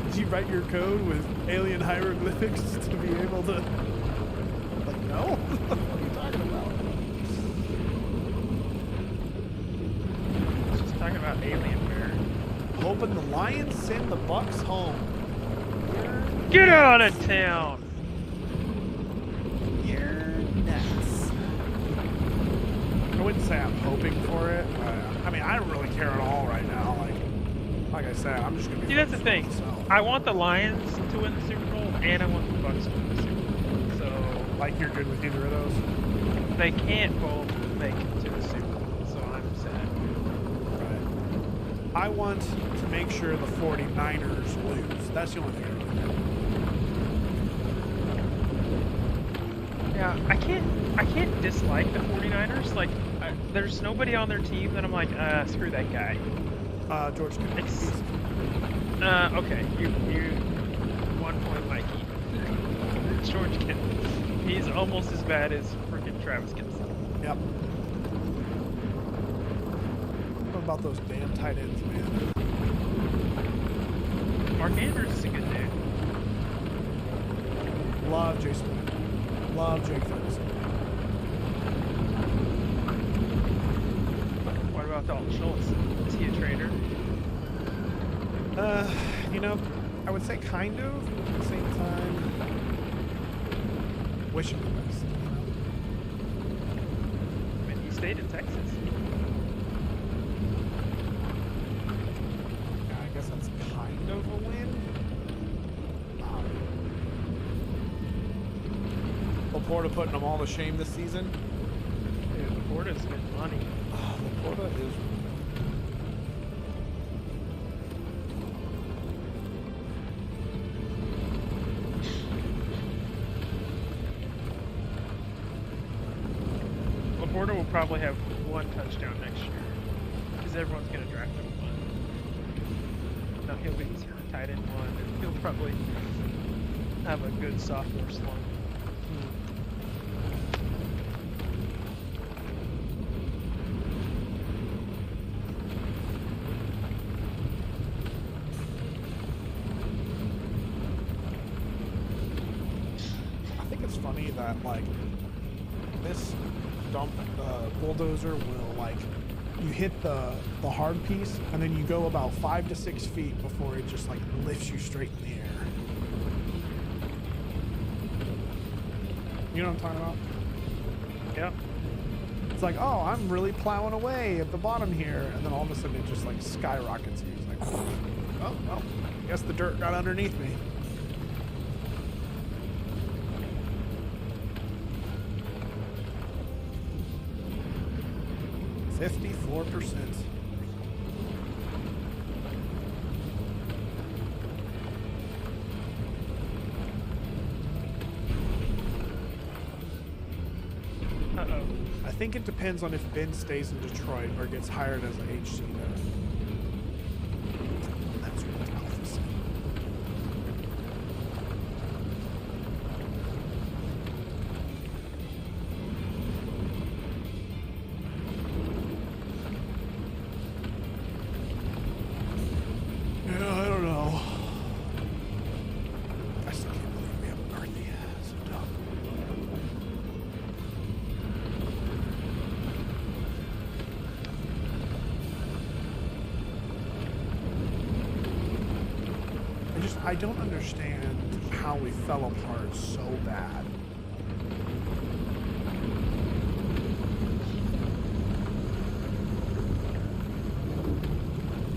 Did you write your code with alien hieroglyphics to be able to... Like, no? What are you talking about? Just talking about alien bear. Hoping the Lions send the Bucks home. Get out of town! You're nuts. I wouldn't say I'm hoping for it. I mean, I don't really care at all right now. Like I said, I'm just gonna be. See, that's the thing. focused on myself. I want the Lions to win the Super Bowl, and I want the Bucks to win the Super Bowl. So, Like you're good with either of those. they can't both make it to the Super Bowl, so I'm sad. Right. I want to make sure the 49ers lose. That's the only thing I really care. Yeah, I can't dislike the 49ers. Like, there's nobody on their team that I'm like, screw that guy. George Kittle. It's, okay, you 1 point Mikey. George Kittle. He's almost as bad as freaking Travis Kelce. Yep. What about those damn tight ends, man? Mark Andrews is a good dude. Love Jason Witten. Love Jake Ferguson. What about Dalton Schultz? Is he a traitor? You know, I would say kind of. At the same time, wish him the best. I mean, he stayed in Texas. Yeah, I guess that's kind of a win. Laporta putting them all to shame this season. Dude, Laporta's been money. Laporta is. Laporta will probably have 1 touchdown next year. Because everyone's going to draft him 1. No, he'll be tight end 1. And he'll probably have a good sophomore slump. I think it's funny that, like, this bulldozer will, like, you hit the hard piece and then you go about 5 to 6 feet before it just, like, lifts you straight in the air. You know what I'm talking about? Yep. It's like, oh, I'm really plowing away at the bottom here, and then all of a sudden it just, like, skyrockets you. It's like, oh, well, I guess the dirt got underneath me. %. Uh-oh. I think it depends on if Ben stays in Detroit or gets hired as an HC there. That's what Alpha said. Yeah, I don't know. I still can't believe we have McCarthy. So dumb. I don't understand how we fell apart so bad.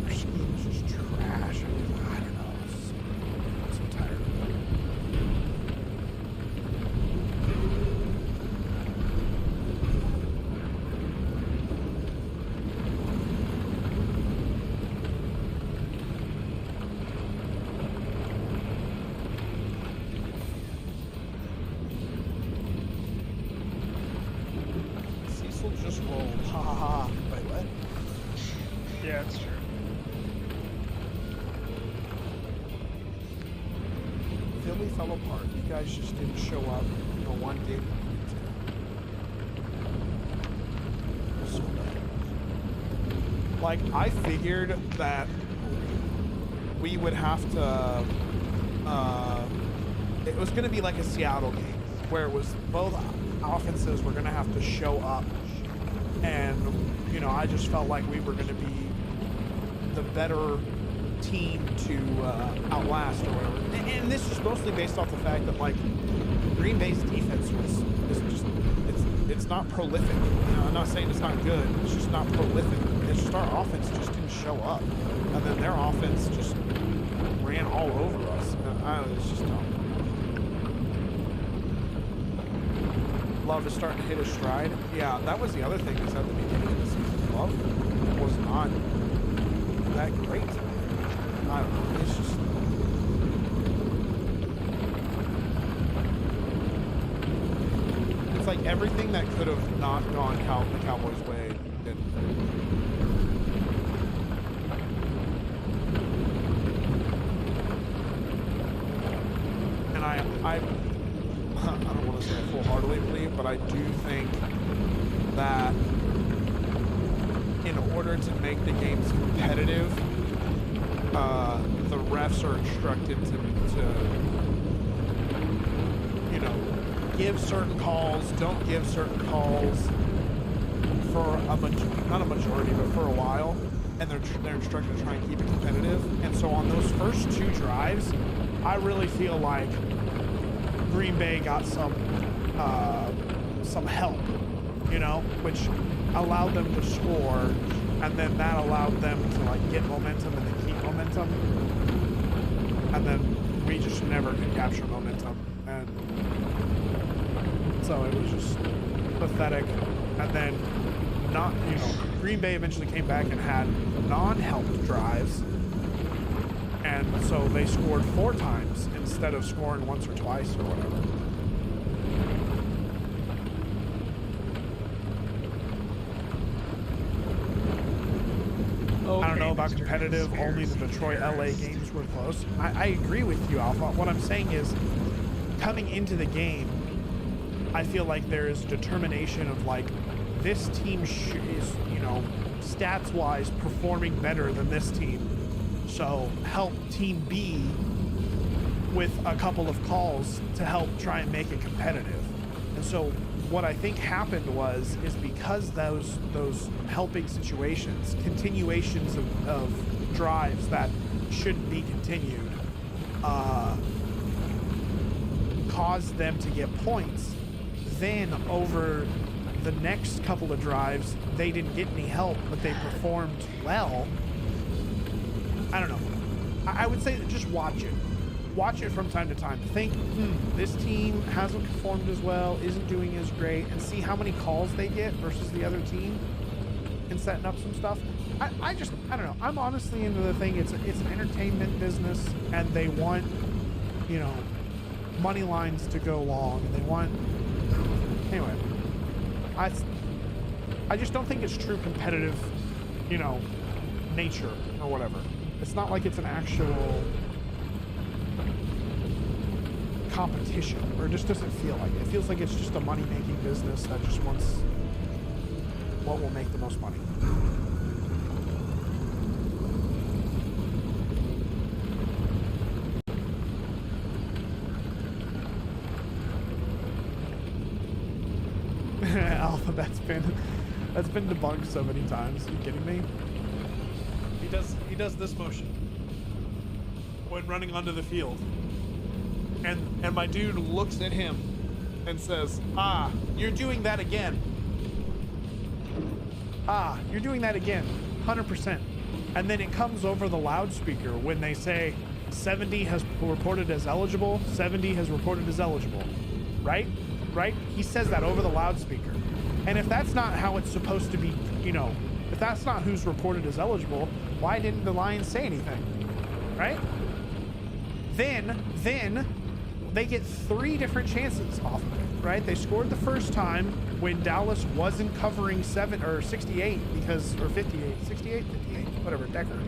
Our scheme is just trash. I don't know. I'm so tired of it. Cecil just rolled. Ha ha ha. Wait, what? Yeah, it's true. Philly fell apart. You guys just didn't show up for one game. So bad. Like, I figured that we would have to, it was going to be like a Seattle game where it was both offenses were going to have to show up. And, you know, I just felt like we were going to be the better team to outlast or whatever. And this is mostly based off the fact that, like, Green Bay's defense is just, it's not prolific. You know, I'm not saying it's not good. It's just not prolific. It's just our offense just didn't show up. And then their offense just ran all over us. It's just dumb. Love is starting to hit his stride. Yeah, that was the other thing, is at the beginning of the season, Love was not that great. I don't know, it's just... It's like everything that could have not gone the Cowboys' way didn't. And I don't want to say I full-heartedly believe, but I do think that in order to make the games competitive, the refs are instructed to give certain calls, don't give certain calls for not a majority, but for a while, and they're instructed to try and keep it competitive. And so on those first 2 drives, I really feel like Green Bay got some help, you know, which allowed them to score, and then that allowed them to like get momentum and then keep momentum, and then we just never could capture momentum, and so it was just pathetic. And then Green Bay eventually came back and had non-helped drives, and so they scored 4 times instead of scoring once or twice or whatever. I don't know about competitive, only the Detroit-LA games were close. I agree with you, Alpha. What I'm saying is, coming into the game, I feel like there is determination of like, this team is, stats-wise performing better than this team. So help Team B with a couple of calls to help try and make it competitive. And so what I think happened is because those helping situations, continuations of drives that shouldn't be continued, caused them to get points. Then over the next couple of drives, they didn't get any help, but they performed well. I don't know. I would say just watch it. Watch it from time to time. Think, this team hasn't performed as well, isn't doing as great, and see how many calls they get versus the other team and setting up some stuff. I don't know. I'm honestly into the thing. It's an entertainment business, and they want, money lines to go long, and they want... Anyway, I just don't think it's true competitive, nature or whatever. It's not like it's an actual competition, or it just doesn't feel like it. It feels like it's just a money-making business that just wants what will make the most money. Alpha, that's been debunked so many times. Are you kidding me? He does this motion when running onto the field. And my dude looks at him and says, you're doing that again. You're doing that again. 100%. And then it comes over the loudspeaker when they say 70 has reported as eligible, 70 has reported as eligible. Right? He says that over the loudspeaker. And if that's not how it's supposed to be, if that's not who's reported as eligible, why didn't the Lions say anything? Right? Then they get 3 different chances off of it, right? They scored the first time when Dallas wasn't covering 68 because, or 58, 68, 58, whatever, Decker.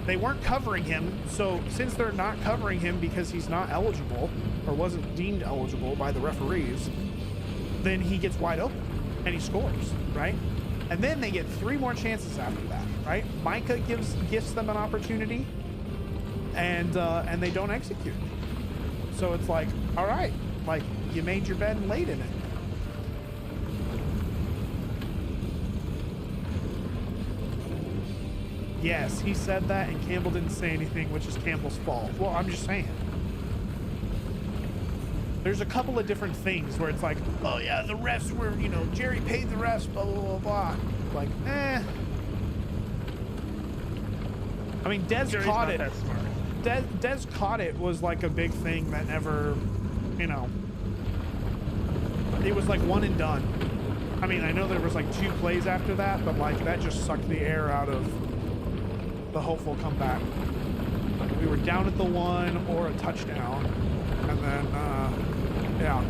They weren't covering him. So since they're not covering him because he's not eligible or wasn't deemed eligible by the referees, then he gets wide open and he scores, right? And then they get 3 more chances after that, right? Micah gives them an opportunity, and they don't execute. So it's like, all right, like, you made your bed and laid in it. Yes, he said that, and Campbell didn't say anything, which is Campbell's fault. Well, I'm just saying. There's a couple of different things where it's like, oh yeah, the refs were, Jerry paid the refs, blah, blah, blah, blah. Like, I mean, Dez caught it. Dez caught it was like a big thing that never, it was like one and done. I mean, I know there was like 2 plays after that, but like that just sucked the air out of the hopeful comeback. We were down at the 1 or a touchdown, and then, yeah.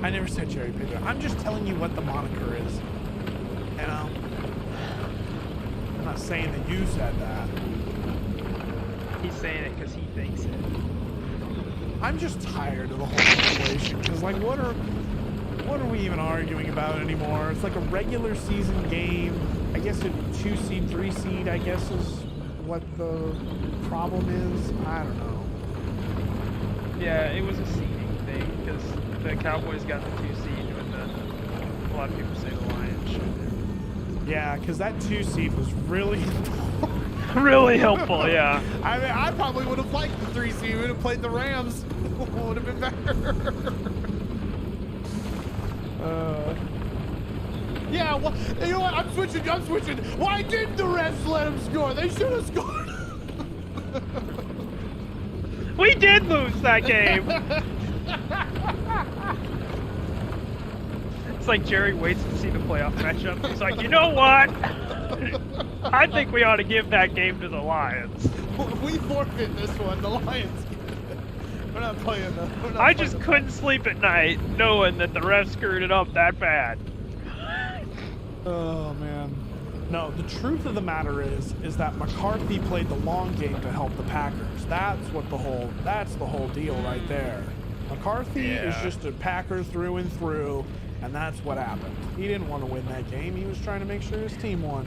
I never said Jerry paid it. I'm just telling you what the moniker is, I'm not saying that you said that. He's saying it because he thinks it. I'm just tired of the whole situation, because like, what are we even arguing about anymore? It's like a regular season game. I guess a 2 seed, 3 seed, I guess is what the problem is. I don't know. Yeah, it was a seeding thing because the Cowboys got the 2 seed when a lot of people say the Lions should. Yeah, because that 2 seed was really. Really helpful, yeah. I mean, I probably would have liked the 3 seed. We would have played the Rams. Would have been better. Yeah, well, you know what? I'm switching. Why didn't the refs let him score? They should have scored. We did lose that game. It's like Jerry waits to see the playoff matchup. He's like, you know what? I think we ought to give that game to the Lions. We forfeit this one. The Lions. We're not playing the. I just couldn't sleep at night knowing that the refs screwed it up that bad. Oh man. No, the truth of the matter is that McCarthy played the long game to help the Packers. That's the whole deal right there. McCarthy is just a Packer through and through, and that's what happened. He didn't want to win that game. He was trying to make sure his team won.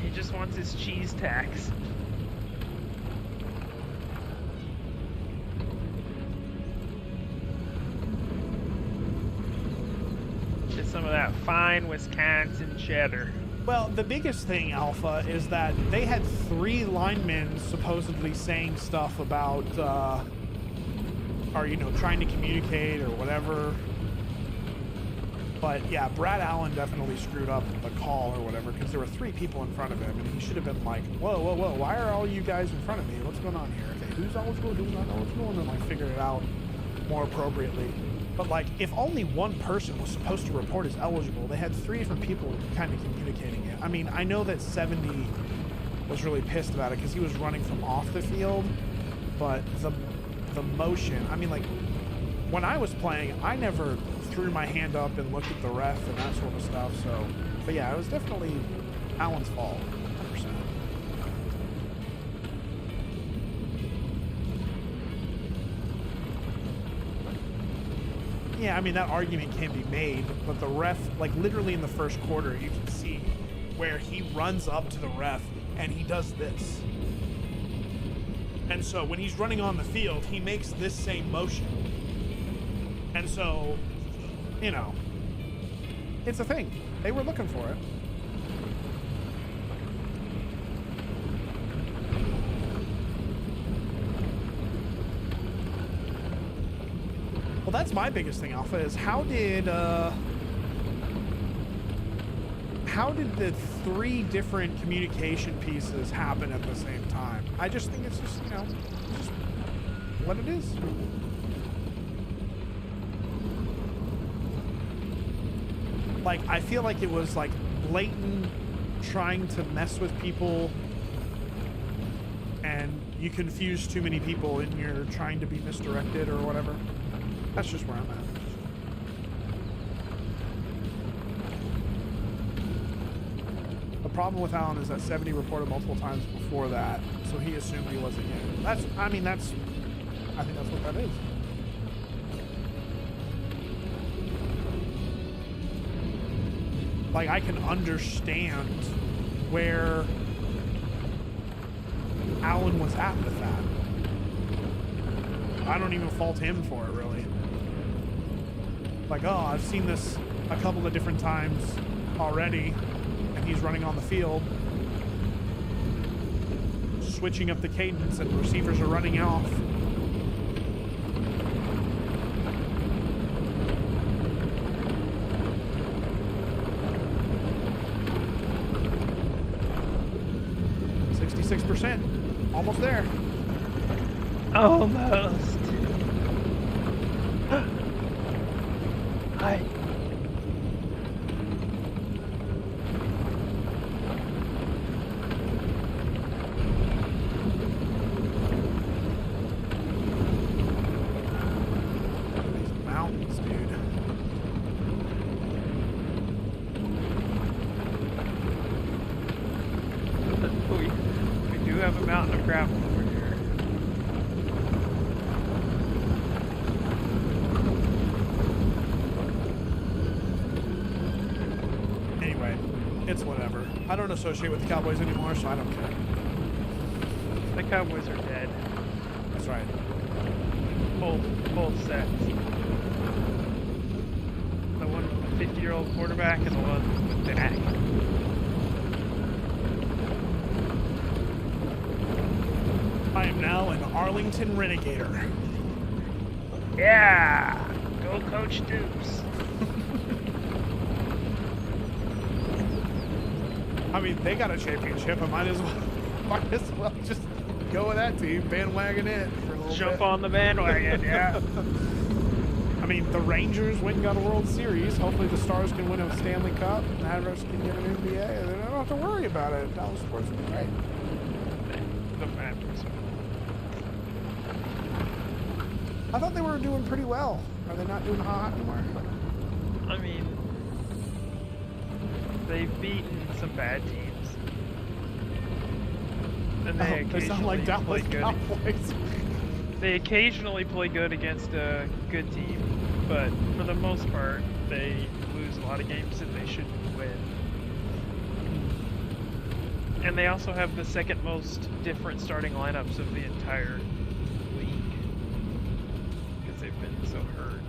He just wants his cheese tax. Just some of that fine Wisconsin cheddar. Well, the biggest thing, Alpha, is that they had 3 linemen supposedly saying stuff about, or, trying to communicate or whatever. But, yeah, Brad Allen definitely screwed up the call or whatever because there were 3 people in front of him, and he should have been like, whoa, why are all you guys in front of me? What's going on here? Okay, who's eligible, who's not eligible? And then, figure it out more appropriately. But, if only one person was supposed to report as eligible, they had 3 different people kind of communicating it. I mean, I know that 70 was really pissed about it because he was running from off the field, but the motion, I mean, when I was playing, I never threw my hand up and looked at the ref and that sort of stuff, so, but yeah, it was definitely Allen's fault, 100%. Yeah, I mean, that argument can be made, but the ref, literally in the first quarter, you can see where he runs up to the ref and he does this. And so when he's running on the field, he makes this same motion. And so, it's a thing. They were looking for it. Well, that's my biggest thing, Alpha, is how did the 3 different communication pieces happen at the same time? I just think it's just, just what it is. I feel like it was, blatant trying to mess with people, and you confuse too many people and you're trying to be misdirected or whatever. That's just where I'm at. The problem with Allen is that 70 reported multiple times before that, so he assumed he wasn't in. I think that's what that is. I can understand where Allen was at with that. I don't even fault him for it, really. I've seen this a couple of different times already, and he's running on the field, switching up the cadence, and receivers are running off. Almost there. Almost. Hi. These mountains, dude. We do have a mountain of gravel over here. Anyway, it's whatever. I don't associate with the Cowboys anymore, so I don't care. The Cowboys are dead. That's right. both sets. The one with the 50-year-old quarterback and the one with Dak. I am now an Arlington Renegader. Yeah! Go Coach Dupes. I mean, they got a championship. I might as well just go with that team, bandwagon it for a little Jump bit. on the bandwagon, yeah. I mean, the Rangers went and got a World Series. Hopefully the Stars can win a Stanley Cup. The Mavericks can get an NBA. And then I don't have to worry about it. Dallas Sports will be great. The Mavericks. I thought they were doing pretty well. Are they not doing hot anymore? I mean, they've beaten some bad teams. And they They sound like occasionally Dallas play good. Cowboys. They occasionally play good against a good team, but for the most part, they lose a lot of games that they shouldn't win. And they also have the second most different starting lineups of the entire league because they've been so hurt.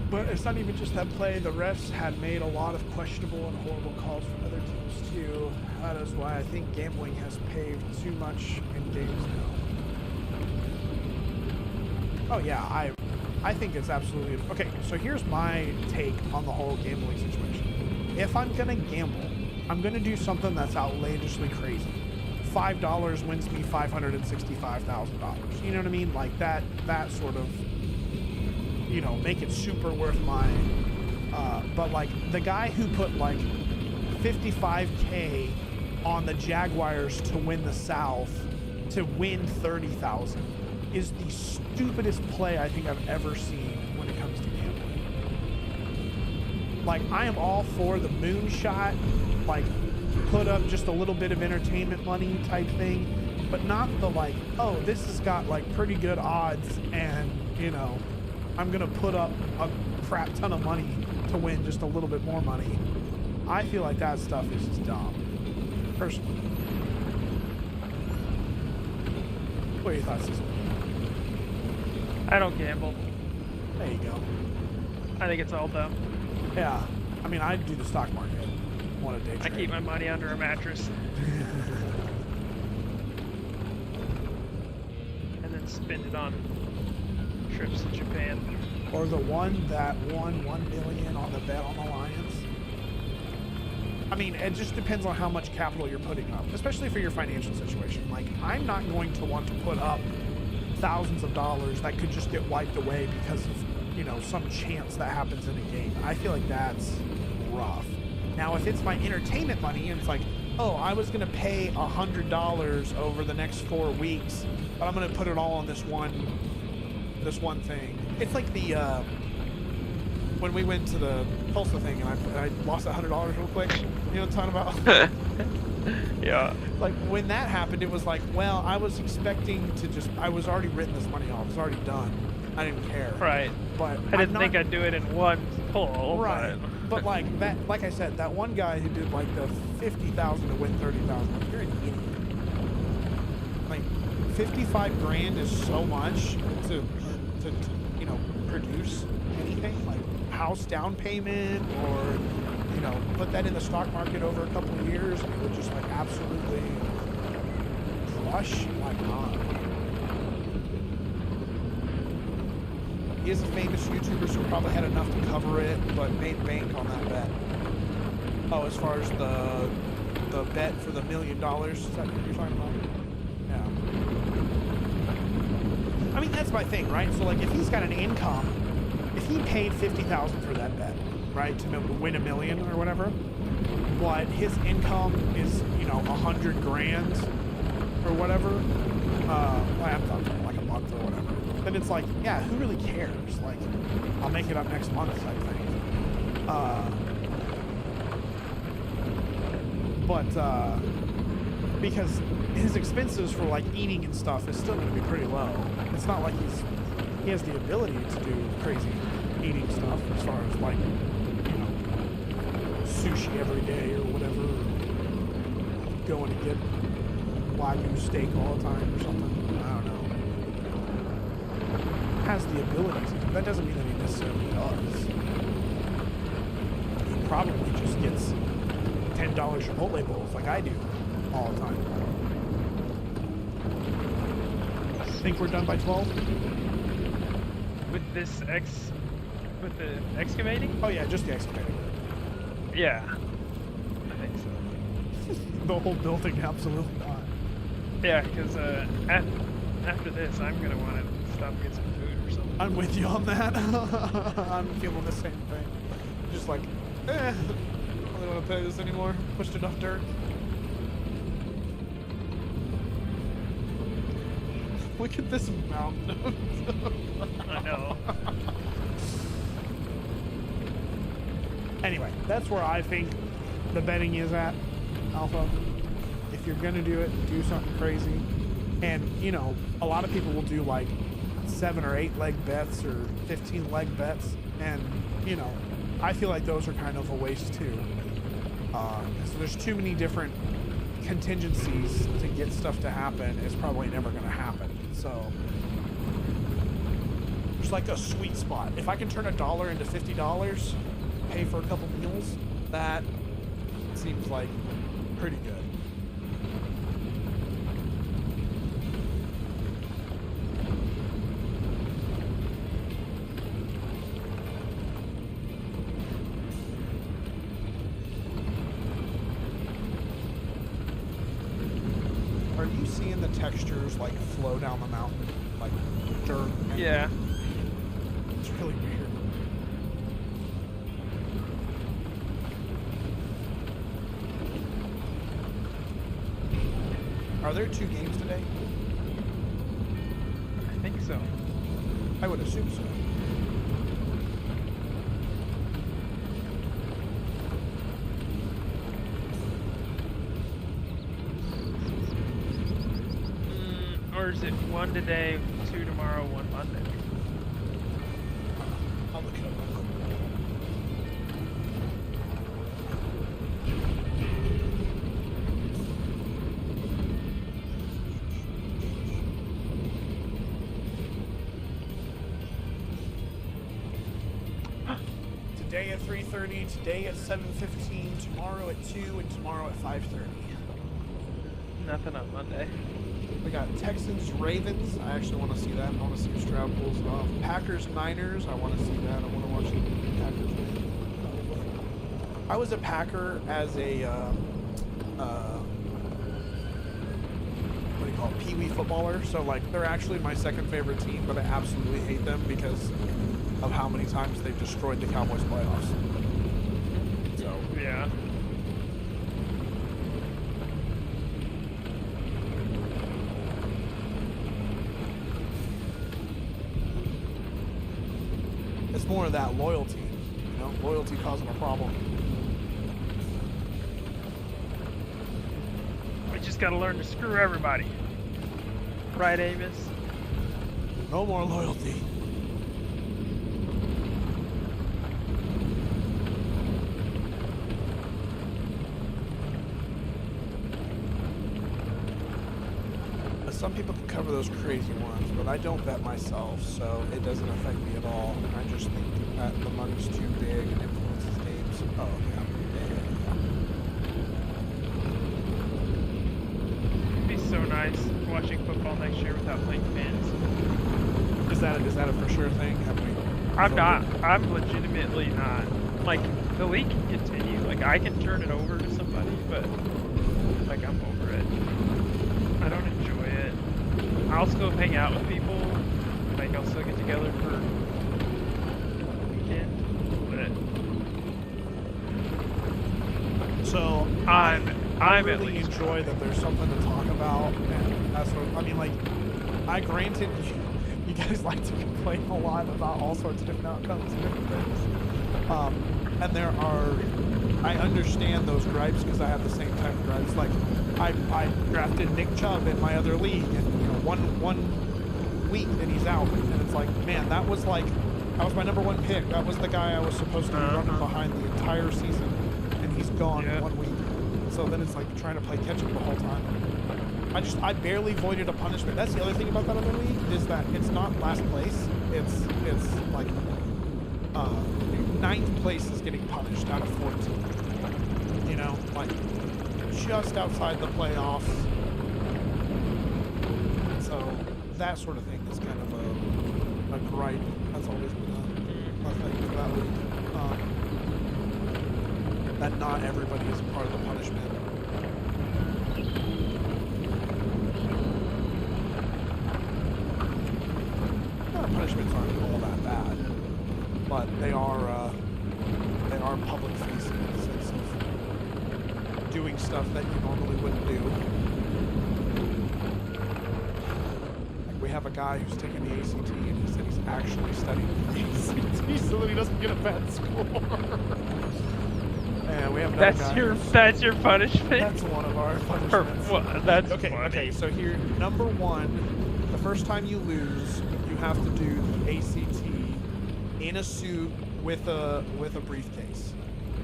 But it's not even just that play. The refs had made a lot of questionable and horrible calls from other teams too. That is why I think gambling has paved too much in games now. Oh yeah, I think it's absolutely okay. So here's my take on the whole gambling situation. If I'm gonna gamble, I'm gonna do something that's outlandishly crazy. $5 wins me $565,000. You know what I mean? Like that sort of, you know, make it super worth my. But like the guy who put like $55K on the Jaguars to win the South to win $30,000 is the stupidest play I think I've ever seen when it comes to gambling. Like, I am all for the moonshot, like, put up just a little bit of entertainment money type thing, but not the like, oh, this has got like pretty good odds and, you know, I'm gonna put up a crap ton of money to win just a little bit more money. I feel like that stuff is just dumb, personally. What are your thoughts, Cecil? I don't gamble. There you go. I think it's all dumb. Yeah, I mean, I do the stock market. Want a day I trade. keep my money under a mattress. And then spend it on trips to Japan. Or the one that won $1 million on the bet on the Lions. I mean, it just depends on how much capital you're putting up, especially for your financial situation. Like, I'm not going to want to put up thousands of dollars that could just get wiped away because of, you know, some chance that happens in a game. I feel like that's rough. Now, if it's my entertainment money and it's like, oh, I was going to pay $100 over the next 4 weeks, but I'm going to put it all on this one thing. It's like the when we went to the Tulsa thing and I lost $100 real quick. You know what I'm talking about? Yeah. Like, when that happened, it was like, well, I was expecting to just, I was already written this money off. It was already done. I didn't care. Right. But I didn't think I'd do it in one pull. Right. But like that, like I said, that one guy who did like the 50,000 to win 30,000, you're an idiot. Like, 55 grand is so much to you know, produce anything like house down payment or, you know, put that in the stock market over a couple of years and it would just like absolutely crush. Like, not. He is a famous YouTuber, so probably had enough to cover it, but made bank on that bet. Oh, as far as the bet for the $1 million, is that what you're talking about? Yeah. I mean, that's my thing, right? So, like, if he's got an income, if he paid $50,000 for that bet, right, to win $1 million or whatever, but his income is, you know, 100 grand or whatever, I'm talking like a month or whatever, then it's like, yeah, who really cares? Like, I'll make it up next month type thing. Because his expenses for like eating and stuff is still going to be pretty low. It's not like he has the ability to do crazy eating stuff as far as like, you know, sushi every day or whatever, going to get Wagyu steak all the time or something. I don't know. has the ability to. That doesn't mean that he necessarily does. He probably just gets $10 Chipotle bowls like I do all the time. Think we're done by 12? With this with the excavating? Oh yeah, just the excavating. Yeah. I think so. The whole building, absolutely not. Yeah, because after this, I'm gonna want to stop and get some food or something. I'm with you on that. I'm feeling the same thing. Just like, I don't really want to play this anymore. Pushed enough dirt. Look at this mountain. I know. Anyway, that's where I think the betting is at, Alpha. If you're gonna do it, do something crazy. And, you know, a lot of people will do like 7 or 8 leg bets or 15 leg bets. And, you know, I feel like those are kind of a waste too. So there's too many different contingencies to get stuff to happen. It's probably never gonna happen. So there's like a sweet spot. If I can turn $1 into $50, pay for a couple meals, that seems like pretty good. Are you seeing the textures like flow down the mountain, like dirt? Yeah. It's really weird. Are there 2 games today? I think so. I would assume so. Or is it 1 today, 2 tomorrow, 1 Monday? I'll look it up. Today at 3:30, today at 7:15, tomorrow at 2, and tomorrow at 5:30. Nothing on Monday. We got Texans, Ravens. I actually want to see that. I want to see if Stroud pulls it off. Packers, Niners. I want to see that. I want to watch the Packers win. I was a Packer as a what do you call it? Pee-wee footballer. So like they're actually my second favorite team, but I absolutely hate them because of how many times they've destroyed the Cowboys playoffs. So Yeah. it's more of that loyalty, you know, loyalty causing a problem. We just gotta learn to screw everybody. Right, Amos? No more loyalty. Some people can cover those crazy ones, but I don't bet myself, so it doesn't affect me at all. I just think that the money's too big and influences games. Oh, yeah. It'd be so nice watching football next year without playing fans. Is that a for sure thing? I'm legitimately not. Like, the league can continue. Like, I can turn it over to somebody, but, like, I'm over it. I don't enjoy it. I'll still hang out with people. Like, I'll still get together for the weekend. But So I I really really at least enjoy that there's something to talk about, and that's what I mean. Like, I granted you guys like to complain a lot about all sorts of different outcomes and different things, and I understand those gripes because I have the same type of gripes. Like, I drafted Nick Chubb in my other league, and you know, one week and he's out, and it's like, man, that was my number 1 pick. That was the guy I was supposed to be running behind the entire season, and he's gone in 1 week. So then it's like trying to play catch up the whole time. I barely voided a punishment. That's the other thing about that other league is that it's not last place. it's like ninth place is getting punished out of 14. You know, like just outside the playoffs. So that sort of thing is kind of a gripe. That's always been a thing for that league. That not everybody is a part of the punishment. Punishments aren't all that bad, but they are public facing in the sense of doing stuff that you normally wouldn't do. Like we have a guy who's taking the ACT and he said he's actually studying the ACT so that he doesn't get a bad score. And we have another guy That's your punishment. That's one of our punishments. That's okay. funny. Okay, so here, number one, the first time you lose, you have to do the ACT in a suit with a briefcase.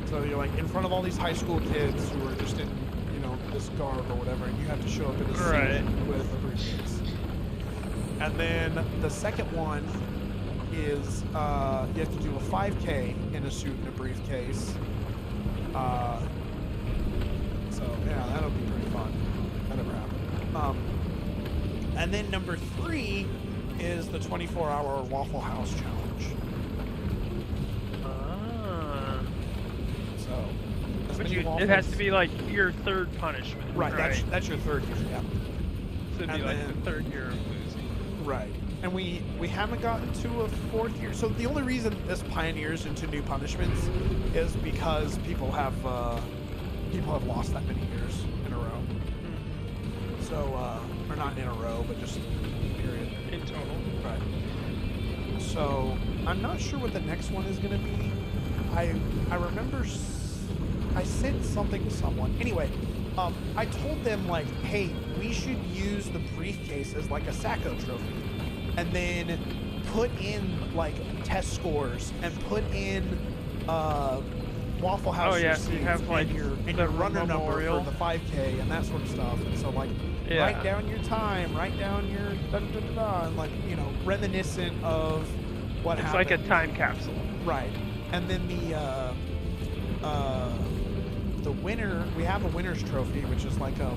So you're like in front of all these high school kids who are just in, you know, this garb or whatever, and you have to show up in a suit with a briefcase. And then the second one is you have to do a 5K in a suit and a briefcase. So yeah, that'll be pretty fun. That never happened. And then number 3 is the 24-hour Waffle House challenge. So but it has to be like your third punishment. Right. That's your third year. Yeah. So it'd be like the third year of losing. Right. And we haven't gotten to a fourth year. So the only reason this pioneers into new punishments is because people have lost that many years in a row. Mm-hmm. So or not in a row, but just period. In total. Right. So I'm not sure what the next one is going to be. I remember I sent something to someone. Anyway, I told them like, hey, we should use the briefcase as like a Sacco trophy. And then put in like test scores and put in Waffle House so you have like your the runner memorial. number for the 5K and that sort of stuff. And so like write down your time, write down your and like, you know, reminiscent of what happened. It's like a time capsule. Right. And then the winner, we have a winner's trophy, which is like a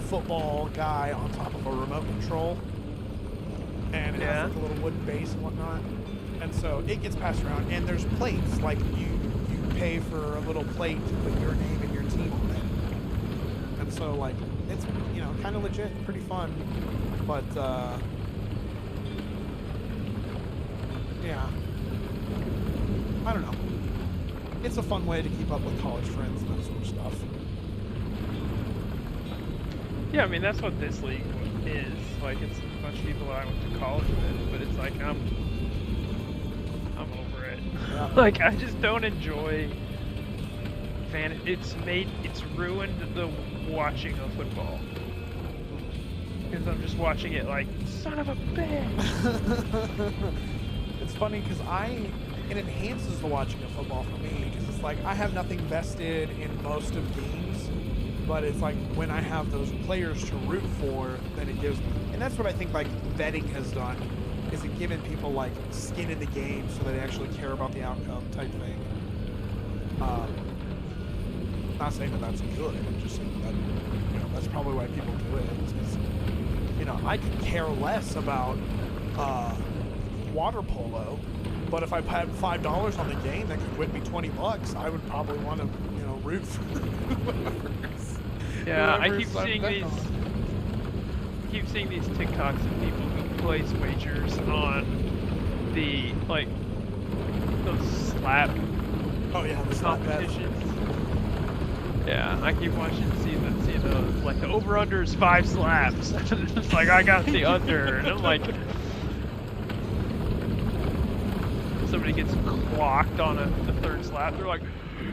football guy on top of a remote control. And it has like a little wooden base and whatnot. And so it gets passed around. And there's plates, like you pay for a little plate to put your name and your team on it. And so like it's, you know, kind of legit, pretty fun. But yeah, I don't know. It's a fun way to keep up with college friends and that sort of stuff. Yeah, I mean that's what this league is. Like it's a bunch of people that I went to college with, but it's like I'm over it. Yeah. Like I just don't enjoy it's ruined the watching of football. Because I'm just watching it like, son of a bitch. It's funny because it enhances the watching of football for me because it's like I have nothing vested in most of games, but it's like when I have those players to root for, then it gives, and that's what I think like betting has done, is it given people like skin in the game so they actually care about the outcome type thing. Not saying that that's good, I'm just saying that, you know, that's probably why people do it. Is, you know, I could care less about water polo, but if I had $5 on the game that could win me $20, I would probably want to, you know, root for whoever's. Yeah, I keep seeing these TikToks of people who place wagers on the like those slap the competitions. Yeah, I keep watching see those like the over/under is 5 slaps. It's like I got the under, and I'm like, somebody gets clocked on the third slap. They're like,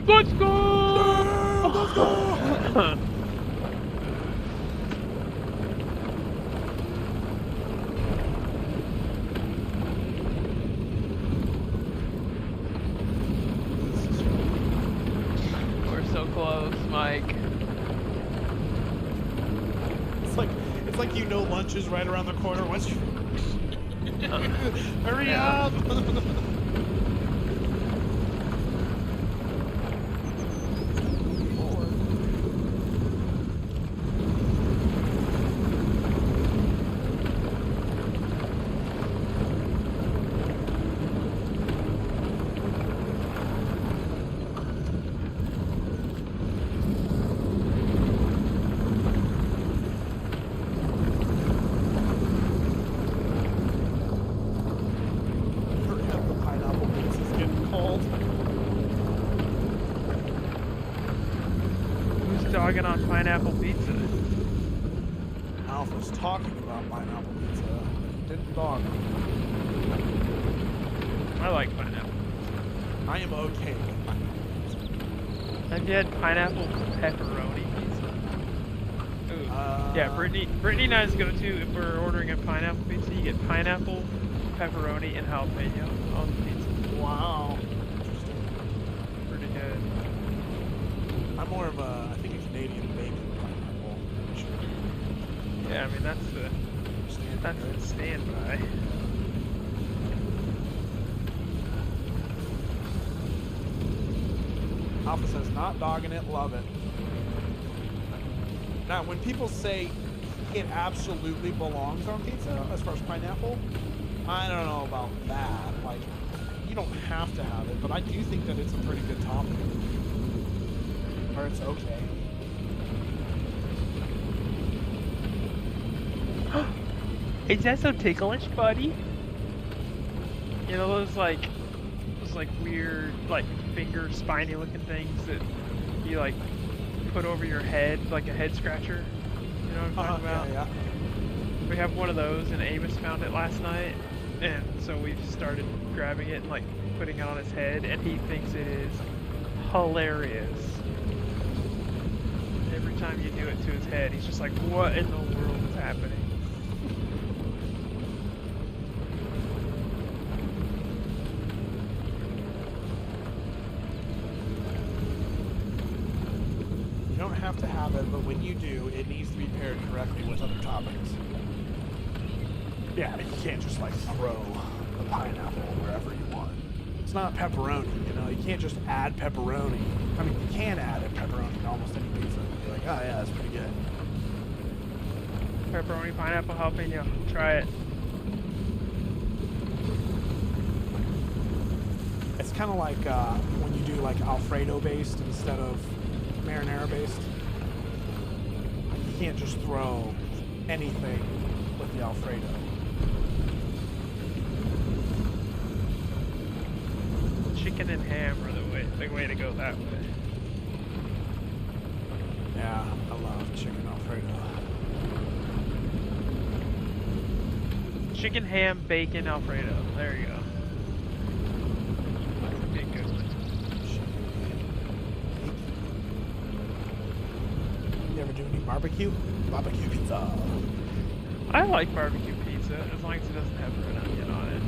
let's go! Let's go! So close, Mike. It's like you know lunch is right around the corner once you. Hurry Yeah. up! Forward. Hurry up, the pineapple pizza's getting cold. Who's dogging on pineapple pizza? Alf was talking about pineapple pizza. Didn't dog. I like pineapple. I am okay with pineapple pizza. Have you had pineapple pepperoni pizza? Ooh. Yeah, Brittany and I's go-to if we're ordering a pineapple pizza, you get pineapple, pepperoni, and jalapeno on the pizza. Wow. Interesting. Pretty good. I'm more of I think a Canadian bacon pineapple. Yeah, I mean that's the standby. Alpha says, not dogging it, love it. Now, when people say it absolutely belongs on pizza, as far as pineapple, I don't know about that. Like, you don't have to have it, but I do think that it's a pretty good topping. Or it's okay. Is that so ticklish, buddy? You know those weird finger spiny looking things that you put over your head like a head scratcher? You know what I'm talking about? Yeah. We have one of those and Amos found it last night, and so we've started grabbing it and putting it on his head, and he thinks it is hilarious. Every time you do it to his head, he's just like, what in the world is happening? You don't have to have it, but when you do, it needs to be paired correctly with other toppings. Yeah, you can't just throw a pineapple wherever you want. It's not pepperoni, you know. You can't just add pepperoni. I mean, you can add a pepperoni to almost any pizza and be like, oh yeah, that's pretty good. Pepperoni, pineapple, jalapeno. Try it. It's kind of like when you do Alfredo based instead of marinara based. You can't just throw anything with the Alfredo. Chicken and ham are the way to go that way. Yeah, I love chicken Alfredo. Chicken, ham, bacon, Alfredo. There you go. Be a good one. You ever do any barbecue? Barbecue pizza. I like barbecue pizza as long as it doesn't have red onion on it.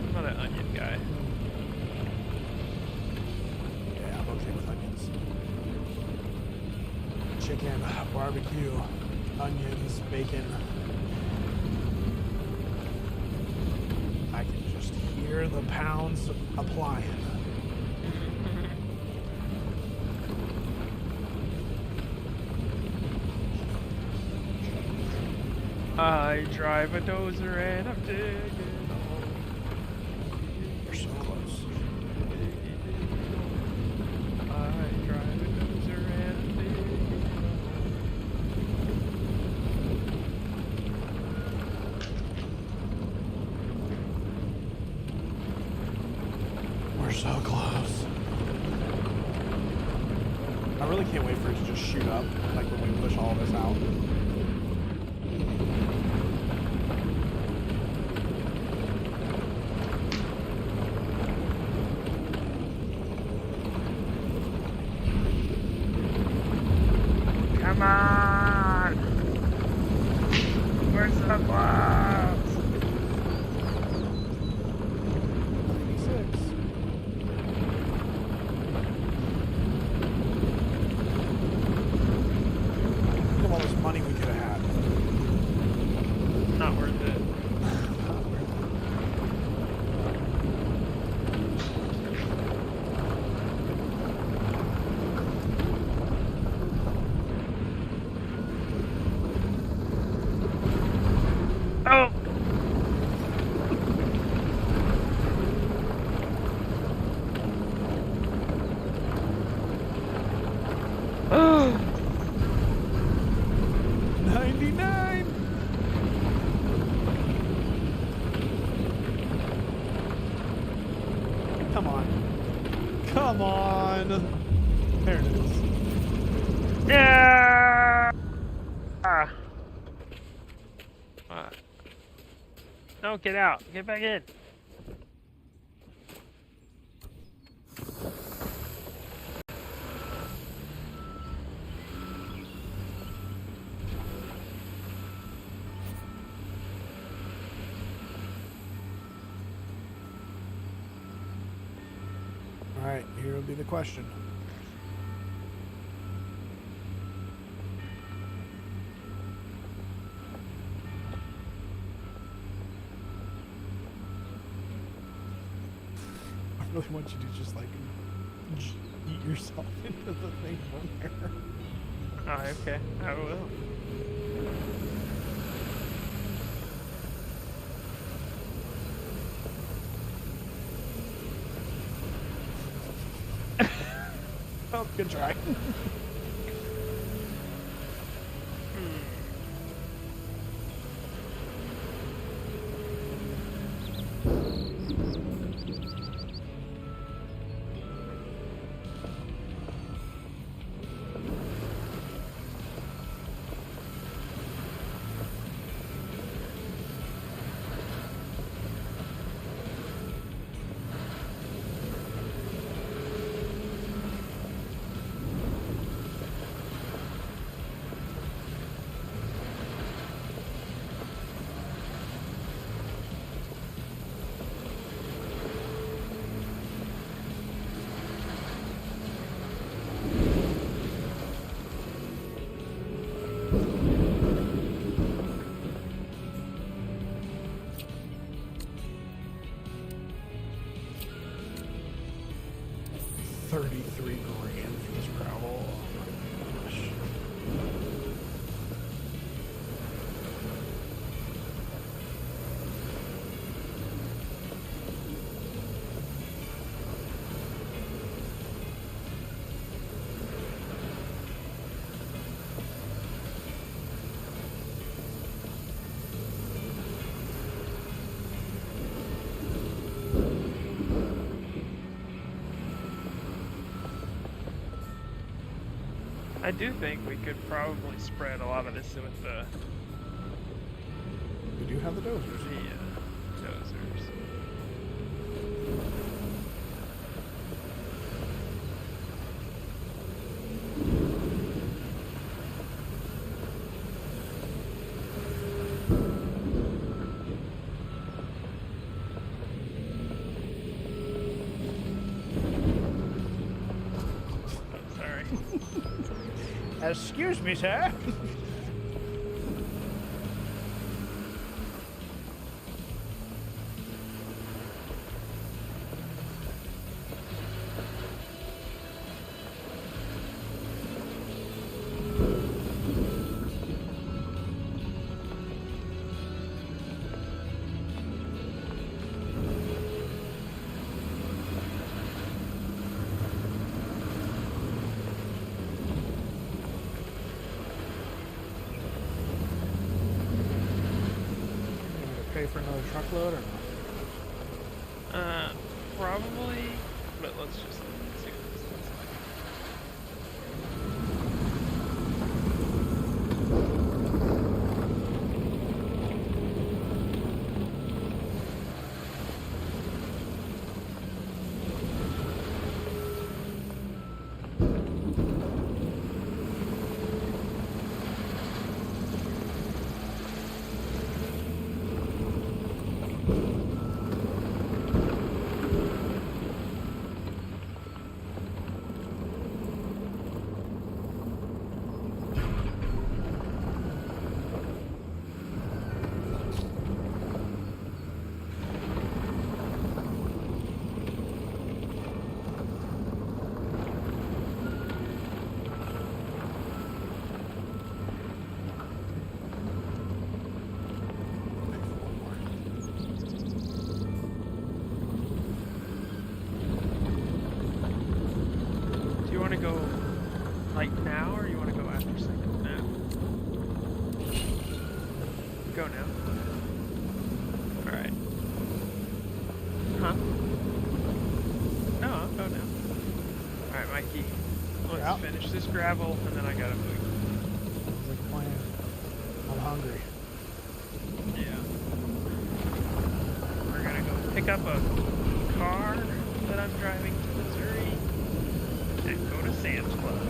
I'm not an onion guy. Yeah, I'm okay with onions. Chicken, barbecue, onions, bacon. I can just hear the pounds applying. I drive a dozer and I'm digging a hole. We're so close. I drive a dozer and I'm digging a hole. We're so close. I really can't wait for it to just shoot up, like when we push all this out. Come on! Where's the gloves? 96. Look at all this money we could have had. Not worth it. Not worth it. Come on. There it is. Yeah. No, get out. Get back in. All right, here will be the question. I really want you to just like eat yourself into the thing from there. Oh, okay. I will. Oh, good try. $33 grand for this gravel. Oh my gosh. I do think we could probably spread a lot of this with the We do have the dozers. dozers. Oh, sorry. Excuse me, sir. Pay for another truckload or not? Probably, but let's just see what this looks like. Do you want to go like now, or you want to go after second? Now. Go now. All right. Huh? No, I'll go now. finish this gravel, and then I gotta move. Sounds like a plan. I'm hungry. Yeah. We're gonna go pick up a car that I'm driving to Missouri and go to Sam's Club.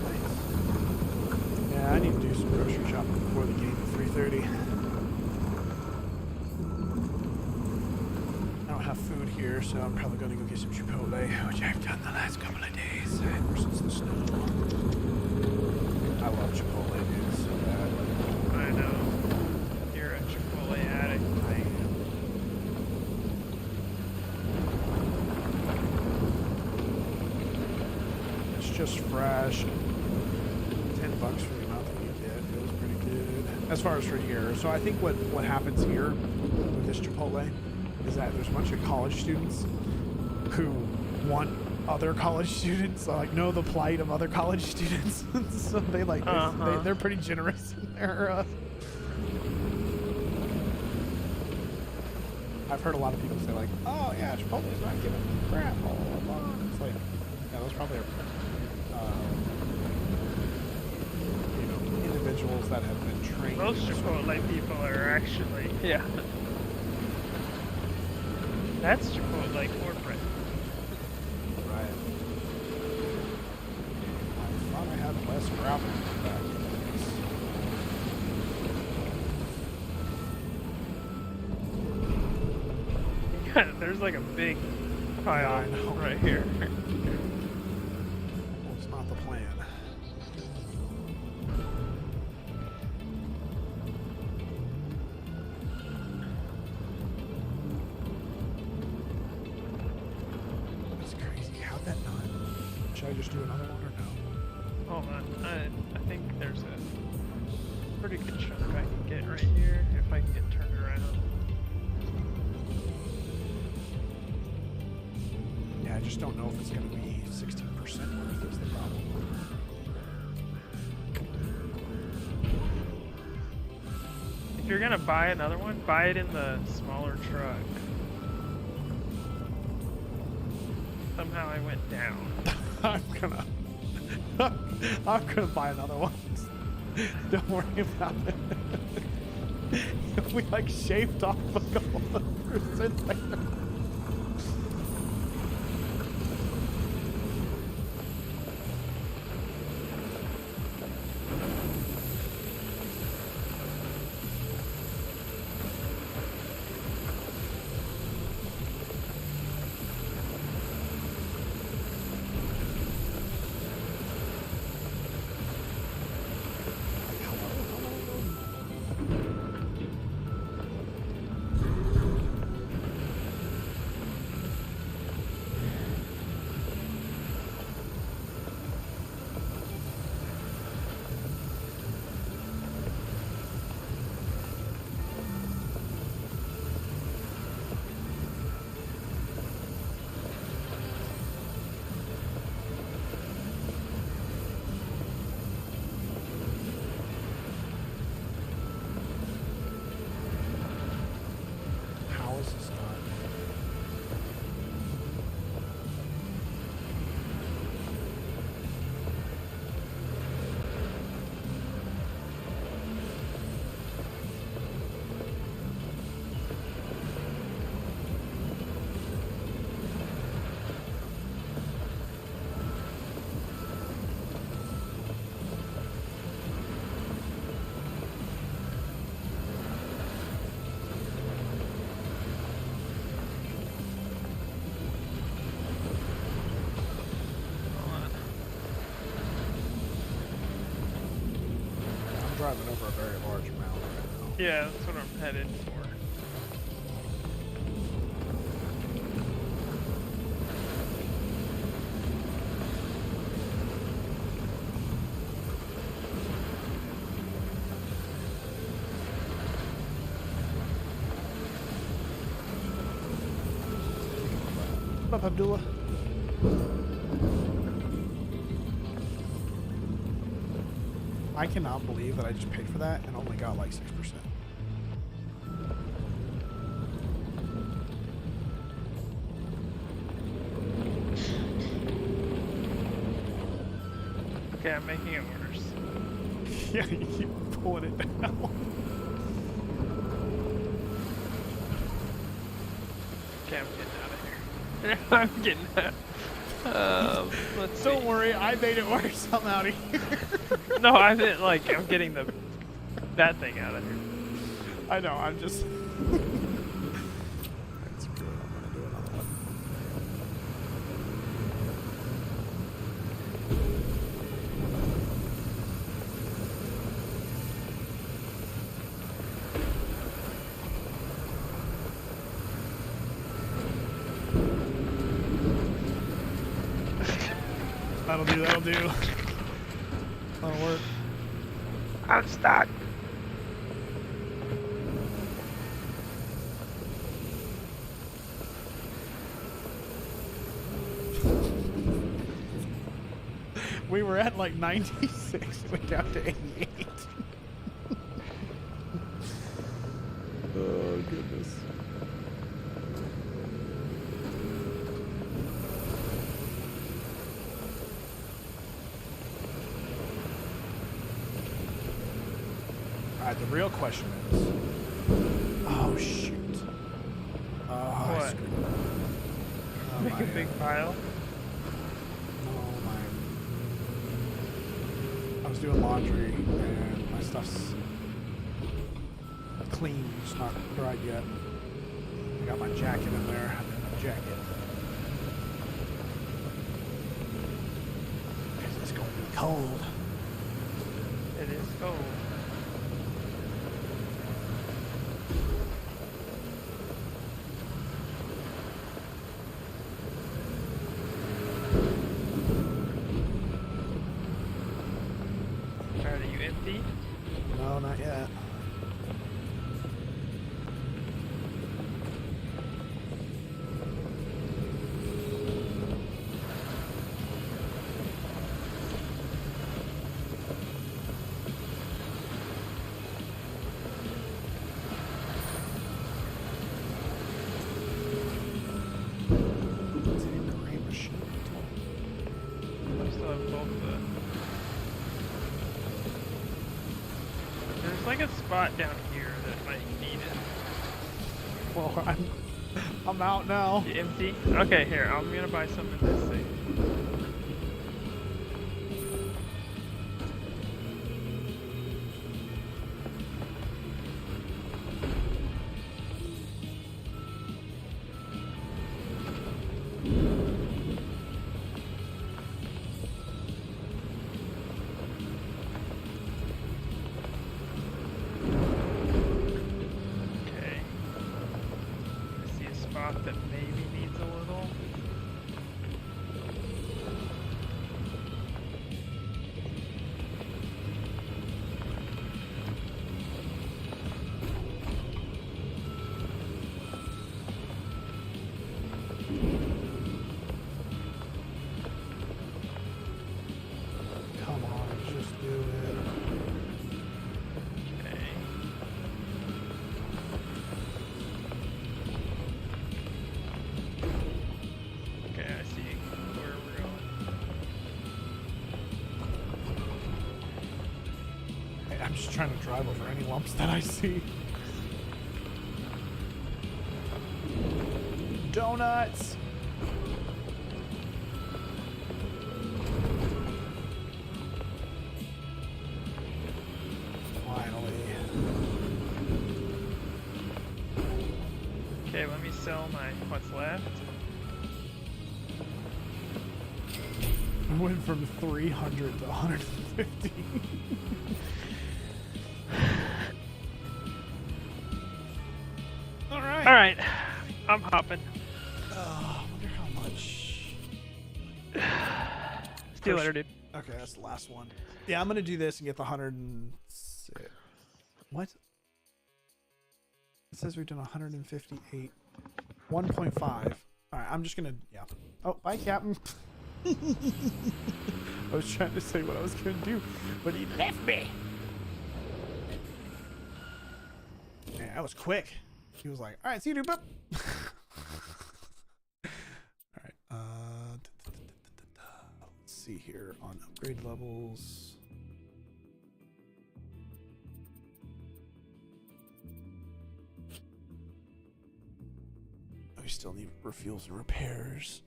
Nice. Yeah, I need to do some grocery shopping before the game at 3:30. I don't have food here, so I'm probably going to go get some Chipotle, which I've done the last couple of days ever since the snow. I love Chipotle, dude. It's so bad. I know. You're a Chipotle addict. I am. It's just fresh. $10 for the amount that you get. It was pretty good. As far as for here. So I think what happens here with this Chipotle is that there's a bunch of college students who want other college students, like know the plight of other college students. So they like they're pretty generous in their I've heard a lot of people say like, oh yeah, Chipotle's not giving me crap, blah, blah, blah. It's like, yeah, those probably are, individuals that have been trained. Most Chipotle people are actually, yeah. That's Chipotle corporate. Right. I thought I had less gravel back in There's like a big pile I know. right here. Well, it's not the plan. That's crazy. How'd that not? Should I just do another one or no? Hold on. I think there's a pretty good chunk I can get right here if I can get turned around. Yeah, I just don't know if it's going to be 16% worth is the problem. If you're gonna buy another one, buy it in the smaller truck. Somehow I went down. I'm gonna buy another one. Don't worry about it. We like shaved off a couple of percent there. How is this done? I'm driving over a very large amount right now. Yeah, that's what I'm headed for. What up, Abdullah? I cannot believe that I just paid for that and only got like 6%. Yeah, you keep pulling it down. Okay, I'm getting out of here. I'm getting out. Let's see. Don't worry, I made it worse. I'm out of here. No, I meant like I'm getting that thing out of here. I know, I'm just... That's good, I'm gonna do another one. That'll do, that'll do. That'll work. I'm stuck. We were at like 96, went down to 88. Oh, goodness. Alright, the real question is... Oh, shoot. Oh, I What? screwed up. Oh, Make my a big pile. Oh my! I was doing laundry and my stuff's clean, it's not dried yet. I got my jacket in there. I didn't have a jacket. It's going to be cold. It is cold. Alright, are you empty? No, not yet. I still have both the... There's like a spot down here that might need it. Well, I'm out now. You empty? Okay, here, I'm gonna buy some in this thing. Okay. I see a spot that maybe needs a little. Come on, just do it. Okay. Okay, I see where we're going. Hey, I'm just trying to drive over any lumps that I see. Donuts! Finally. Okay, let me sell my what's left. I went from 300 to 150. Alright. Alright, I'm hopping. I wonder how much. See you later, dude. Okay, that's the last one. Yeah, I'm gonna do this and get the 106. What? It says we've done 158. 1.5. Alright, I'm just gonna, yeah. Oh, bye, Captain. I was trying to say what I was gonna do, but he left me. Man, that was quick. He was like, alright, see you, dude. Boop. Alright, let's see here on upgrade levels. still need refuels and repairs.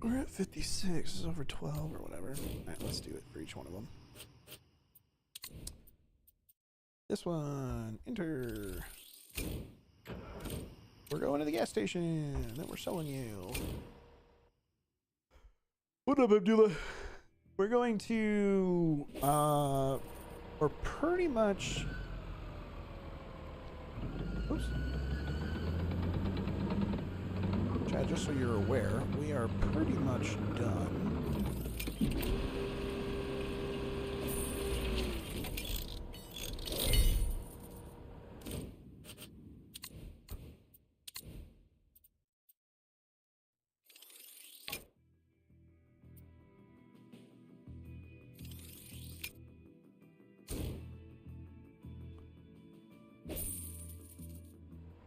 We're at 56. This is over 12 or whatever. Alright, let's do it for each one of them. This one, enter. We're going to the gas station that we're selling you. What up, Abdullah? We're going to, we're pretty much, oops. Chad, just so you're aware, we are pretty much done.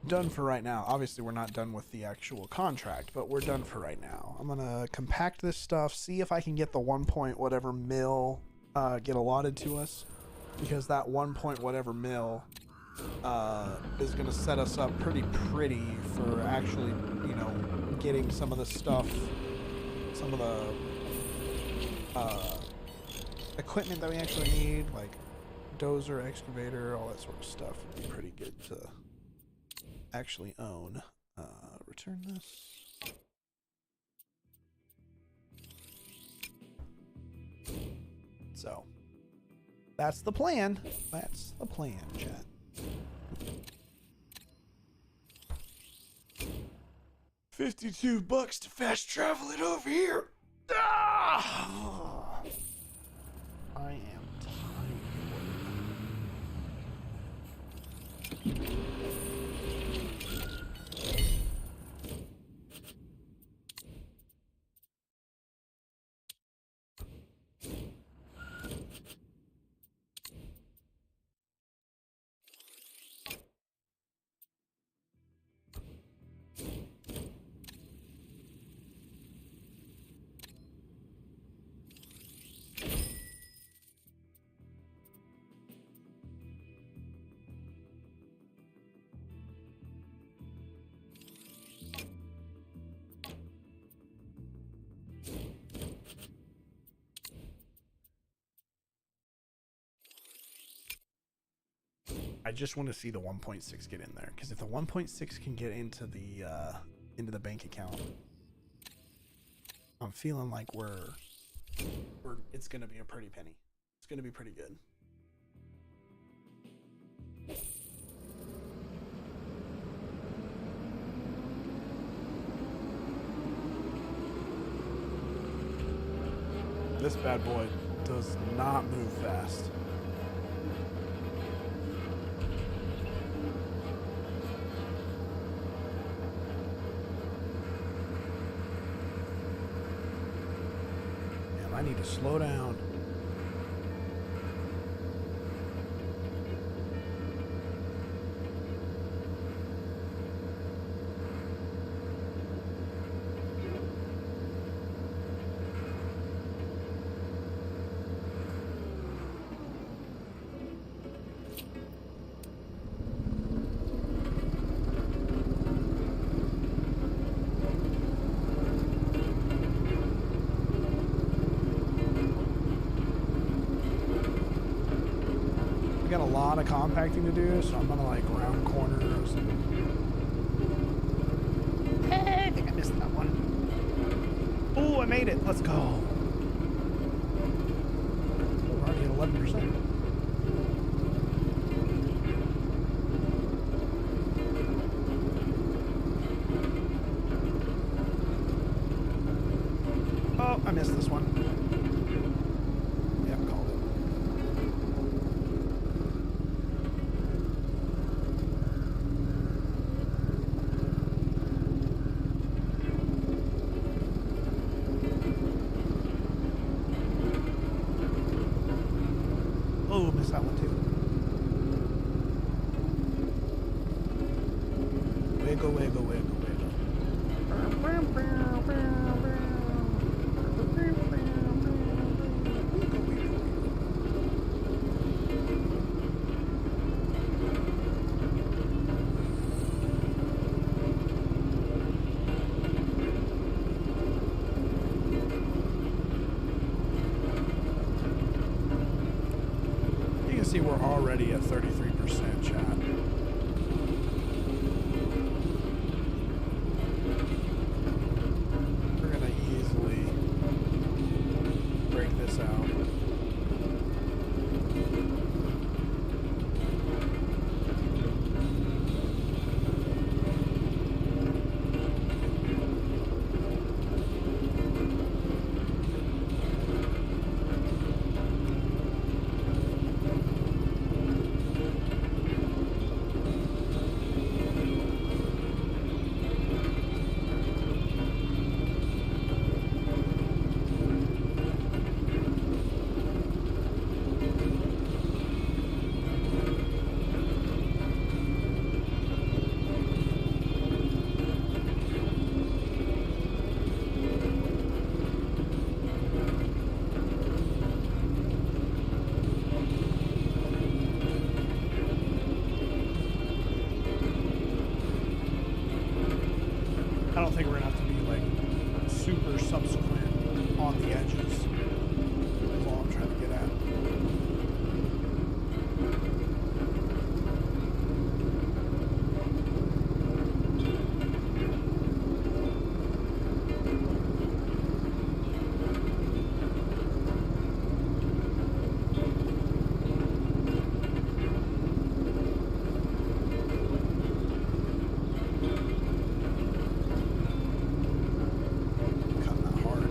Done for right now. Obviously, we're not done with the actual contract, but we're done for right now. I'm gonna compact this stuff, see if I can get the 1 point whatever mil get allotted to us, because that 1 point whatever mil is gonna set us up pretty for actually, you know, getting some of the stuff, some of the equipment that we actually need, like dozer, excavator, all that sort of stuff would be pretty good to actually own. Return this. So that's the plan. That's the plan, chat. $52 to fast travel it over here. Ah! I am tired. I just want to see the 1.6 get in there, because if the 1.6 can get into the bank account, I'm feeling like it's gonna be a pretty penny. It's gonna be pretty good. This bad boy does not move fast. I need to slow down. Got a lot of compacting to do, so I'm gonna like round corners. Hey, I think I missed that one. Oh, I made it. Let's go. We're already at 11%. Oh, I missed this one. Yeah, called it. Oh, missed that one too. Wiggle, wiggle, wiggle, wiggle. see we're already at 33% chat. We're gonna easily break this out. I don't think we're gonna have to be like super subsequent on the edges. Is all I'm trying to get at. Cutting that hard.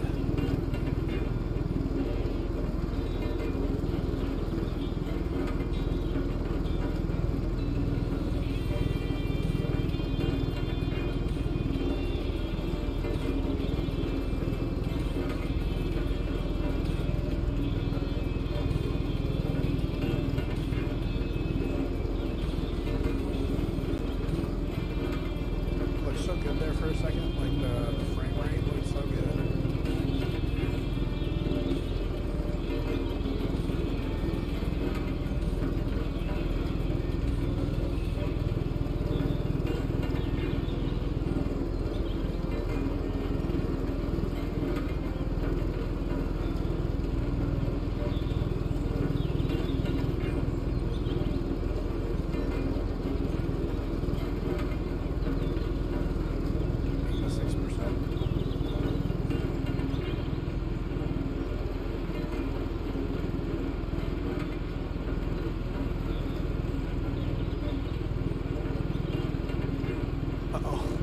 Looks so good there for a second. Like the frame rate looks so good.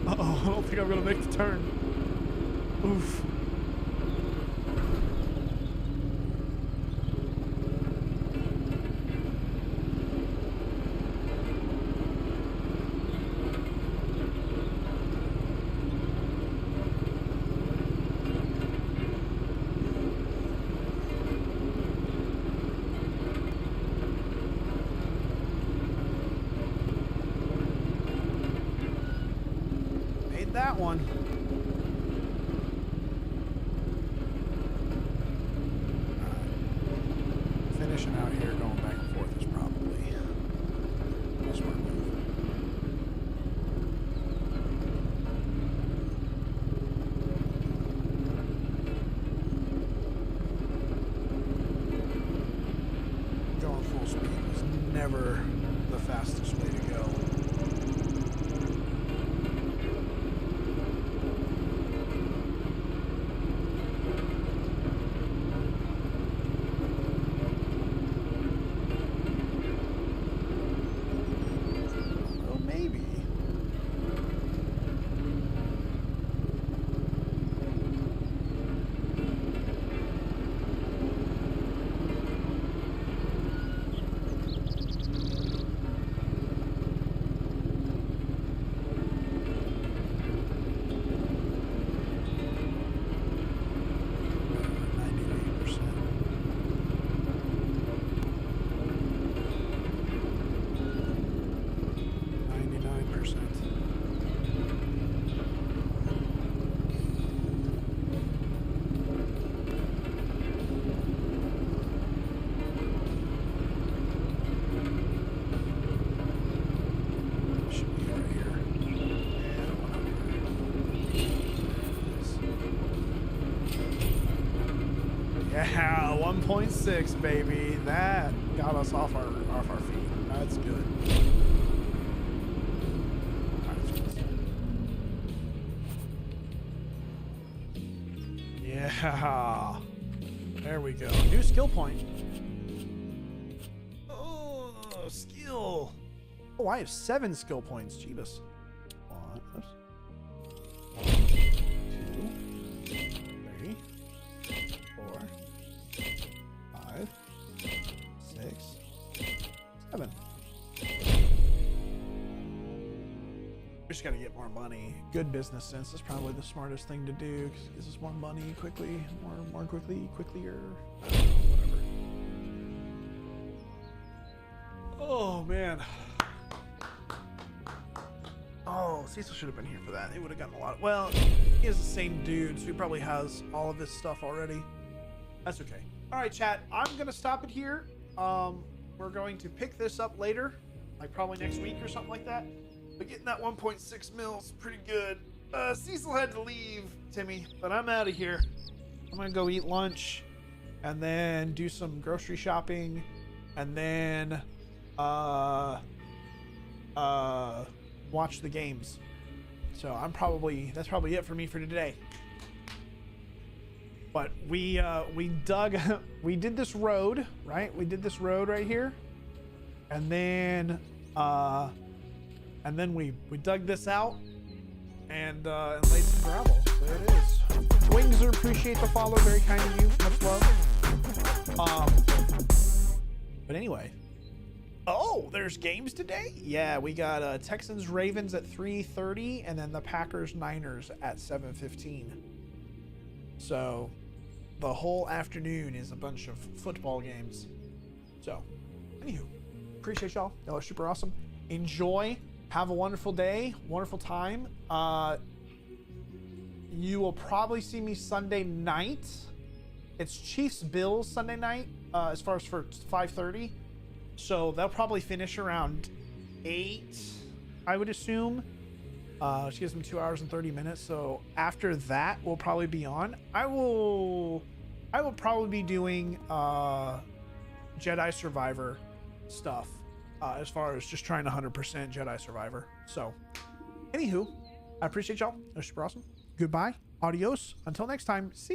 Uh-oh, I don't think I'm gonna make the turn. Oof. Made that one. Finishing out here, going back and forth is probably a smart move. Going full speed was never the fastest way to go. Well, maybe. Yeah, 1.6, baby. That got got us off our feet. That's good. Yeah. There we go. New skill point. Oh, skill. Oh, I have 7 skill points. Jeebus. 1, 2, 3, 4, 5, 6, 7. We just gotta get more money. Good business sense is probably the smartest thing to do, because it gives us more money quickly, more quickly, quicklier. Whatever. Oh man. Oh, Cecil should have been here for that. He would have gotten a lot. Well, he is the same dude, so he probably has all of his stuff already. That's okay. All right, chat. I'm gonna stop it here. We're going to pick this up later, like probably next week or something like that. But getting that 1.6 mil is pretty good. Cecil had to leave, Timmy, but I'm out of here. I'm gonna go eat lunch, and then do some grocery shopping, and then watch the games. So that's probably it for me for today. But we did this road, right? We did this road right here, and then we dug this out and laid some gravel. There it is. Wingser, appreciate the follow, very kind of you, much love. But anyway, oh, there's games today. Yeah, we got Texans Ravens at 3:30, and then the Packers Niners at 7:15. So the whole afternoon is a bunch of football games. So, anywho, appreciate y'all. Y'all are super awesome. Enjoy. Have a wonderful day, wonderful time. You will probably see me Sunday night. It's Chiefs Bills Sunday night, as far as for 5:30. So they'll probably finish around 8, I would assume. She gives them 2 hours and 30 minutes. So after that, we'll probably be on. I will probably be doing Jedi Survivor stuff. As far as just trying to 100% Jedi Survivor. So, anywho, I appreciate y'all. They're super awesome. Goodbye. Adios. Until next time. See ya.